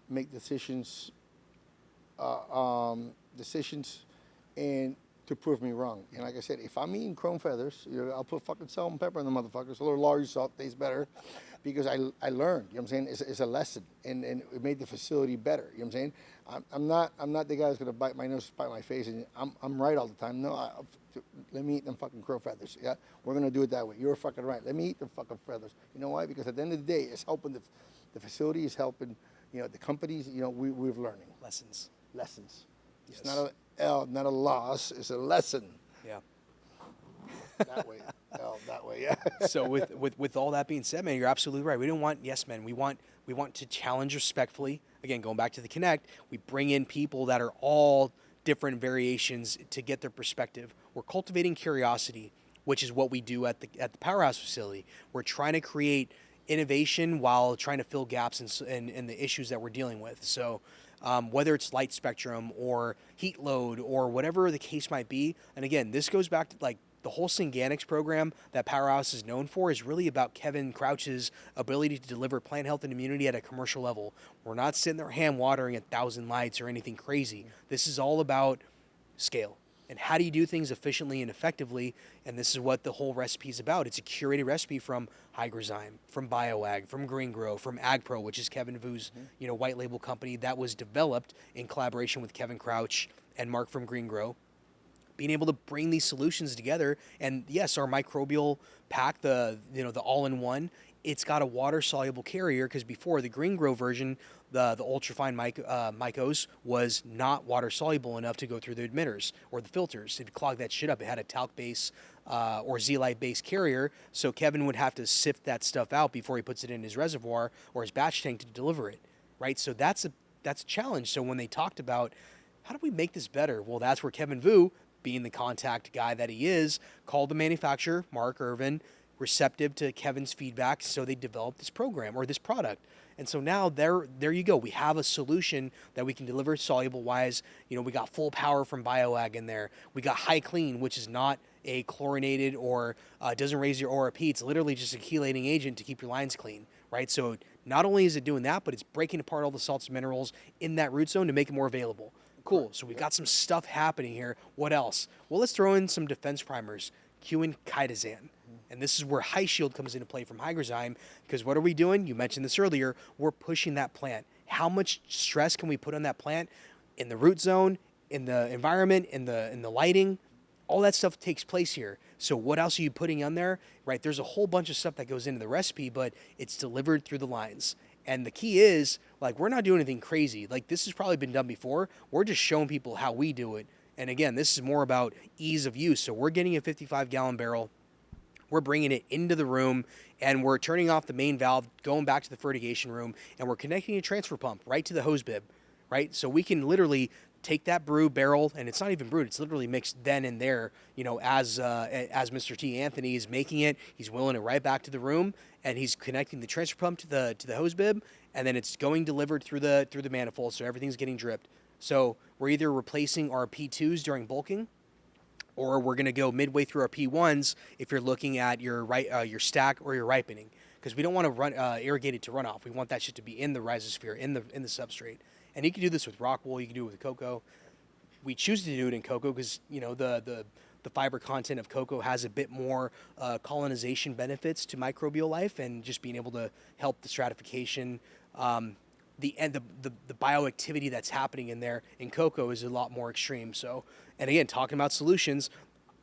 make decisions and to prove me wrong. And like I said, if I'm eating chrome feathers, I'll put fucking salt and pepper in the motherfuckers. A little large salt tastes better because I learned, you know what I'm saying? It's a lesson, and it made the facility better, you know what I'm saying? I'm not the guy that's gonna bite my nose, spite my face, and I'm right all the time. No, let me eat them fucking crow feathers. Yeah, we're gonna do it that way. You're fucking right. Let me eat them fucking feathers. You know why? Because at the end of the day, it's helping the facility is helping, the companies. We're learning lessons. It's yes. Not a loss. It's a lesson. Yeah. That way. That way. Yeah. So with all that being said, man, you're absolutely right. We don't want yes men. We want to challenge respectfully. Again, going back to the Connect, we bring in people that are all different variations to get their perspective. We're cultivating curiosity. which is what we do at the Powrhouse facility. We're trying to create innovation while trying to fill gaps in the issues that we're dealing with. So whether it's light spectrum or heat load or whatever the case might be. And again, this goes back to like the whole Synganics program that Powrhouse is known for is really about Kevin Crouch's ability to deliver plant health and immunity at a commercial level. We're not sitting there hand watering 1,000 lights or anything crazy. This is all about scale. And how do you do things efficiently and effectively? And this is what the whole recipe is about. It's a curated recipe from Hygrozyme, from BioAg, from Green Grow, from AgPro, which is Kevin Vu's white label company that was developed in collaboration with Kevin Crouch and Mark from Green Grow. Being able to bring these solutions together, and yes, our microbial pack, the all-in-one, it's got a water-soluble carrier because before the Green Grow version, the ultrafine mycos was not water-soluble enough to go through the emitters or the filters. It clogged that shit up. It had a talc base or zeolite based carrier, so Kevin would have to sift that stuff out before he puts it in his reservoir or his batch tank to deliver it, right? So that's a challenge. So when they talked about how do we make this better, well, that's where Kevin Vu, being the contact guy that he is, called the manufacturer, Mark Irvin, receptive to Kevin's feedback, so they developed this program or this product. And so now there you go. We have a solution that we can deliver soluble wise. We got full power from BioAg in there. We got high clean, which is not a chlorinated or doesn't raise your ORP. It's literally just a chelating agent to keep your lines clean, right? So not only is it doing that, but it's breaking apart all the salts and minerals in that root zone to make it more available. Cool. So we've got some stuff happening here. What else? Well, let's throw in some defense primers, Q and chitosan. And this is where High Shield comes into play from Hygrozyme, because what are we doing? You mentioned this earlier. We're pushing that plant. How much stress can we put on that plant in the root zone, in the environment, in the lighting? All that stuff takes place here. So what else are you putting on there? Right? There's a whole bunch of stuff that goes into the recipe, but it's delivered through the lines. And the key is, like, we're not doing anything crazy. Like, this has probably been done before. We're just showing people how we do it. And again, this is more about ease of use. So we're getting a 55-gallon barrel. We're bringing it into the room, and we're turning off the main valve, going back to the fertigation room, and we're connecting a transfer pump right to the hose bib, right? So we can literally take that brew barrel, and it's not even brewed, it's literally mixed then and there, as Mr. T. Anthony is making it, he's wheeling it right back to the room, and he's connecting the transfer pump to the hose bib, and then it's going delivered through the manifold, so everything's getting dripped. So we're either replacing our P2s during bulking, or we're going to go midway through our P1s if you're looking at your stack or your ripening, because we don't want to irrigate it to runoff. We want that shit to be in the rhizosphere, in the substrate. And you can do this with rock wool. You can do it with cocoa. We choose to do it in cocoa because the fiber content of cocoa has a bit more colonization benefits to microbial life, and just being able to help the stratification. The bioactivity that's happening in there in cocoa is a lot more extreme. So, and again, talking about solutions,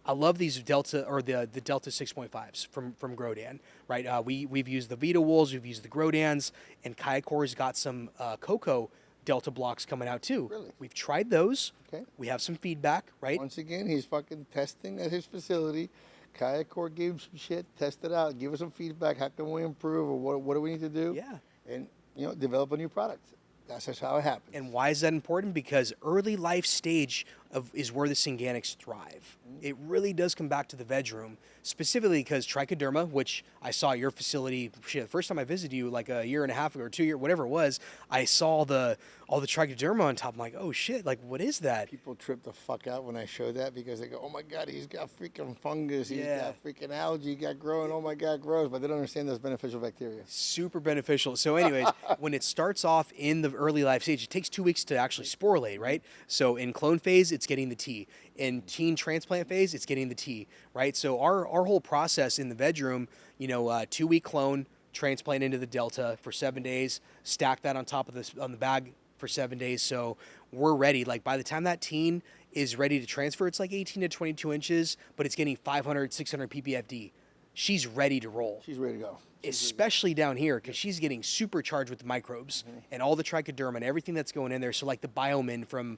I love these Delta or the Delta 6.5s from Grodan, right? We've used the Vita wools, we've used the Grodans, and Kayakor's got some cocoa Delta blocks coming out too. Really? We've tried those. Okay. We have some feedback, right? Once again, he's fucking testing at his facility. Kayakor gave him some shit, test it out, give us some feedback. How can we improve, or what do we need to do? Yeah. And develop a new product. That's just how it happens. And why is that important? Because early life stage is where the Synganics thrive. It really does come back to the veg room, specifically because trichoderma, which I saw at your facility, the first time I visited you, like a year and a half ago or 2 years, whatever it was, I saw all the trichoderma on top. I'm like, oh shit, like what is that? People trip the fuck out when I show that because they go, oh my God, he's got freaking fungus, he's got freaking algae, he got growing, oh my God, gross. But they don't understand those beneficial bacteria. Super beneficial. So anyways, when it starts off in the early life stage, it takes 2 weeks to actually sporulate, right? So in clone phase, it's getting the T. In teen transplant phase, it's getting the T, right? So our whole process in the veg room, 2 week clone, transplant into the Delta for 7 days, stack that on top of on the bag for 7 days. So we're ready. Like by the time that teen is ready to transfer, it's like 18 to 22 inches, but it's getting 500, 600 ppfd. She's ready to roll. She's ready to go. Especially down here, because she's getting supercharged with the microbes and all the trichoderma and everything that's going in there. So like the Biomin from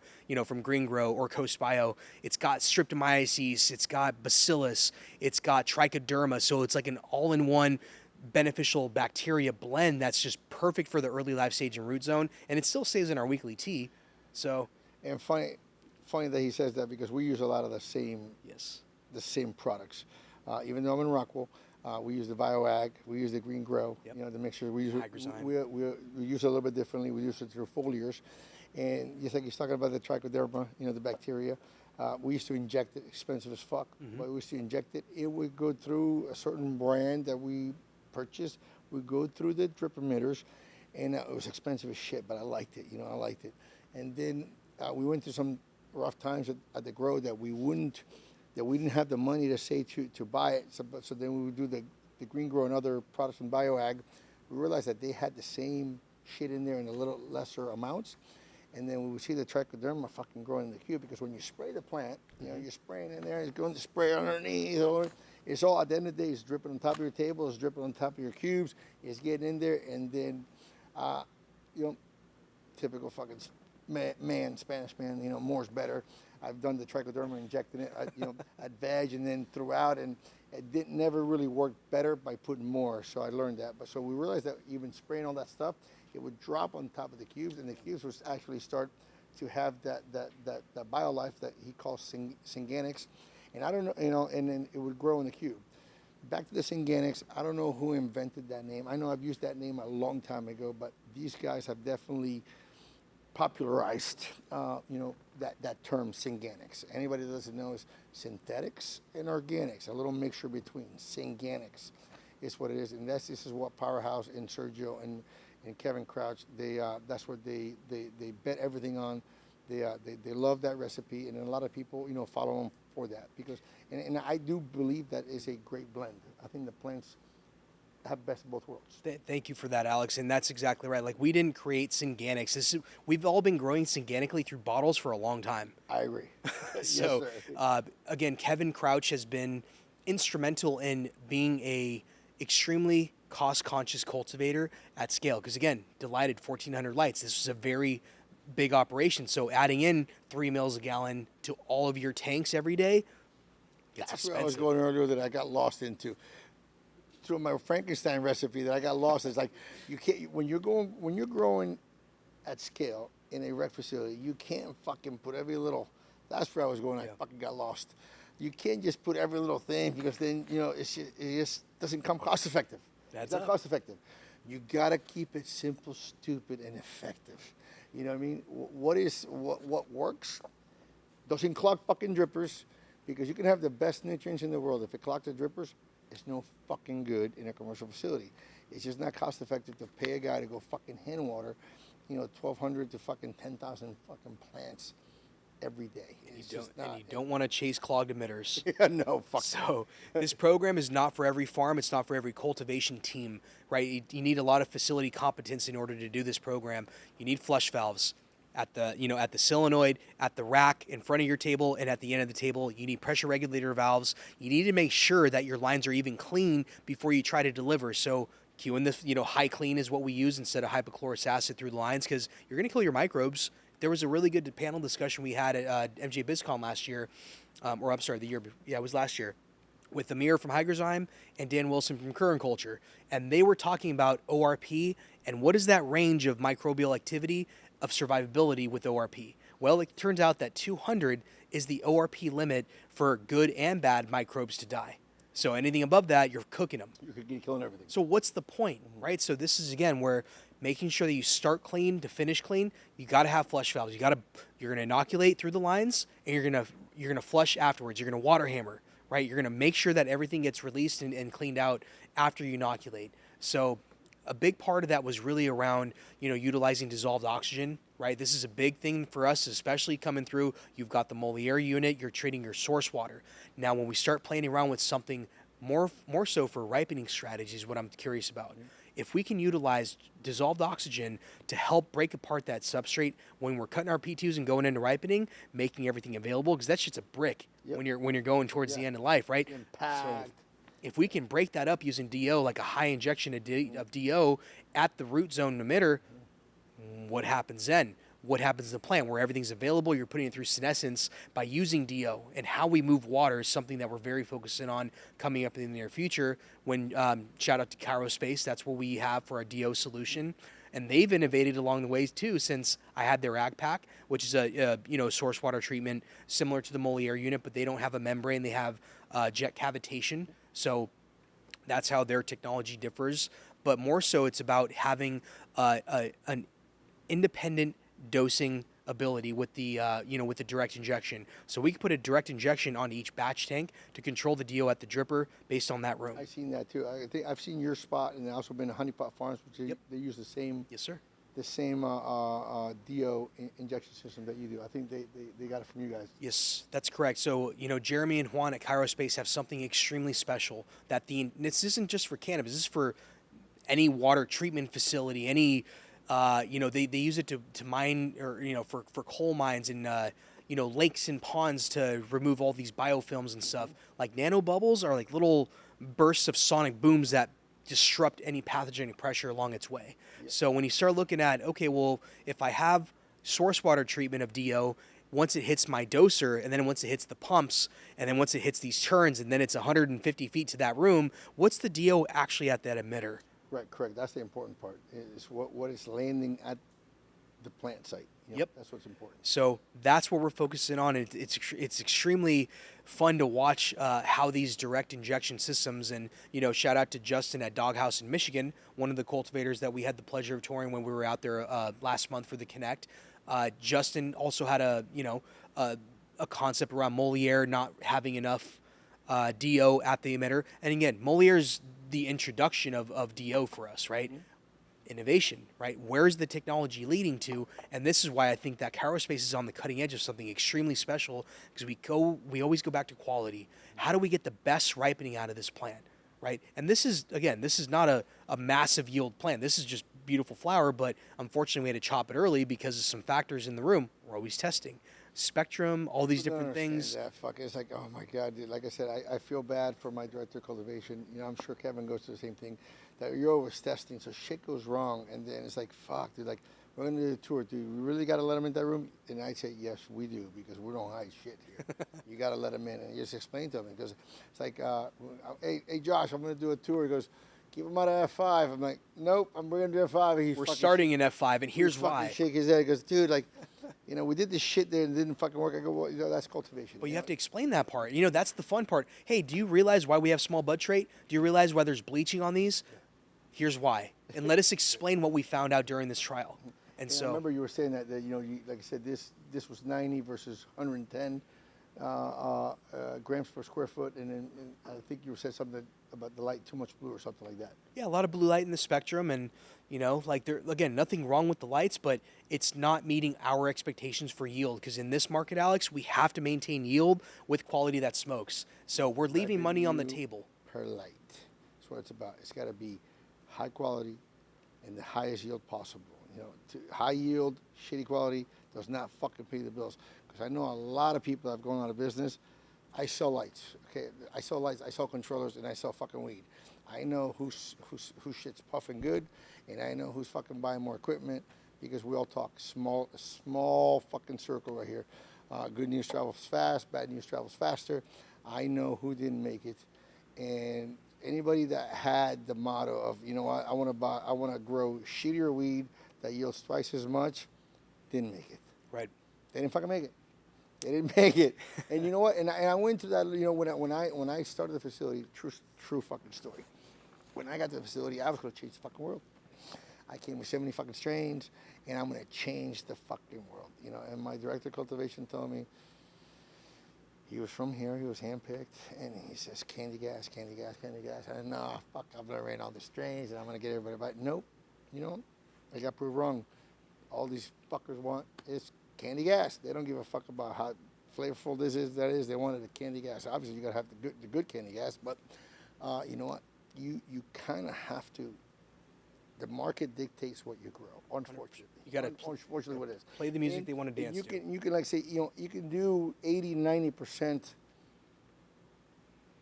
Green Grow or Coast Bio, it's got streptomyces, it's got bacillus, it's got trichoderma. So it's like an all-in-one beneficial bacteria blend that's just perfect for the early life stage and root zone. And it still stays in our weekly tea. So, and funny that he says that because we use a lot of the same yes, the same products. Even though I'm in Rockwell, we use the BioAg, we use the Green Grow, Yep. you know, the mixture. We use Hygrozyme. we use it a little bit differently. We use it through foliars, and just like he's talking about the trichoderma, you know, the bacteria. We used to inject it, expensive as fuck, but we used to inject it. It would go through a certain brand that we purchased. We go through the drip emitters, and it was expensive as shit, but I liked it. You know, I liked it. And then we went through some rough times at the grow that we didn't have the money to say to buy it. So then we would do the Green Grow and other products from BioAg. We realized that they had the same shit in there in a little lesser amounts. And then we would see the trichoderma fucking growing in the cube, because when you spray the plant, you know, you're spraying in there, it's going to spray underneath. It's all, at the end of the day, it's dripping on top of your table, it's dripping on top of your cubes, it's getting in there, and then, you know, typical fucking Spanish man, you know, more's better. I've done the trichoderma, injecting it, you know, at veg and then throughout, and it never really worked better by putting more. So I learned that. But so we realized that even spraying all that stuff, it would drop on top of the cubes, and the cubes would actually start to have that biolife that he calls synganics. And I don't know, you know, and then it would grow in the cube. Back to the synganics, I don't know who invented that name. I know I've used that name a long time ago, but these guys have definitely popularized, you know, that term synganics. Anybody that doesn't know is synthetics and organics, a little mixture between. Synganics is what it is, and this is what Powrhouse and Sergio and Kevin Crouch, that's what they bet everything on. They love that recipe, and a lot of people, you know, follow them for that, because and I do believe that is a great blend. I think the plants have best of both worlds. Thank you for that, Alex. And that's exactly right. Like, we didn't create synganics. We've all been growing synganically through bottles for a long time. I agree. So, yes, again, Kevin Crouch has been instrumental in being a extremely cost-conscious cultivator at scale. Because again, delighted 1,400 lights. This was a very big operation. So adding in 3 mils a gallon to all of your tanks every day gets that's expensive. where I was going earlier that I got lost into. Through my Frankenstein recipe that I got lost. It's like you can't when you're growing at scale in a rec facility, you can't fucking put every little. That's where I was going. I fucking got lost. You can't just put every little thing, because then, you know, it just doesn't come cost effective. It's not cost effective. You gotta keep it simple, stupid, and effective. You know what I mean? What works? Doesn't clog fucking drippers, because you can have the best nutrients in the world. If it clogs the drippers, it's no fucking good in a commercial facility. It's just not cost effective to pay a guy to go fucking hand water, you know, 1,200 to fucking 10,000 fucking plants every day. And you don't want to chase clogged emitters. Yeah, no, fuck. So this program is not for every farm. It's not for every cultivation team, right? You need a lot of facility competence in order to do this program. You need flush valves at the, you know, at the solenoid, at the rack, in front of your table, and at the end of the table. You need pressure regulator valves. You need to make sure that your lines are even clean before you try to deliver. So queuing this, you know, high clean is what we use instead of hypochlorous acid through the lines, because you're going to kill your microbes. There was a really good panel discussion we had at MJ BizCon last year, or I'm sorry, it was last year, with Amir from Hygrozyme and Dan Wilson from Current Culture. And they were talking about ORP and what is that range of microbial activity of survivability with ORP. Well, it turns out that 200 is the ORP limit for good and bad microbes to die. So anything above that, you're cooking them. You're killing everything. So what's the point, right? So this is, again, where making sure that you start clean to finish clean, you got to have flush valves. You're going to inoculate through the lines, and you're going to flush afterwards. You're going to water hammer, right? You're going to make sure that everything gets released and cleaned out after you inoculate. So a big part of that was really around, you know, utilizing dissolved oxygen, right? This is a big thing for us, especially coming through. You've got the Moliere unit, you're treating your source water. Now, when we start playing around with something more so for ripening strategies, what I'm curious about. If we can utilize dissolved oxygen to help break apart that substrate when we're cutting our P2s and going into ripening, making everything available, because that shit's a brick when you're going towards the end of life, right? Impact. So if we can break that up using DO, like a high injection of DO at the root zone emitter, what happens then? What happens in the plant where everything's available? You're putting it through senescence by using DO, and how we move water is something that we're very focusing on coming up in the near future. When shout out to Cairo Space, that's what we have for our DO solution. and they've innovated along the way too. Since I had their ag pack, which is a source water treatment similar to the Moliere unit, but they don't have a membrane; they have jet cavitation. So that's how their technology differs. But more so, it's about having an independent dosing ability with the with the direct injection. So we can put a direct injection on each batch tank to control the DO at the dripper based on that room. I've seen that too. I think I've seen your spot, and I've also been to Honeypot Farms, which they use the same. Yes, sir. The same DO injection system that you do. I think they got it from you guys. Yes, that's correct. So, Jeremy and Juan at Space have something extremely special that this isn't just for cannabis. This is for any water treatment facility, any, they use it to mine or, for coal mines and, lakes and ponds to remove all these biofilms and stuff. Like nanobubbles are like little bursts of sonic booms that disrupt any pathogenic pressure along its way. Yep. So when you start looking at, okay, well, if I have source water treatment of DO, once it hits my doser, and then once it hits the pumps, and then once it hits these turns, and then it's 150 feet to that room, what's the DO actually at that emitter? Right, correct. That's the important part, is what is landing at the plant site. Yep. That's what's important. So that's what we're focusing on. It's extremely fun to watch how these direct injection systems, and shout out to Justin at Doghouse in Michigan, one of the cultivators that we had the pleasure of touring when we were out there last month for the Connect. Justin also had a concept around Moliere not having enough DO at the emitter, and again, Moliere's the introduction of DO for us, right? Mm-hmm. Innovation, right? Where's the technology leading to? And this is why I think that Space is on the cutting edge of something extremely special, because we always go back to quality. How do we get the best ripening out of this plant, right? And this is not a massive yield plant. This is just beautiful flower, but unfortunately we had to chop it early because of some factors in the room. We're always testing. Spectrum, all these different things. It's like, oh my God, dude. Like I said, I feel bad for my director of cultivation. I'm sure Kevin goes through the same thing, that you're always testing, so shit goes wrong, and then it's like, fuck, dude, like, we're going to do a tour, dude. We really got to let him in that room? And I say, yes, we do, because we don't hide shit here. You got to let him in, and you just explain to him, because it's like, hey, Josh, I'm going to do a tour. He goes, keep him out of F5. I'm like, nope, we're going to do F5. We're starting in F5, and here's why. Shake his head. He goes, dude, like, we did this shit there and it didn't fucking work. I go, well, that's cultivation. Well, you have to explain that part. That's the fun part. Hey, do you realize why we have small bud trait? Do you realize why there's bleaching on these? Yeah. Here's why. And let us explain what we found out during this trial. And so I remember you were saying that like I said, this was 90 versus 110 grams per square foot, and then I think you said something about the light, too much blue or something like that. Yeah, a lot of blue light in the spectrum, and there again, nothing wrong with the lights, but it's not meeting our expectations for yield, because in this market, Alex, we have to maintain yield with quality that smokes. So we're leaving money on the table. Per light. That's what it's about. It's got to be high quality and the highest yield possible. High yield, shitty quality does not fucking pay the bills. Because I know a lot of people that have gone out of business. I sell lights, okay? I sell lights, I sell controllers, and I sell fucking weed. I know who's shit's puffing good, and I know who's fucking buying more equipment, because we all talk small fucking circle right here. Good news travels fast, bad news travels faster. I know who didn't make it, and anybody that had the motto of, I want to grow shittier weed that yields twice as much, didn't make it. Right. They didn't fucking make it. They didn't make it. And you know what? And I went to that, when I started the facility, true fucking story. When I got to the facility, I was going to change the fucking world. I came with 70 fucking strains, and I'm going to change the fucking world. And my director of cultivation told me, he was from here, he was handpicked, and he says, candy gas, candy gas, candy gas. I said, no, fuck, I'm going to rain all the strains, and I'm going to get everybody back. Nope. I got proved wrong. All these fuckers want is candy gas. They don't give a fuck about how flavorful this is, that is. They wanted the candy gas. Obviously, you got to have the good candy gas, but you know what? You kind of have to. The market dictates what you grow, unfortunately. You got to, unfortunately, what it is. Play the music they want to dance to. You can like say, you can do 80, 90%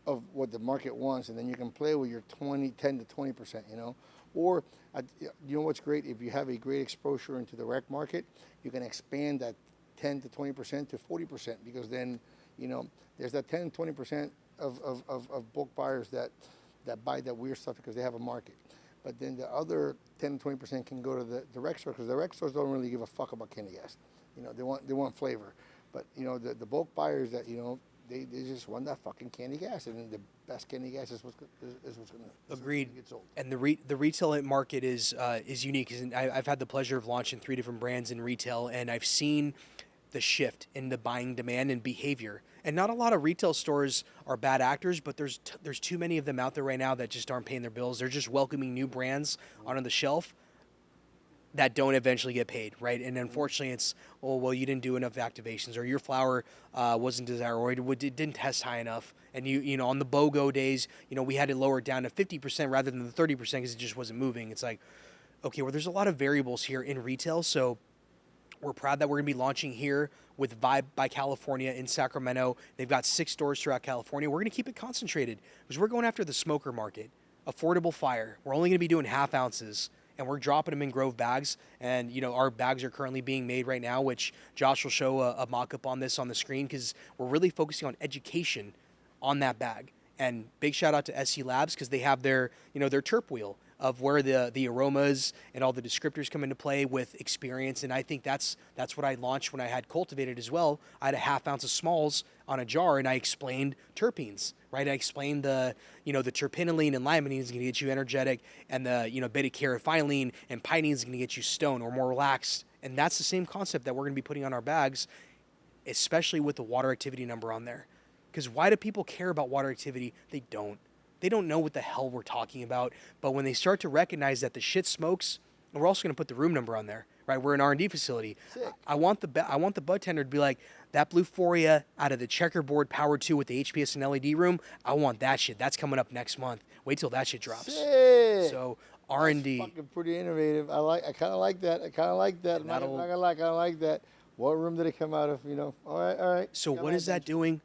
of what the market wants, and then you can play with your 10 to 20%, Or, you know what's great? If you have a great exposure into the rec market, you can expand that 10 to 20% to 40%, because then, there's that 10, 20% of bulk buyers that buy that weird stuff because they have a market. but then the other 10 to 20% can go to the rec store, because the rec stores don't really give a fuck about candy gas. You know, they want flavor. But, you know, the bulk buyers that, you know, they just want that fucking candy gas, and then the best candy gas is what's going to Agreed. get sold. And the retail market is unique. And I've had the pleasure of launching 3 different brands in retail, and I've seen the shift in the buying demand and behavior. And not a lot of retail stores are bad actors, but there's too many of them out there right now that just aren't paying their bills. They're just welcoming new brands onto the shelf that don't eventually get paid, right? And unfortunately, it's, oh, well, you didn't do enough activations, or your flower wasn't desirable, or it didn't test high enough. And you know, on the BOGO days, you know, we had to lower it down to 50% rather than the 30% because it just wasn't moving. It's like, okay, well, there's a lot of variables here in retail, so we're proud that we're going to be launching here with Vibe by California in Sacramento. They've got 6 stores throughout California. We're going to keep it concentrated because we're going after the smoker market, affordable fire. We're only going to be doing half ounces, and we're dropping them in Grove bags. And, you know, our bags are currently being made right now, which Josh will show a mock-up on this on the screen, because we're really focusing on education on that bag. And big shout out to SC Labs, because they have their, you know, their terp wheel of where the aromas and all the descriptors come into play with experience. And I think that's what I launched when I had cultivated as well. I had a half ounce of smalls on a jar, and I explained terpenes, right? I explained the terpinolene and limonene is going to get you energetic, and the beta-carotene and pinene is going to get you stoned or more relaxed. And that's the same concept that we're going to be putting on our bags, especially with the water activity number on there. Because why do people care about water activity? They don't. They don't know what the hell we're talking about. But when they start to recognize that the shit smokes, and we're also going to put the room number on there, right? We're an R&D facility. Sick. I want the bud tender to be like, that blue Foria out of the checkerboard Power 2 with the HPS and LED room, I want that shit. That's coming up next month. Wait till that shit drops. Sick. So R&D. That's fucking pretty innovative. I kind of like that. I'm not gonna lie, I kind of like that. What room did it come out of? You know. All right. So what is that doing?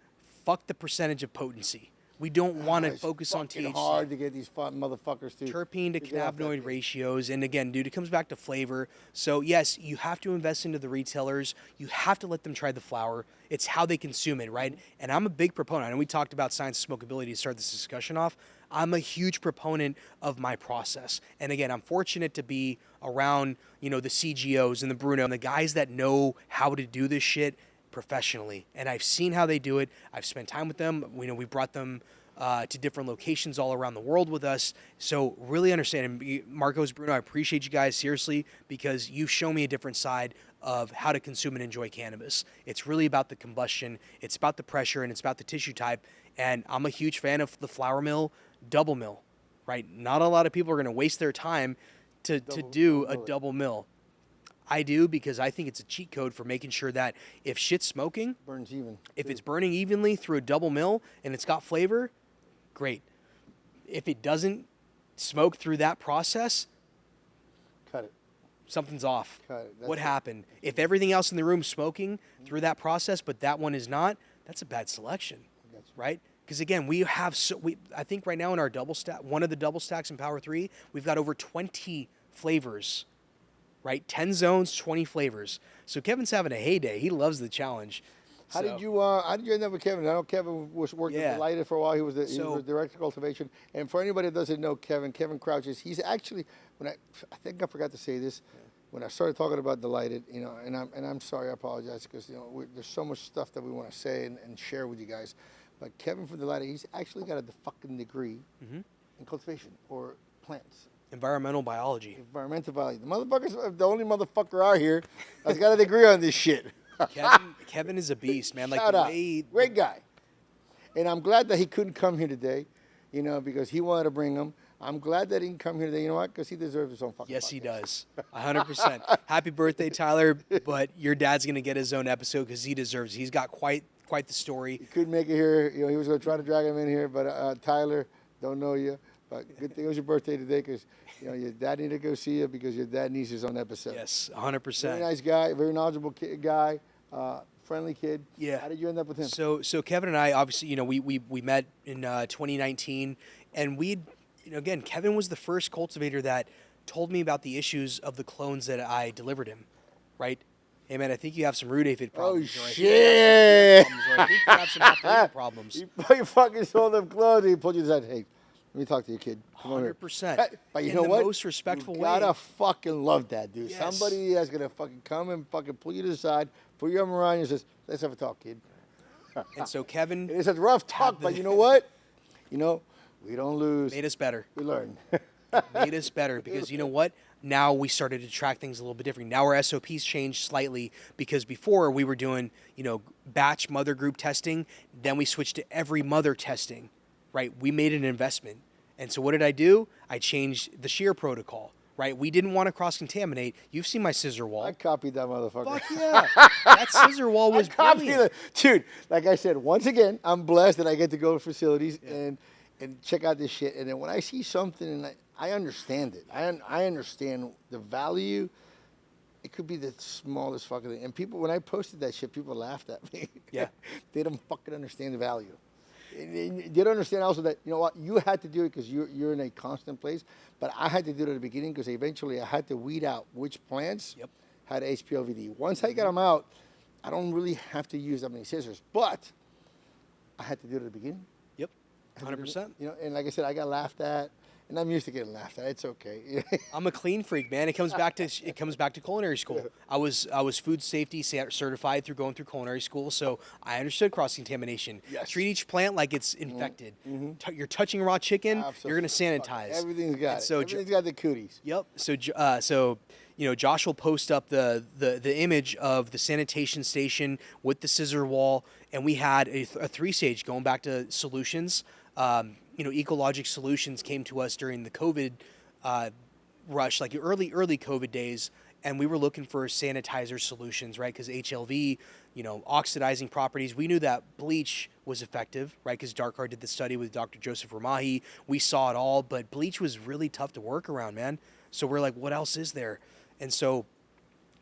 Fuck the percentage of potency. We don't want to It's focus on fucking THC. hard to get these motherfuckers to Terpene to get off that cannabinoid thing. ratios. And again, dude, it comes back to flavor. So yes, you have to invest into the retailers. You have to let them try the flower. It's how they consume it, right? And I'm a big proponent. And we talked about science of smokeability to start this discussion off. I'm a huge proponent of my process. And again, I'm fortunate to be around, the CGOs and the Bruno and the guys that know how to do this shit professionally. And I've seen how they do it. I've spent time with them. We brought them to different locations all around the world with us. So really understand. And Marcos, Bruno, I appreciate you guys seriously, because you show me a different side of how to consume and enjoy cannabis. It's really about the combustion. It's about the pressure, and it's about the tissue type. And I'm a huge fan of the flower mill, double mill, right? Not a lot of people are going to waste their time to do a double mill. I do, because I think it's a cheat code for making sure that if shit's smoking, Burns even. if it's burning evenly through a double mill and it's got flavor, great. If it doesn't smoke through that process, Cut it. something's off. Cut it. That's What it. happened? If everything else in the room is smoking through that process, but that one is not, that's a bad selection, Gotcha. right? Because again, I think right now in our double stack, one of the double stacks in Power 3, we've got over 20 flavors, right? 10 zones, 20 flavors. So Kevin's having a heyday. He loves the challenge. How did you end up with Kevin? I know Kevin was working Yeah. with Lighted for a while. He was the So- director of cultivation. And for anybody that doesn't know Kevin Crouches, he's actually, I think I forgot to say this, when I started talking about Delighted, and I'm sorry, I apologize, because there's so much stuff that we want to say and share with you guys. But Kevin from Delighted, he's actually got a fucking degree in cultivation or plants. Environmental biology. Environmental biology. The motherfucker's the only motherfucker out here that's got a degree on this shit. Kevin is a beast, man. Like Shout the out. way Great guy. And I'm glad that he couldn't come here today, because he wanted to bring him. I'm glad that he didn't come here today. You know what? Because he deserves his own fucking Yes, he podcast. does. 100%. Happy birthday, Tyler. But your dad's going to get his own episode because he deserves it. He's got quite the story. He couldn't make it here. He was going to try to drag him in here, but Tyler, don't know you. But good thing it was your birthday today, because your dad needed to go see you, because your dad needs his own episode. Yes, 100%. Very nice guy, very knowledgeable guy, friendly kid. Yeah. How did you end up with him? So Kevin and I, obviously, we met in 2019, and again, Kevin was the first cultivator that told me about the issues of the clones that I delivered him, right? Hey, man, I think you have some root aphid problems. Oh, or I think shit. you have some problems, or I think you have some haploid problems. He fucking sold them clothes. He pulled you aside. Hey, Let me talk to you, kid. Come over here. 100%. But you In know the what? most respectful you way. gotta fucking love that, dude. Yes. Somebody that's gonna fucking come and fucking pull you to the side, put your arm around you and says, let's have a talk, kid. And so Kevin It's a rough talk, but you know what? You know, we don't lose. made us better. We learn. Made us better because you know what? Now we started to track things a little bit different. Now our SOPs changed slightly because before we were doing, batch mother group testing. Then we switched to every mother testing, right? We made an investment. And so what did I do? I changed the shear protocol, right? We didn't want to cross-contaminate. You've seen my scissor wall. I copied that motherfucker. Fuck yeah. That scissor wall was brilliant. Dude, like I said, once again, I'm blessed that I get to go to facilities and check out this shit. And then when I see something and I understand it, I understand the value. It could be the smallest fucking thing. And people, when I posted that shit, people laughed at me. Yeah. They don't fucking understand the value. They don't understand also that, you know what, you had to do it because you're in a constant place. But I had to do it at the beginning because eventually I had to weed out which plants had HPLVD. Once I got them out, I don't really have to use that many scissors. But I had to do it at the beginning. Yep. 100%. You know, and like I said, I got laughed at, and I'm used to getting laughed at. It's okay. I'm a clean freak, man. It comes back to culinary school. I was food safety certified through going through culinary school, so I understood cross contamination. Yes. Treat each plant like it's infected. You're touching raw chicken, you're gonna sanitize. Everything's got And it. so Everything's got the cooties. Yep. So Josh will post up the image of the sanitation station with the scissor wall, and we had a 3-stage going back to solutions. Ecologic Solutions came to us during the COVID rush, like early COVID days, and we were looking for sanitizer solutions, right? Because HLV, oxidizing properties. We knew that bleach was effective, right? Because Darkar did the study with Dr. Joseph Ramahi. We saw it all, but bleach was really tough to work around, man. So we're like, what else is there? And so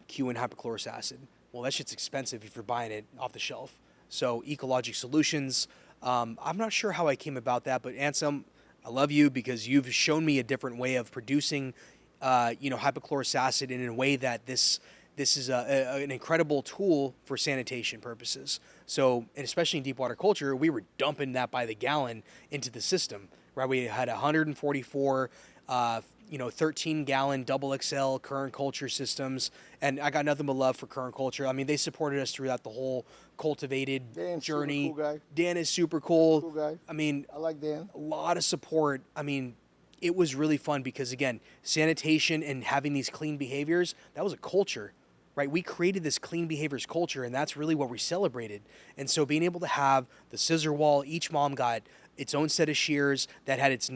Q and hypochlorous acid. Well, that shit's expensive if you're buying it off the shelf. So Ecologic Solutions. I'm not sure how I came about that, but Ansem, I love you because you've shown me a different way of producing, hypochlorous acid in a way that this is an incredible tool for sanitation purposes. So, and especially in deep water culture, we were dumping that by the gallon into the system, right? We had 144, 13-gallon double XL current culture systems, and I got nothing but love for current culture. I mean, they supported us throughout the whole cultivated Dan's journey. super cool guy. Dan is super cool. Cool guy. I mean, I like Dan. a lot of support. I mean, it was really fun because, again, sanitation and having these clean behaviors, that was a culture, right? We created this clean behaviors culture, and that's really what we celebrated. And so being able to have the scissor wall, each mom got its own set of shears that had its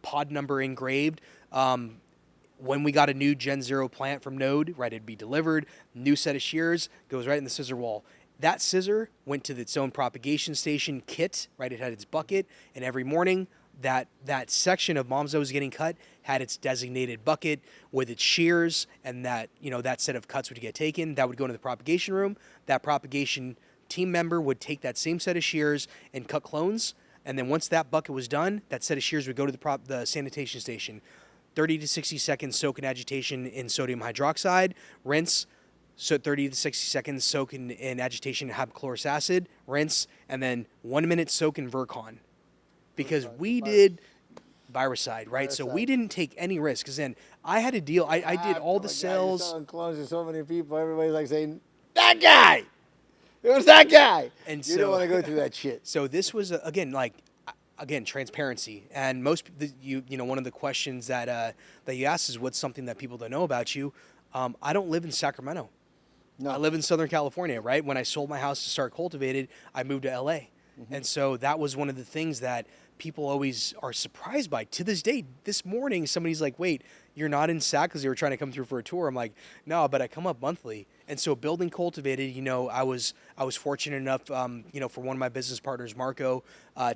pod number engraved. When we got a new Gen 0 plant from Node, right, it'd be delivered, new set of shears, goes right in the scissor wall. That scissor went to its own propagation station kit, right? It had its bucket, and every morning that section of moms that was getting cut had its designated bucket with its shears, and that set of cuts would get taken. That would go into the propagation room. That propagation team member would take that same set of shears and cut clones, and then once that bucket was done, that set of shears would go to the sanitation station. 30 to 60 seconds soak in agitation in sodium hydroxide, rinse. So 30 to 60 seconds soak in agitation in hypochlorous acid, rinse, and then 1 minute soak in Virkon. Because we did viricide, right? So we didn't take any risks. Because then I had to deal, I did all the cells. You're selling clones to so many people. Everybody's like saying, that guy! It was that guy! And you don't want to go through that shit. So this was, again, transparency. And one of the questions that you asked is what's something that people don't know about you. I don't live in Sacramento. No. I live in Southern California, right? When I sold my house to start Cultivated, I moved to LA. Mm-hmm. And so that was one of the things that people always are surprised by. To this day, this morning, somebody's like, wait, you're not in Sac because they were trying to come through for a tour. I'm like, no, but I come up monthly. And so building Cultivated, I was fortunate enough, for one of my business partners, Marco,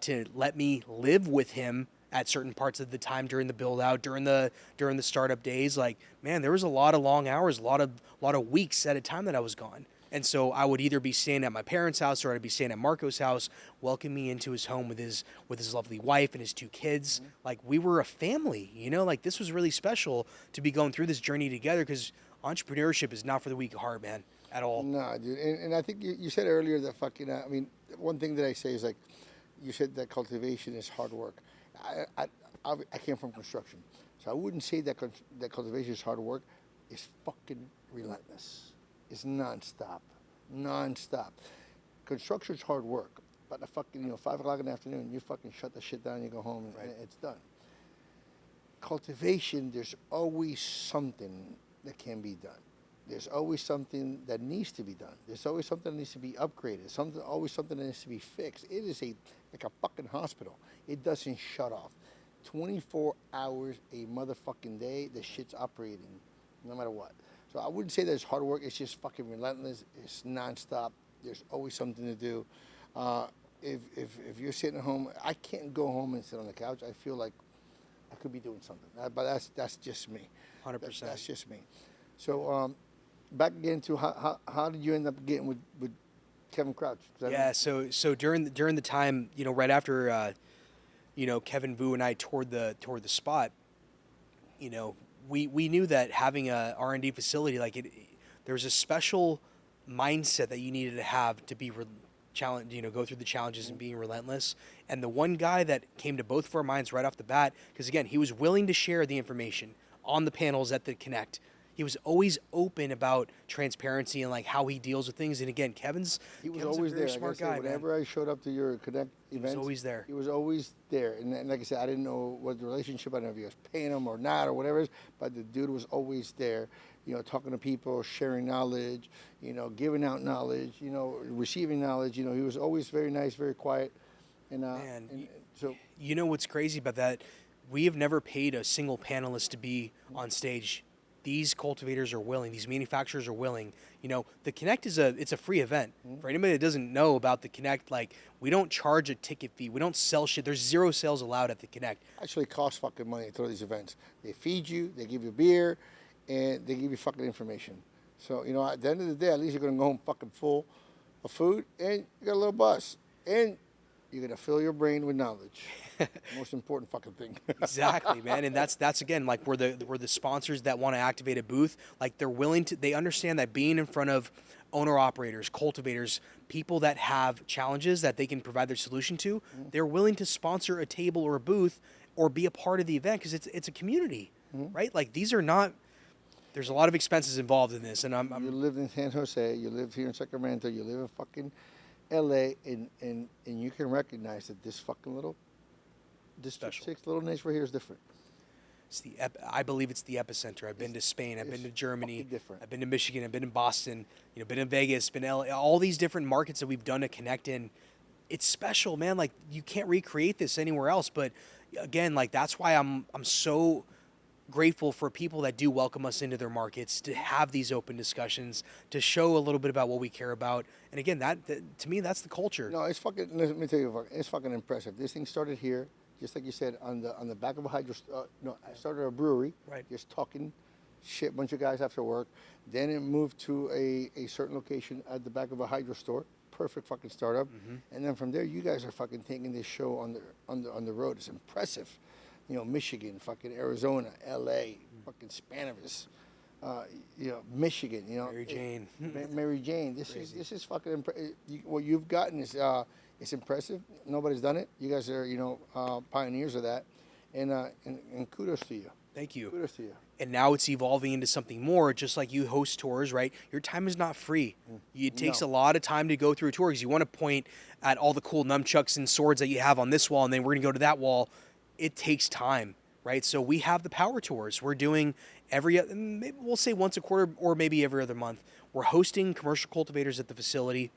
to let me live with him at certain parts of the time during the build out, during the startup days. Like, man, there was a lot of long hours, a lot of weeks at a time that I was gone. And so I would either be staying at my parents' house or I'd be staying at Marco's house, welcoming me into his home with his lovely wife and his 2 kids. Mm-hmm. Like, we were a family, like this was really special to be going through this journey together, because entrepreneurship is not for the weak of heart, man, at all. No, dude. And I think you said earlier that one thing that I say is, like, you said that cultivation is hard work. I came from construction, so I wouldn't say that that cultivation is hard work. It's fucking relentless. It's nonstop, nonstop. Construction's hard work, but 5 o'clock in the afternoon, you fucking shut the shit down, you go home, and it's done. Cultivation, there's always something that can be done. There's always something that needs to be done. There's always something that needs to be upgraded. Always something that needs to be fixed. It is like a fucking hospital. It doesn't shut off. 24 hours a motherfucking day, the shit's operating, no matter what. So I wouldn't say that it's hard work. It's just fucking relentless. It's nonstop. There's always something to do. If you're sitting at home, I can't go home and sit on the couch. I feel like I could be doing something. But that's just me. 100%. That's just me. So back again to how did you end up getting with Kevin Crouch? Yeah. So during the time, right after, Kevin Vu and I toured the spot, we knew that having a R&D facility, there was a special mindset that you needed to have to be challenge, go through the challenges and being relentless. And the one guy that came to both of our minds right off the bat, because again, he was willing to share the information on the panels at the Connect. He was always open about transparency and how he deals with things. And again, Kevin's always a very there. smart guy. Whenever I showed up to your Connect events, he was always there. He was always there. And like I said, I didn't know what the relationship. I didn't know if he was paying him or not or whatever it is. But the dude was always there. Talking to people, sharing knowledge. Giving out knowledge. Receiving knowledge. He was always very nice, very quiet. And so what's crazy about that? We have never paid a single panelist to be on stage. These cultivators are willing. These manufacturers are willing. The Connect it's a free event. For anybody that doesn't know about the Connect, we don't charge a ticket fee. We don't sell shit. There's zero sales allowed at the Connect. Actually, costs fucking money to throw these events. They feed you, they give you beer, and they give you fucking information. So at the end of the day, at least you're gonna go home fucking full of food, and you got a little buzz, and you're gonna fill your brain with knowledge. Most important fucking thing. Exactly, man. And that's again, we're the sponsors that want to activate a booth. They're willing to. They understand that being in front of owner operators, cultivators, people that have challenges that they can provide their solution to, they're willing to sponsor a table or a booth or be a part of the event because it's a community, right? These are not. There's a lot of expenses involved in this, and You lived in San Jose. You lived here in Sacramento. You live in fucking L.A. and you can recognize that this fucking little. District 6 little niche right here is different. I believe it's the epicenter. I've been to Spain. I've been to Germany. Different. I've been to Michigan. I've been in Boston. Been in Vegas. Been LA. All these different markets that we've done to connect in. It's special, man. You can't recreate this anywhere else. But again, that's why I'm so grateful for people that do welcome us into their markets to have these open discussions, to show a little bit about what we care about. And again, that to me, that's the culture. No, it's fucking. Let me tell you, it's fucking impressive. This thing started here. Just like you said, on the back of a hydro. I started a brewery. Right. Just talking shit, bunch of guys after work. Then it moved to a certain location at the back of a hydro store. Perfect fucking startup. And then from there, you guys are fucking taking this show on the road. It's impressive. Michigan, fucking Arizona, L.A., fucking Spanish. Michigan. Mary Jane. Mary Jane. This is fucking. What you've gotten is. It's impressive. Nobody's done it. You guys are, pioneers of that, and kudos to you. Thank you. Kudos to you. And now it's evolving into something more. Just like you host tours, right? Your time is not free. It takes a lot of time to go through a tour because you want to point at all the cool nunchucks and swords that you have on this wall, and then we're gonna go to that wall. It takes time, right? So we have the power tours. We're doing maybe we'll say once a quarter or maybe every other month. We're hosting commercial cultivators at the facility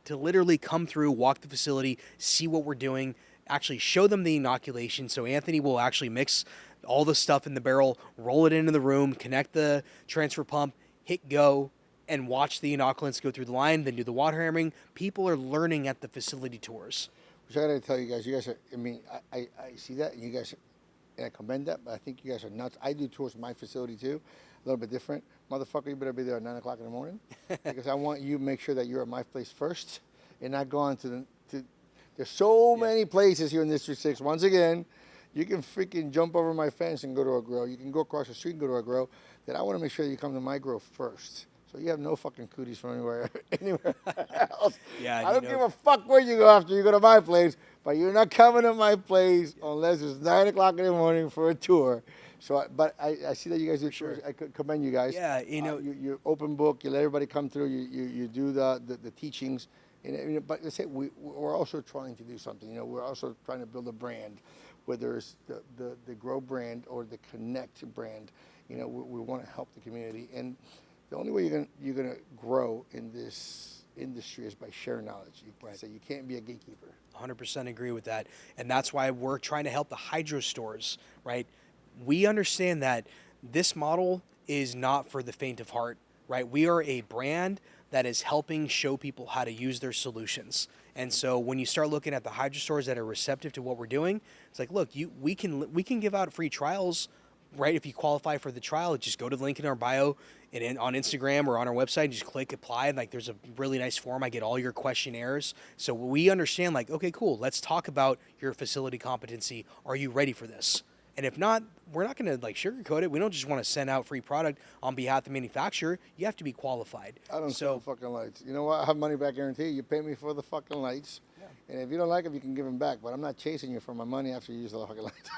to literally come through, walk the facility, see what we're doing, actually show them the inoculation. So Anthony will actually mix all the stuff in the barrel, roll it into the room, connect the transfer pump, hit go, and watch the inoculants go through the line, then do the water hammering. People are learning at the facility tours. Which I gotta tell you guys are, I see that, and you guys, and I commend that, but I think you guys are nuts. I do tours in my facility too, a little bit different. Motherfucker, you better be there at 9 o'clock in the morning because I want you to make sure that you're at my place first and not go on to there's so many places here in District 6. Once again, you can freaking jump over my fence and go to a grow. You can go across the street and go to a grow. That I want to make sure that you come to my grow first. So you have no fucking cooties from anywhere else. Yeah, I don't give a fuck where you go after you go to my place, but you're not coming to my place unless it's 9 o'clock in the morning for a tour. So, I see that you guys do tours. I could commend you guys. Yeah, you open book. You let everybody come through. You do the teachings. And, but let's say we're also trying to do something. We're also trying to build a brand, whether it's the Grow brand or the Connect brand. We want to help the community, and the only way you're gonna grow in this industry is by sharing knowledge. So you can't be a gatekeeper. 100% agree with that. And that's why we're trying to help the hydro stores, right? We understand that this model is not for the faint of heart, right? We are a brand that is helping show people how to use their solutions. And so when you start looking at the hydro stores that are receptive to what we're doing, it's like, look, we can give out free trials, right? If you qualify for the trial, just go to the link in our bio and on Instagram or on our website, just click apply. And there's a really nice form. I get all your questionnaires. So we understand okay, cool. Let's talk about your facility competency. Are you ready for this? And if not, we're not going to sugarcoat it. We don't just want to send out free product on behalf of the manufacturer. You have to be qualified. I don't sell fucking lights. You know what? I have money back guarantee. You pay me for the fucking lights. Yeah. And if you don't like them, you can give them back. But I'm not chasing you for my money after you use the fucking lights.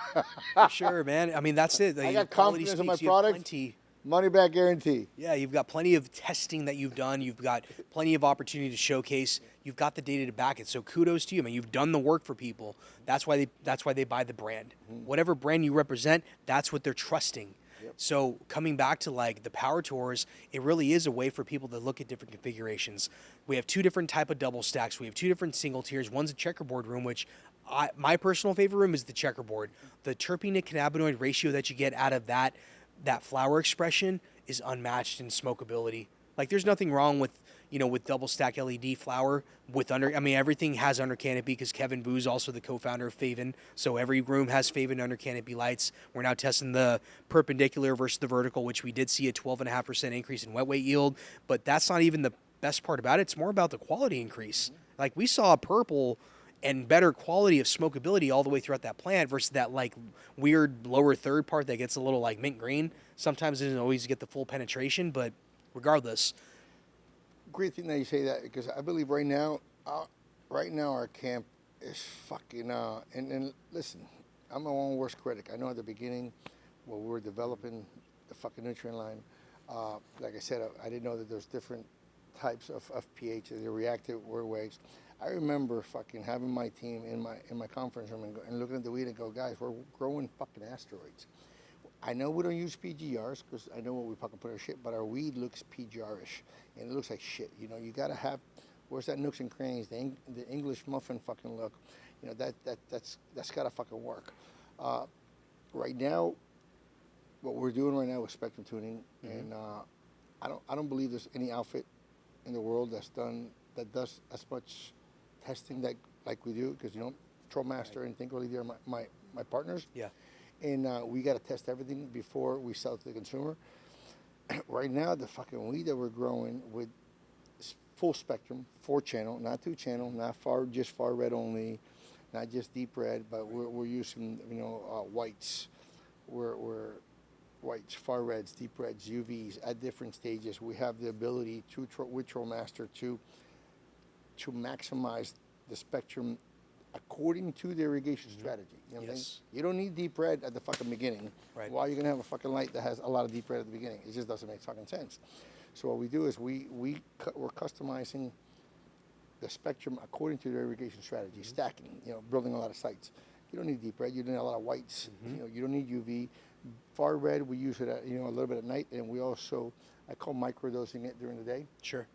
For sure, man. I mean, that's it. I got confidence in my product. Money back guarantee. Yeah, you've got plenty of testing that you've done. You've got plenty of opportunity to showcase. You've got the data to back it. So kudos to you, man. You've done the work for people. That's why they buy the brand. Mm-hmm. Whatever brand you represent, that's what they're trusting. Yep. So coming back to the power tours, it really is a way for people to look at different configurations. We have two different type of double stacks. We have two different single tiers. One's a checkerboard room, which my personal favorite room is the checkerboard. The terpene to cannabinoid ratio that you get out of that flower expression is unmatched in smokeability. There's nothing wrong with double stack LED flower with everything has under canopy because Kevin Boo's also the co-founder of Faven. So every room has Faven under canopy lights. We're now testing the perpendicular versus the vertical, which we did see a 12.5% increase in wet weight yield, but that's not even the best part about it. It's more about the quality increase. We saw a purple and better quality of smokeability all the way throughout that plant versus that weird lower third part that gets a little mint green. Sometimes it doesn't always get the full penetration, but regardless. Great thing that you say that, because I believe right now our camp is fucking, and listen, I'm my own worst critic. I know at the beginning when we were developing the fucking nutrient line, like I said, I didn't know that there's different types of pH, the reactive waves. I remember fucking having my team in my conference room and looking at the weed and go, guys, we're growing fucking asteroids. I know we don't use PGRs because I know what we fucking put in our shit, but our weed looks PGR-ish and it looks like shit. You gotta have, where's that nooks and crannies, the English muffin fucking look. That's gotta fucking work. Right now, what we're doing right now is spectrum tuning, and I don't believe there's any outfit in the world that does as much testing like we do, because Trollmaster and Think Really are my partners. Yeah. And we got to test everything before we sell it to the consumer. Right now, the fucking weed that we're growing with full spectrum, 4-channel, not 2-channel, not just far red only, not just deep red, but we're using whites. We're whites, far reds, deep reds, UVs at different stages. We have the ability with Trollmaster to maximize the spectrum according to the irrigation strategy. You know what I'm saying? You don't need deep red at the fucking beginning. Right. Why are you going to have a fucking light that has a lot of deep red at the beginning? It just doesn't make fucking sense. So what we do is we're customizing the spectrum according to the irrigation strategy, stacking, building a lot of sites. You don't need deep red. You need a lot of whites. You don't need UV. Far red, we use it a little bit at night, and we also, I call microdosing it during the day. Sure.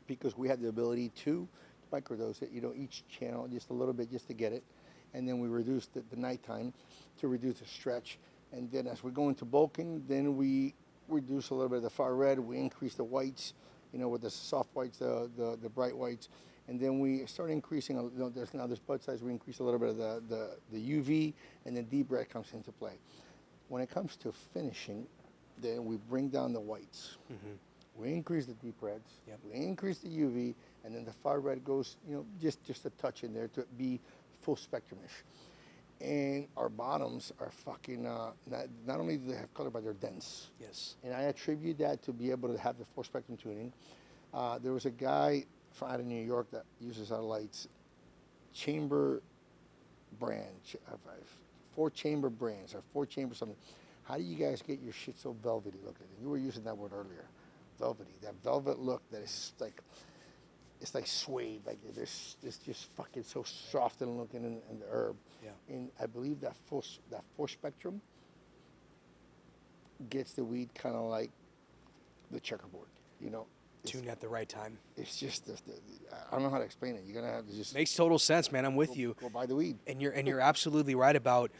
Because we have the ability to microdose it, each channel just a little bit just to get it, and then we reduce the nighttime to reduce the stretch, and then as we go into bulking, then we reduce a little bit of the far red, we increase the whites, with the soft whites, the bright whites, and then we start increasing, there's bud size, we increase a little bit of the UV, and then deep red comes into play. When it comes to finishing, then we bring down the whites. We increase the deep reds, we increase the UV, and then the far red goes, just a touch in there to be full spectrum-ish. And our bottoms are fucking, not only do they have color, but they're dense. Yes. And I attribute that to be able to have the full spectrum tuning. There was a guy out of New York that uses our lights. Chamber brand, 4-chamber brands or 4-chamber something. How do you guys get your shit so velvety looking? You were using that word earlier, velvety. That velvet look that is like, it's like suede. Like there's just fucking so soft and looking in the herb. Yeah. And I believe that four spectrum gets the weed kind of like the checkerboard, you know. Tuned at the right time. It's just I don't know how to explain it. You're gonna have to just Makes total sense, man. I'm with you. go buy the weed. And you're absolutely right about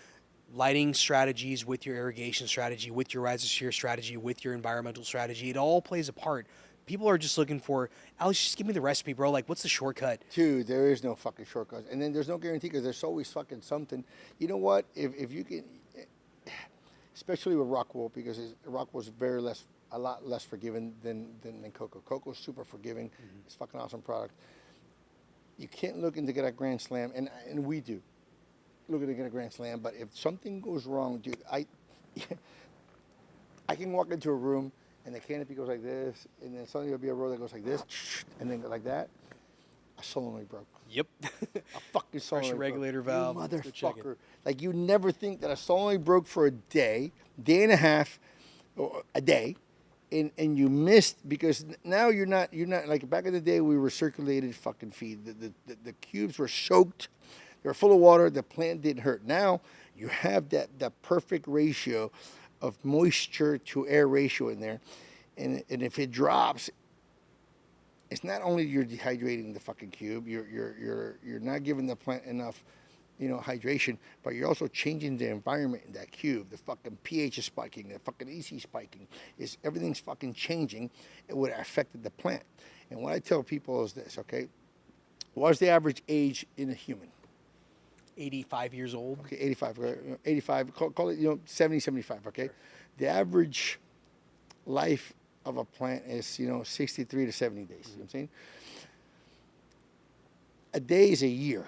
lighting strategies with your irrigation strategy, with your rhizosphere strategy, with your environmental strategy. It all plays a part. People are just looking for, Alex, just give me the recipe, bro. Like, what's the shortcut? Dude, there is no fucking shortcuts. And then there's no guarantee because there's always fucking something. You know what? If you can, especially with Rockwool, because Rockwool's a lot less forgiving than cocoa. Cocoa's super forgiving. Mm-hmm. It's a fucking awesome product. You can't look into get a grand slam, and we do. Looking to get a grand slam, but if something goes wrong, dude, I can walk into a room and the canopy goes like this, and then suddenly there'll be a row that goes like this, and then like that. A solenoid broke. Yep. A fucking solenoid Pressure regulator valve. You Let's go check it. motherfucker. Like you never think that a solenoid broke for a day and a half, or a day, and you missed because now you're not like back in the day we were circulated fucking feed. The cubes were soaked. They were full of water. The plant didn't hurt. Now you have that perfect ratio of moisture to air ratio in there, and if it drops, it's not only you're dehydrating the fucking cube. You're not giving the plant enough, hydration, but you're also changing the environment in that cube. The fucking pH is spiking. The fucking EC spiking. Everything's fucking changing. It would have affected the plant. And what I tell people is this, okay? What's the average age in a human? 85 years old. Okay, 85. 85. Call it 70, 75. Okay, sure. The average life of a plant is 63 to 70 days. Mm-hmm. You know what I'm saying? A day is a year.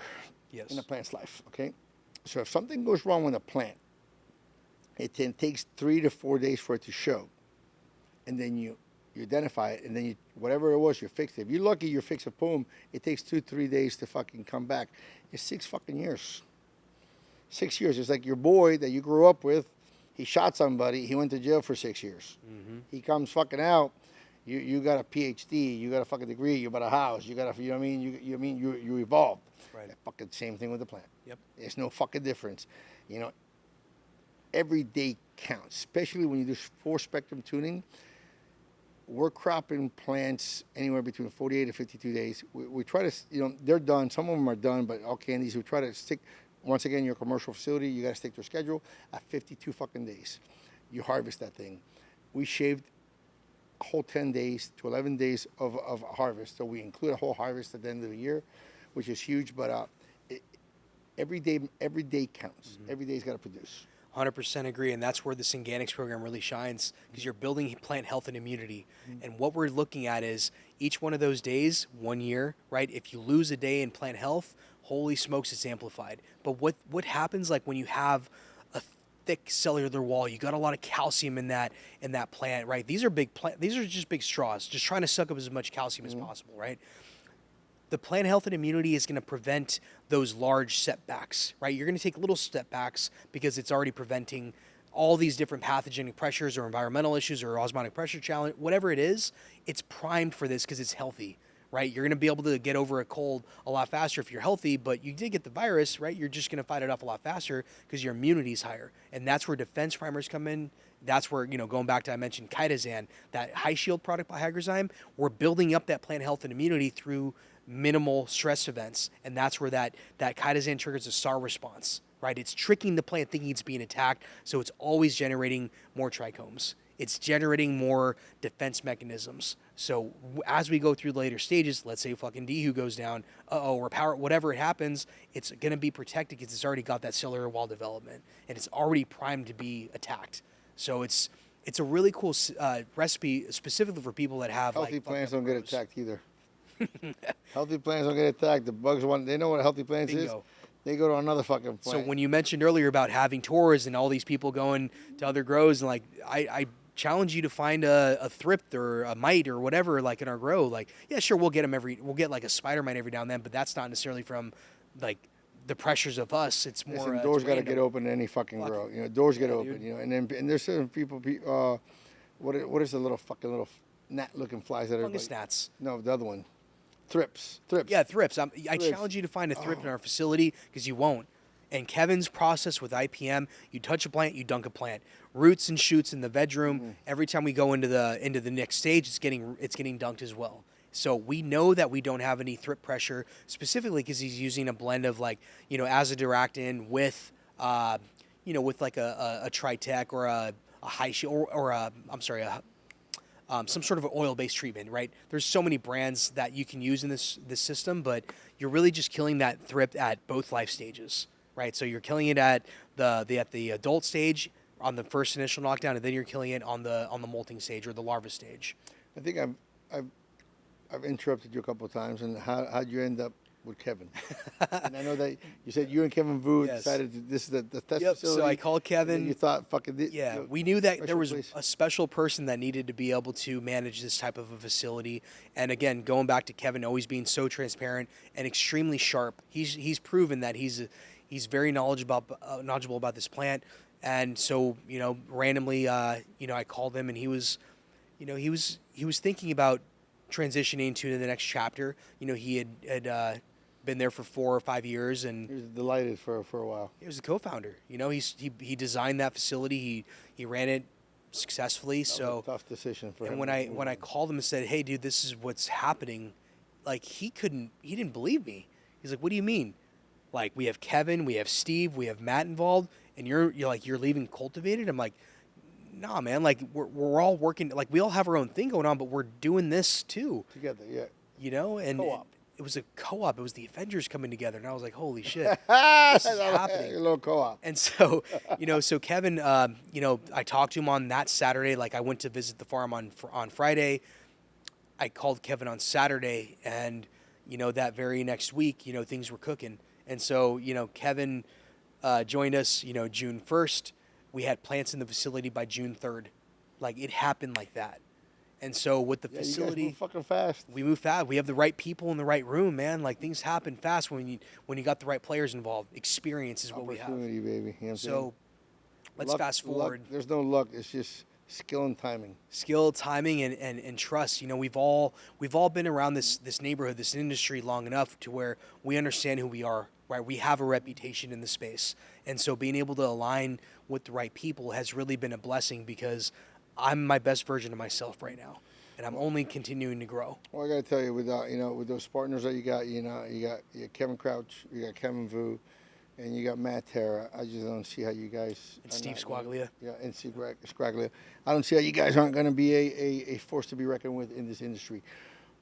Yes. In a plant's life. Okay, so if something goes wrong with a plant, it then takes 3 to 4 days for it to show, and then you identify it, and then whatever it was, you fix it. If you're lucky, you fix it, boom, it takes 2-3 days to fucking come back. It's 6 fucking years. 6 years. It's like your boy that you grew up with, he shot somebody, he went to jail for 6 years. Mm-hmm. He comes fucking out, you got a PhD, you got a fucking degree, you bought a house, you got a, you evolved. Right. That fucking same thing with the plant. Yep. There's no fucking difference. Every day counts, especially when you do 4-spectrum tuning. We're cropping plants anywhere between 48 to 52 days. We try to, they're done. Some of them are done, but all candies, we try to stick, once again, your commercial facility, you got to stick to a schedule. At 52 fucking days, you harvest that thing. We shaved a whole 10 days to 11 days of harvest. So we include a whole harvest at the end of the year, which is huge, but every day counts. Mm-hmm. Every day's got to produce. 100% agree, and that's where the Synganics program really shines because you're building plant health and immunity. Mm-hmm. And what we're looking at is each one of those days, 1 year, right? If you lose a day in plant health, holy smokes, it's amplified. But what happens like when you have a thick cellular wall, you got a lot of calcium in that plant, right? These are just big straws, just trying to suck up as much calcium as possible, right? The plant health and immunity is going to prevent those large setbacks, right? You're going to take little setbacks because it's already preventing all these different pathogenic pressures or environmental issues or osmotic pressure challenge, whatever it is, it's primed for this because it's healthy, right? You're going to be able to get over a cold a lot faster if you're healthy, but you did get the virus, right? You're just going to fight it off a lot faster because your immunity is higher. And that's where defense primers come in. That's where, going back to, I mentioned chitosan, that high shield product by Hygrozyme, we're building up that plant health and immunity through minimal stress events, and that's where that chitosan triggers a SAR response, right? It's tricking the plant thinking it's being attacked, so it's always generating more trichomes. It's generating more defense mechanisms. So as we go through the later stages, let's say fucking DHU goes down, or power, whatever it happens, it's going to be protected because it's already got that cellular wall development, and it's already primed to be attacked. So it's a really cool recipe specifically for people that have healthy plants don't get attacked either. Healthy plants don't get attacked. The bugs they know what a healthy plant is. They go to another fucking plant. So when you mentioned earlier about having tours and all these people going to other grows, and I challenge you to find a thrift or a mite or whatever in our grow. Yeah, sure, we'll get like a spider mite every now and then, but that's not necessarily from the pressures of us. It's more. Listen, it's doors got to random. get open to any fucking grow. You know, doors get open. You know, and there's certain people. What is the little gnat-looking flies that everybody? Fungus gnats. No, the other one. Thrips. Yeah, thrips. I Thrips. challenge you to find a thrip in our facility because you won't. And Kevin's process with IPM, you touch a plant, you dunk a plant. Roots and shoots in the veg room. Every time we go into the next stage, it's getting dunked as well. So we know that we don't have any thrip pressure specifically because he's using a blend of azadirachtin with with like a Tritech or a high some sort of an oil-based treatment, right? There's so many brands that you can use in this system, but you're really just killing that thrip at both life stages, right? So you're killing it at the adult stage on the first initial knockdown, and then you're killing it on the molting stage or the larva stage. I think I've interrupted you a couple of times, and how'd you end up with Kevin? And I know that you said you and Kevin Vu decided this is the test facility. So I called Kevin. And you thought, fucking we knew that there was place. a special person that needed to be able to manage this type of a facility. And again, going back to Kevin always being so transparent and extremely sharp, he's proven that he's very knowledgeable about this plant. And so randomly, I called him, and he was thinking about transitioning to the next chapter. He had been there for 4 or 5 years, and He was delighted for a while. he was the co-founder. He designed that facility. He ran it successfully. That was So a tough decision for him. and when I called him and said, "Hey, dude, this is what's happening," like he didn't believe me. He's like, "What do you mean? Like we have Kevin, we have Steve, we have Matt involved, and you're leaving Cultivated?" I'm like, "Nah, man. Like we're all working. Like we all have our own thing going on, but we're doing this too." Together, yeah. And Co-op. it was a co-op. It was the Avengers coming together, and I was like, "Holy shit, this is happening!" A little co-op. And so, so Kevin, I talked to him on that Saturday. Like I went to visit the farm on Friday. I called Kevin on Saturday, and that very next week, things were cooking. And so, Kevin joined us, June 1st. We had plants in the facility by June 3rd. Like it happened like that. And so with the facility, you guys move fucking fast. we move fast. We have the right people in the right room, man. Like things happen fast when you got the right players involved. Experience is what we have. Opportunity, baby. You know what I'm saying? So let's Luck- fast forward. Luck, there's no luck. It's just skill and timing. Skill, timing, and trust. We've all been around this neighborhood, this industry long enough to where we understand who we are. Right, we have a reputation in the space, and so being able to align with the right people has really been a blessing because I'm my best version of myself right now, and I'm only continuing to grow. Well, I gotta tell you, with those partners that you got Kevin Crouch, you got Kevin Vu, and you got Matt Terra. I just don't see how you guys. And Steve Squaglia. And Steve Squaglia. I don't see how you guys aren't going to be a force to be reckoned with in this industry.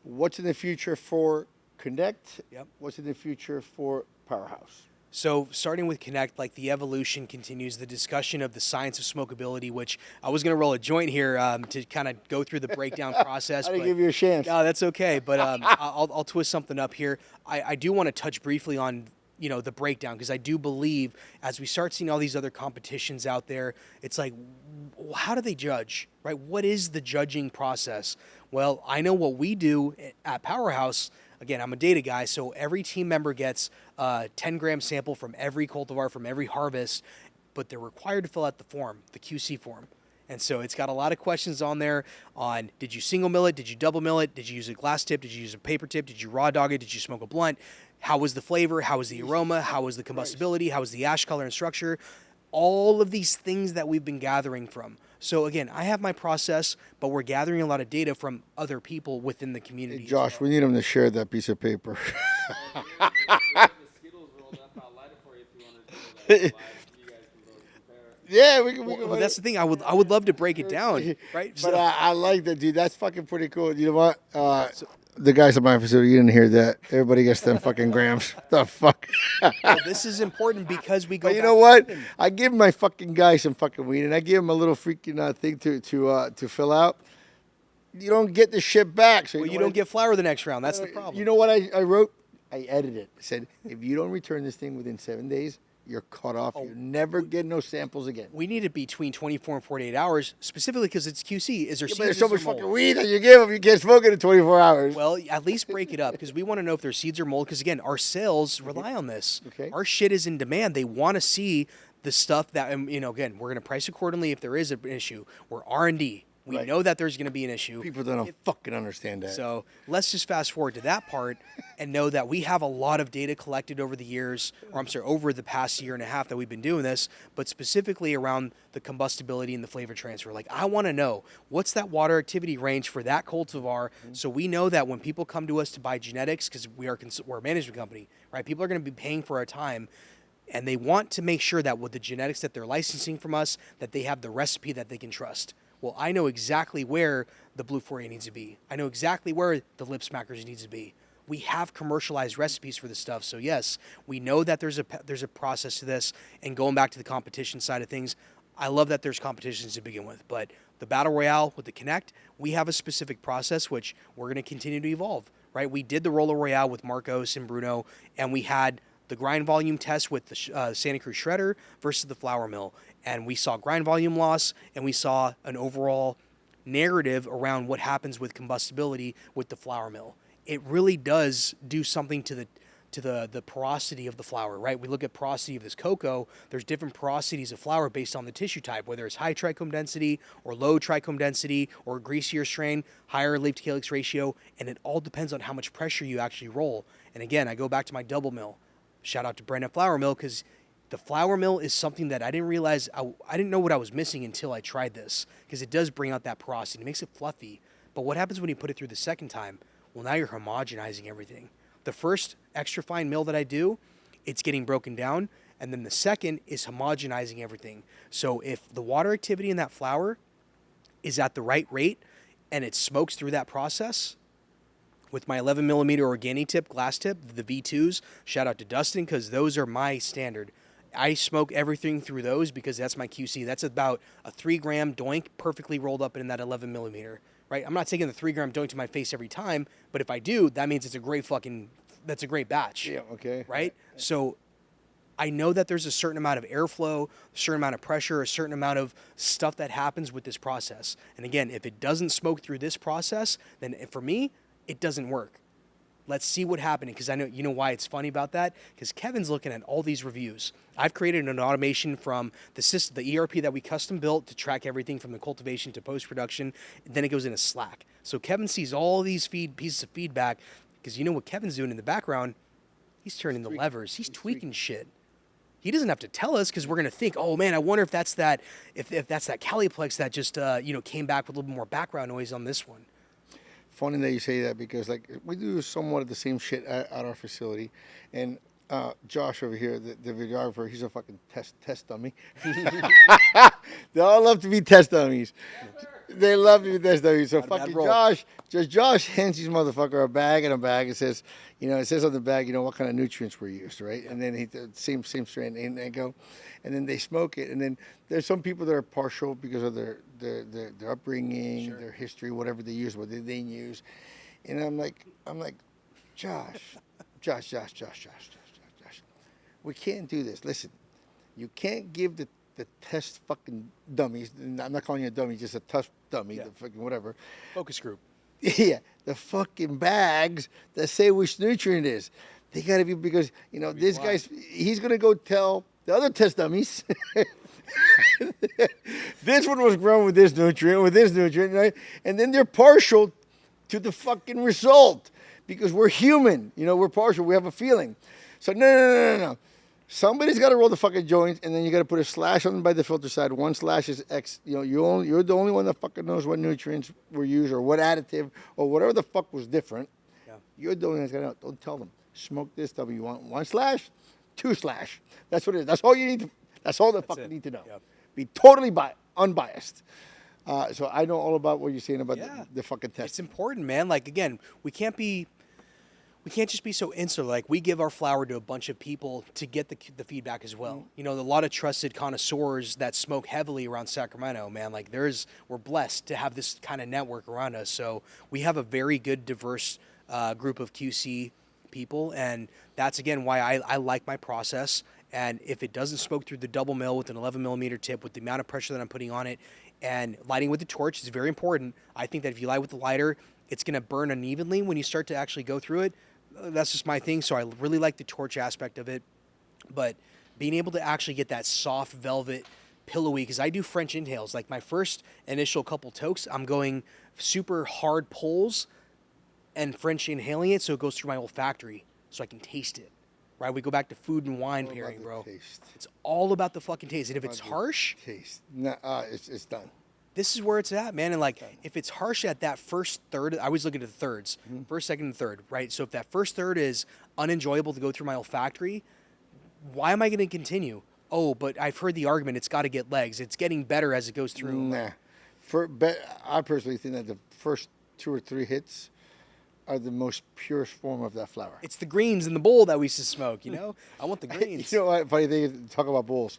What's in the future for Connect? Yep. What's in the future for Powrhouse? So starting with Connect, like the evolution continues, the discussion of the science of smokeability, which I was going to roll a joint here to kind of go through the breakdown process. I didn't but- give you a chance. No, that's okay. But I'll twist something up here. I do want to touch briefly on the breakdown because I do believe as we start seeing all these other competitions out there, it's like, how do they judge, right? What is the judging process? Well, I know what we do at Powrhouse. Again, I'm a data guy, so every team member gets a 10-gram sample from every cultivar, from every harvest, but they're required to fill out the form, the QC form. And so it's got a lot of questions on there on, did you single mill it? Did you double mill it? Did you use a glass tip? Did you use a paper tip? Did you raw dog it? Did you smoke a blunt? How was the flavor? How was the aroma? How was the combustibility? How was the ash color and structure? All of these things that we've been gathering from. So again, I have my process, but we're gathering a lot of data from other people within the community. Hey, as Josh, well. we need him to share that piece of paper. Yeah, we can. Well, that's the thing. I would love to break it down, right? But I like that, dude. That's fucking pretty cool. You know what? The guys at my facility, you didn't hear that. Everybody gets them fucking grams. The fuck? Well, this is important because we go. But you back know to what? Eden. I give my fucking guy some fucking weed, and I give him a little freaking thing to fill out. You don't get the shit back. So Well, you know don't what get flour the next round. That's the problem. You know what I wrote? I edited it. I said, if you don't return this thing within 7 days, you're cut off. You never get no samples again. We need it between 24 and 48 hours, specifically because it's QC. Is there Yeah, seeds? but there's so is there much mold? fucking weed that you give them, you can't smoke it in 24 hours. Well, at least break it up because we want to know if there's seeds or mold. Because again, our sales rely on this. Okay. Our shit is in demand. They want to see the stuff that, and, you know, again, we're going to price accordingly if there is an issue. We're R&D. We Right. know that there's going to be an issue. People don't fucking understand that. So let's just fast forward to that part and know that we have a lot of data collected over the years, or I'm sorry, over the past year and a half that we've been doing this, but specifically around the combustibility and the flavor transfer. Like, I want to know what's that water activity range for that cultivar, so we know that when people come to us to buy genetics, because we're a management company, right? People are going to be paying for our time. And they want to make sure that with the genetics that they're licensing from us, that they have the recipe that they can trust. Well, I know exactly where the Blue Fourier needs to be. I know exactly where the Lip Smackers needs to be. We have commercialized recipes for this stuff. So yes, we know that there's a process to this. And going back to the competition side of things, I love that there's competitions to begin with. But the Battle Royale with the Connect, we have a specific process which we're going to continue to evolve, right? We did the Roller Royale with Marcos and Bruno, and we had the grind volume test with the Santa Cruz Shredder versus the flour mill. And we saw grind volume loss, and we saw an overall narrative around what happens with combustibility with the flour mill. It really does do something to the porosity of the flour, right? We look at porosity of this cocoa. There's different porosities of flour based on the tissue type, whether it's high trichome density or low trichome density or greasier strain, higher leaf to calyx ratio, and it all depends on how much pressure you actually roll. And again, I go back to my double mill. Shout out to Brandon Flour Mill, because the flour mill is something that I didn't realize, I didn't know what I was missing until I tried this, because it does bring out that porosity. It makes it fluffy. But what happens when you put it through the second time? Well, now you're homogenizing everything. The first extra fine mill that I do, it's getting broken down. And then the second is homogenizing everything. So if the water activity in that flour is at the right rate and it smokes through that process, with my 11 millimeter Organi tip, glass tip, the V2s, shout out to Dustin, because those are my standard. I smoke everything through those because that's my QC. That's about a 3 gram doink perfectly rolled up in that 11 millimeter, right? I'm not taking the 3 gram doink to my face every time, but if I do, that means it's a great that's a great batch. Yeah, okay. Right? So I know that there's a certain amount of airflow, a certain amount of pressure, a certain amount of stuff that happens with this process. And again, if it doesn't smoke through this process, then for me, it doesn't work. Let's see what happened, because I know you know why it's funny about that, because Kevin's looking at all these reviews. I've created an automation from the system, the ERP that we custom built to track everything from the cultivation to post-production. Then it goes into Slack. So Kevin sees all these pieces of feedback, because you know what Kevin's doing in the background? He's turning the levers. He's tweaking shit. He doesn't have to tell us, because we're gonna think, oh man, I wonder if that's that Caliplex that just came back with a little bit more background noise on this one. Funny that you say that, because like we do somewhat of the same shit at our facility, and Josh over here, the videographer, he's a fucking test dummy. They all love to be test dummies. They love to be test dummies. So fucking Josh hands these motherfucker a bag, and it says, it says on the bag, what kind of nutrients were used, right? And then same strain, and they go, and then they smoke it, and then there's some people that are partial because of their upbringing, their history, whatever they use, what they didn't use, and I'm like, Josh, we can't do this. Listen, you can't give the test fucking dummies. I'm not calling you a dummy, just a tough dummy, the fucking whatever. Focus group. Yeah, the fucking bags that say which nutrient it is. They gotta be, because this guy's, he's gonna go tell the other test dummies. This one was grown with this nutrient, right? And then they're partial to the fucking result, because we're human. We're partial. We have a feeling. So no. Somebody's got to roll the fucking joint, and then you got to put a slash on by the filter side. One slash is X. You're the only one that fucking knows what nutrients were used or what additive or whatever the fuck was different. Yeah. You're the only one that's got to know. Don't tell them. Smoke this. Tell me you want 1 slash, 2 slash. That's what it is. That's all you need to. That's all they fucking need to know. Yep. Be totally unbiased. So I know all about what you're saying about the fucking test. It's important, man. Like, again, we can't just be so insular. Like, we give our flour to a bunch of people to get the feedback as well. A lot of trusted connoisseurs that smoke heavily around Sacramento, man. Like, we're blessed to have this kind of network around us. So we have a very good, diverse group of QC people, and that's again why I like my process. And if it doesn't smoke through the double mill with an 11 millimeter tip, with the amount of pressure that I'm putting on it, and lighting with the torch is very important. I think that if you light with the lighter, it's going to burn unevenly when you start to actually go through it. That's just my thing. So I really like the torch aspect of it. But being able to actually get that soft velvet pillowy, because I do French inhales. Like my first initial couple tokes, I'm going super hard pulls and French inhaling it so it goes through my olfactory so I can taste it. Right? We go back to food and wine pairing, bro. Taste. It's all about the fucking taste. And if it's About the harsh, Taste. Nah, it's done. this is where it's at, man. And like, if it's harsh at that first third, I always look at the thirds, first, second, and third, right? So if that first third is unenjoyable to go through my olfactory, why am I going to continue? Oh, but I've heard the argument, it's got to get legs. It's getting better as it goes through. Nah. I personally think that the first 2 or 3 hits are the most purest form of that flower. It's the greens in the bowl that we used to smoke, you know? I want the greens. You know what? Funny thing, talk about bowls.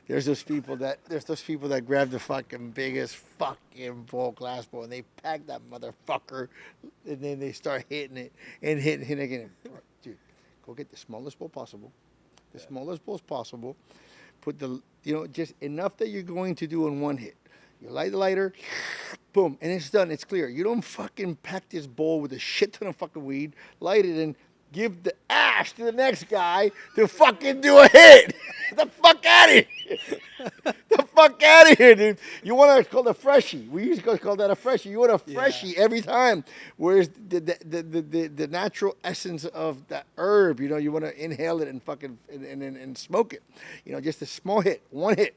There's those people that grab the fucking biggest fucking bowl, glass bowl, and they pack that motherfucker, and then they start hitting it and hitting again. Dude, go get the smallest bowl possible. The smallest bowl possible. Put just enough that you're going to do in one hit. You light the lighter, boom, and it's done. It's clear. You don't fucking pack this bowl with a shit ton of fucking weed, light it, and give the ash to the next guy to fucking do a hit. The fuck out of here. The fuck out of here, dude. You want to call it a freshie. We used to call that a freshie. You want a freshie every time. Whereas the natural essence of that herb, you want to inhale it and fucking and smoke it. Just a small hit, one hit.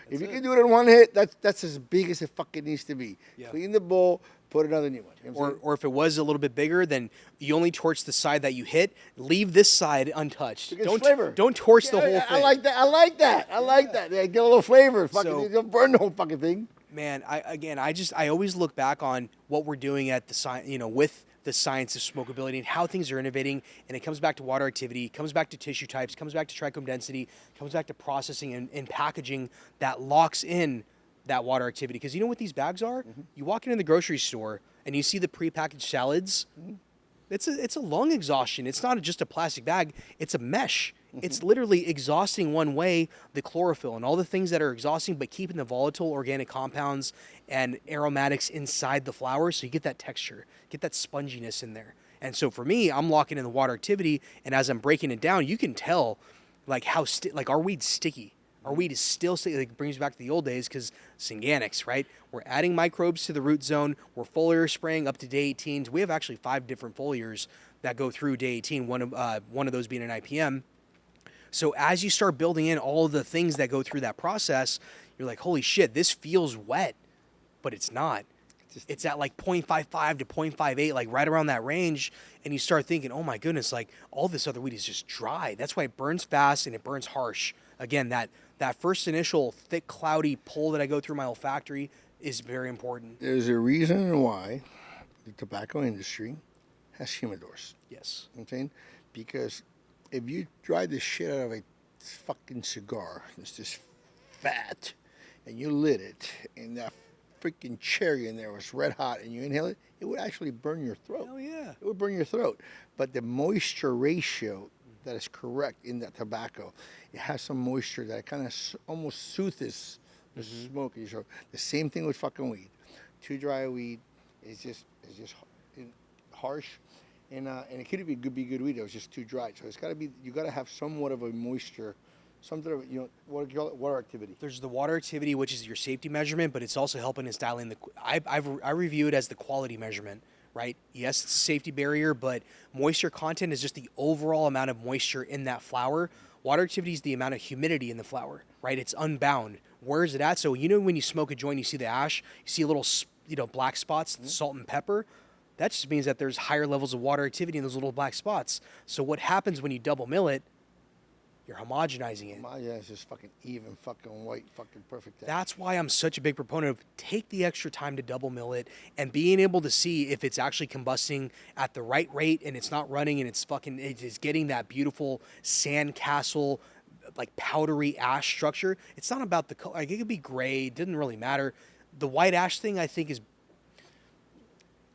If you can do it in one hit, that's as big as it fucking needs to be. Yeah. Clean the bowl, put another new one. You know what I'm saying? Or if it was a little bit bigger, then you only torch the side that you hit. Leave this side untouched. It gets flavor. Don't torch the whole thing. I like that. Yeah, get a little flavor. Fucking, don't burn the whole fucking thing. Man, I always look back on what we're doing at the science, with the science of smokeability and how things are innovating, and it comes back to water activity, comes back to tissue types, comes back to trichome density, comes back to processing and packaging that locks in that water activity. Because you know what these bags are? You walk into the grocery store and you see the prepackaged salads. It's a lung exhaustion. It's not just a plastic bag. It's a mesh. It's literally exhausting one way the chlorophyll and all the things that are exhausting, but keeping the volatile organic compounds and aromatics inside the flower, so you get that texture, get that sponginess in there. And so for me, I'm locking in the water activity, and as I'm breaking it down, you can tell like how our weed's sticky. Our weed is still sticky. It brings me back to the old days because Synganics, right? We're adding microbes to the root zone. We're foliar spraying up to day 18. We have actually 5 different foliars that go through day 18, one of those being an IPM. So as you start building in all the things that go through that process, you're like, holy shit, this feels wet, but it's not. It's at like 0.55 to 0.58, like right around that range. And you start thinking, oh my goodness, like all this other weed is just dry. That's why it burns fast and it burns harsh. Again, that first initial thick, cloudy pull that I go through my olfactory is very important. There's a reason why the tobacco industry has humidors. Yes. You know what I'm saying? Because if you dry the shit out of a fucking cigar, it's just fat, and you lit it, and that freaking cherry in there was red hot, and you inhale it, it would actually burn your throat. Oh, yeah. It would burn your throat. But the moisture ratio that is correct in that tobacco, it has some moisture that kind of almost soothes the smoke in your throat. The same thing with fucking weed. Too dry a weed is just harsh. And it could be good weed. It was just too dry. So you got to have somewhat of a moisture, something of what do you call it? Water activity. There's the water activity, which is your safety measurement, but it's also helping us dial in I review it as the quality measurement, right? Yes, it's a safety barrier, but moisture content is just the overall amount of moisture in that flower. Water activity is the amount of humidity in the flower, right? It's unbound. Where is it at? So when you smoke a joint, you see the ash, you see little black spots, salt and pepper. That just means that there's higher levels of water activity in those little black spots. So what happens when you double mill it? You're homogenizing it. Yeah, it's just fucking even, fucking white, fucking perfect. That's why I'm such a big proponent of take the extra time to double mill it and being able to see if it's actually combusting at the right rate and it's not running and it is getting that beautiful sandcastle, like powdery ash structure. It's not about the color. Like, it could be gray. It didn't really matter. The white ash thing, I think, is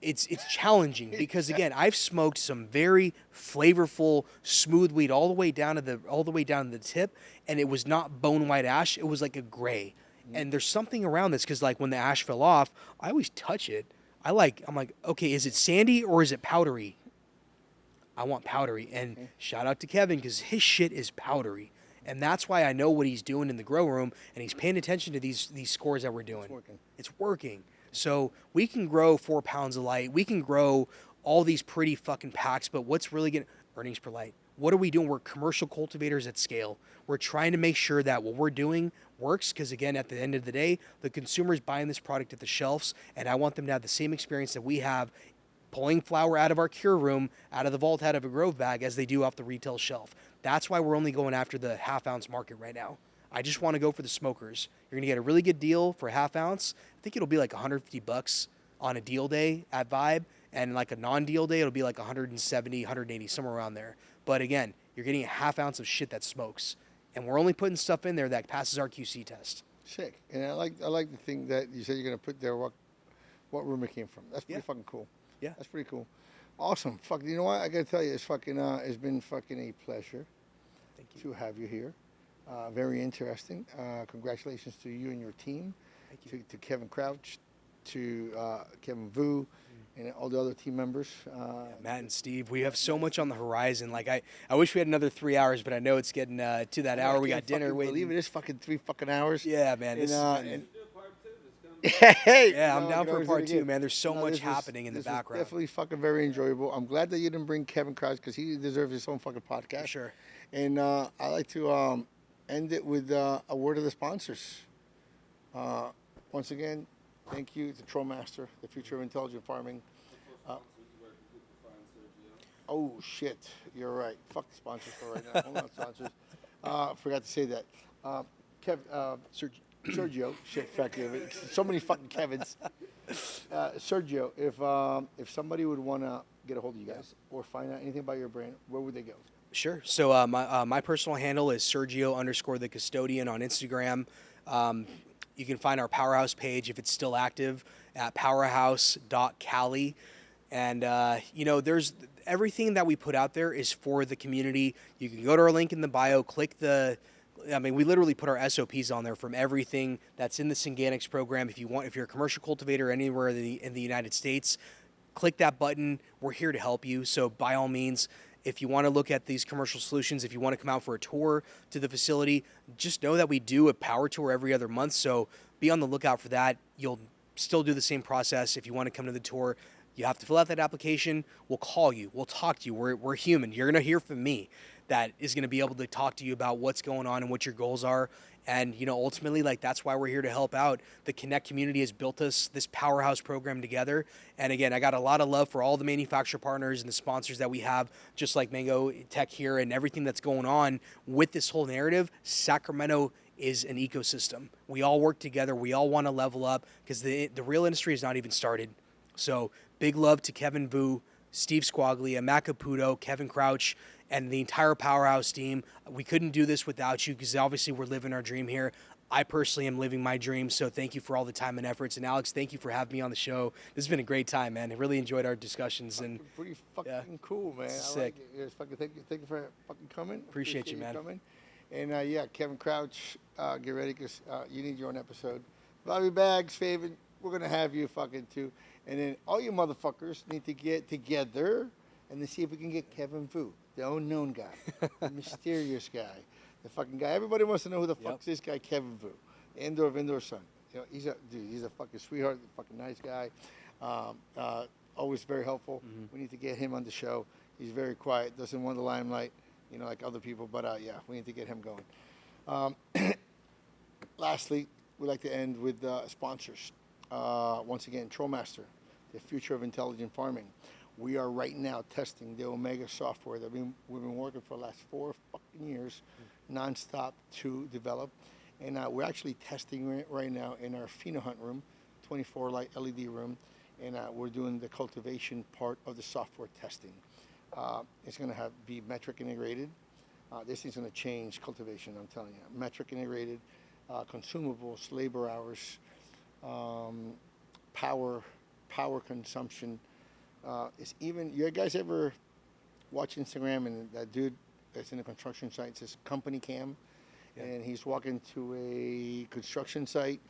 it's challenging because again, I've smoked some very flavorful smooth weed all the way down to the tip, and it was not bone white ash. It was like a gray. And there's something around this because like when the ash fell off, I always touch it. I'm like, okay, is it sandy or is it powdery? I want powdery. And shout out to Kevin because his shit is powdery. And that's why I know what he's doing in the grow room, and he's paying attention to these scores that we're doing. It's working. So we can grow 4 pounds of light. We can grow all these pretty fucking packs, but what's really getting earnings per light? What are we doing? We're commercial cultivators at scale. We're trying to make sure that what we're doing works because, again, at the end of the day, the consumer's buying this product at the shelves, and I want them to have the same experience that we have pulling flower out of our cure room, out of the vault, out of a grove bag, as they do off the retail shelf. That's why we're only going after the half-ounce market right now. I just want to go for the smokers. You're going to get a really good deal for a half ounce. I think it'll be like $150 on a deal day at Vibe, and like a non-deal day, it'll be like 170, 180, somewhere around there. But again, you're getting a half ounce of shit that smokes, and we're only putting stuff in there that passes our QC test. Sick. And I like the thing that you said you're gonna put there what room it came from. That's pretty fucking cool. Yeah, that's pretty cool. Awesome. Fuck. You know what? I gotta tell you, it's been fucking a pleasure. Thank you. To have you here. Very interesting. Congratulations to you and your team. Thank you. To Kevin Crouch, to Kevin Vu, and all the other team members. Matt and Steve, we have so much on the horizon. Like I wish we had another 3 hours, but I know it's getting to that hour. We got dinner waiting. Believe it is fucking 3 fucking hours. Yeah, man. Yeah, I'm down for a part 2, man. There's so much happening in the background. Definitely fucking very enjoyable. I'm glad that you didn't bring Kevin Crouch because he deserves his own fucking podcast. For sure. And I like to end it with a word of the sponsors. Once again, thank you to Trollmaster, the future of intelligent farming. Oh shit, you're right. Fuck the sponsors for right now. Hold on, sponsors. Forgot to say that. Sergio, shit, fuck you. So many fucking Kevins. Sergio, if somebody would want to get a hold of you guys or find out anything about your brand, where would they go? Sure. So my personal handle is Sergio_the Custodian on Instagram. You can find our Powrhouse page if it's still active at powrhouse.cali. And, there's everything that we put out there is for the community. You can go to our link in the bio, we literally put our SOPs on there from everything that's in the Synganics program. If you're a commercial cultivator anywhere in the United States, click that button. We're here to help you. So by all means, if you want to look at these commercial solutions, if you want to come out for a tour to the facility, just know that we do a power tour every other month. So be on the lookout for that. You'll still do the same process. If you want to come to the tour, you have to fill out that application. We'll call you. We'll talk to you. We're human. You're going to hear from me that is going to be able to talk to you about what's going on and what your goals are. And, ultimately, that's why we're here to help out. The Connect community has built this Powrhouse program together. And again, I got a lot of love for all the manufacturer partners and the sponsors that we have, just like Mango Tech here and everything that's going on with this whole narrative. Sacramento is an ecosystem. We all work together. We all want to level up because the real industry is not even started. So big love to Kevin Vu, Steve Squaglia, Matt Caputo, Kevin Crouch, and the entire Powrhouse team. We couldn't do this without you because obviously we're living our dream here. I personally am living my dream, so thank you for all the time and efforts. And Alex, thank you for having me on the show. This has been a great time, man. I really enjoyed our discussions. And pretty fucking cool, man. Sick. I like it. Thank you for fucking coming. Appreciate you, man. Coming. And Kevin Crouch, get ready because you need your own episode. Bobby Bags, Faven, we're gonna have you fucking too. And then all you motherfuckers need to get together and then see if we can get Kevin Vu, the unknown guy, the mysterious guy, the fucking guy. Everybody wants to know who the fuck's this guy, Kevin Vu, the indoor of indoor son. He's a fucking sweetheart, fucking nice guy. Always very helpful. Mm-hmm. We need to get him on the show. He's very quiet, doesn't want the limelight, like other people. But we need to get him going. Lastly, we like to end with sponsors. Once again, Trollmaster, the future of intelligent farming. We are right now testing the Omega software that we've been working for the last 4 fucking years, nonstop to develop. And we're actually testing right now in our PhenoHunt room, 24 light LED room, and we're doing the cultivation part of the software testing. It's going to be metric integrated. This is going to change cultivation, I'm telling you. Metric integrated, consumables, labor hours, power consumption, It's even, you guys ever watch Instagram and that dude that's in a construction site says company cam, and he's walking to a construction site,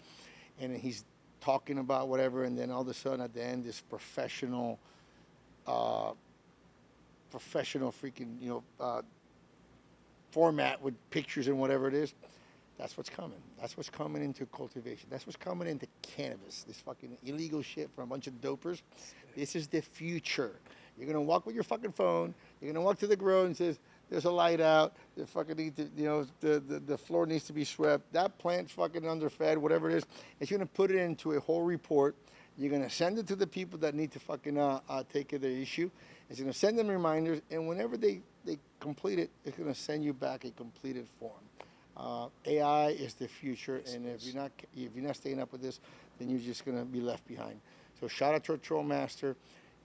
and he's talking about whatever, and then all of a sudden at the end, this professional freaking, format with pictures and whatever it is. That's what's coming. That's what's coming into cultivation. That's what's coming into cannabis. This fucking illegal shit from a bunch of dopers. This is the future. You're gonna walk with your fucking phone. You're gonna walk to the grow and says, "There's a light out. The fucking need to, the floor needs to be swept. That plant's fucking underfed. Whatever it is, it's gonna put it into a whole report. You're gonna send it to the people that need to fucking take care of the issue. It's gonna send them reminders, and whenever they complete it, it's gonna send you back a completed form. AI is the future, and if you're not staying up with this, then you're just gonna be left behind. So shout out to our Troll Master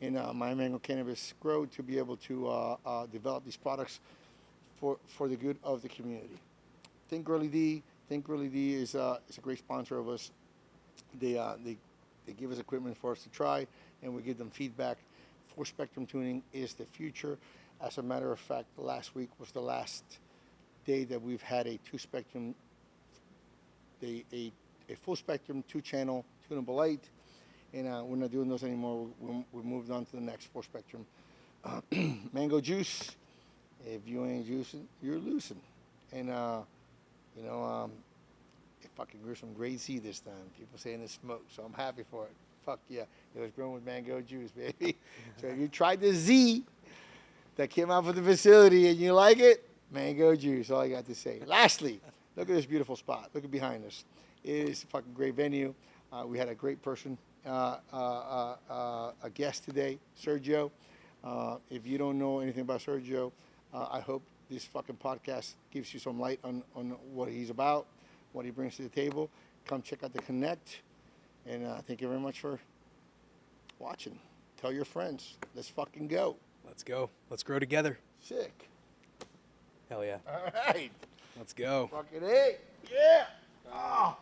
in My Mango Cannabis Grow to be able to develop these products for the good of the community. Think Really D is a great sponsor of us. They give us equipment for us to try, and we give them feedback. 4-spectrum tuning is the future. As a matter of fact, last week was the last day that we've had a 2-spectrum, a full spectrum 2-channel tunable light, and we're not doing those anymore. We moved on to the next 4-spectrum. Mango juice. If you ain't juicing, you're losing. And it fucking grew some great Z this time. People saying it's smoke, so I'm happy for it. Fuck yeah, it was grown with mango juice, baby. So if you tried the Z that came out from the facility and you like it, mango juice, all I got to say. Lastly, look at this beautiful spot. Look at behind us. It is a fucking great venue. We had a great person, a guest today, Sergio. If you don't know anything about Sergio, I hope this fucking podcast gives you some light on what he's about, what he brings to the table. Come check out the Connect. And thank you very much for watching. Tell your friends. Let's fucking go. Let's go. Let's grow together. Sick. Hell yeah. All right. Let's go. Fucking A. Yeah. Oh.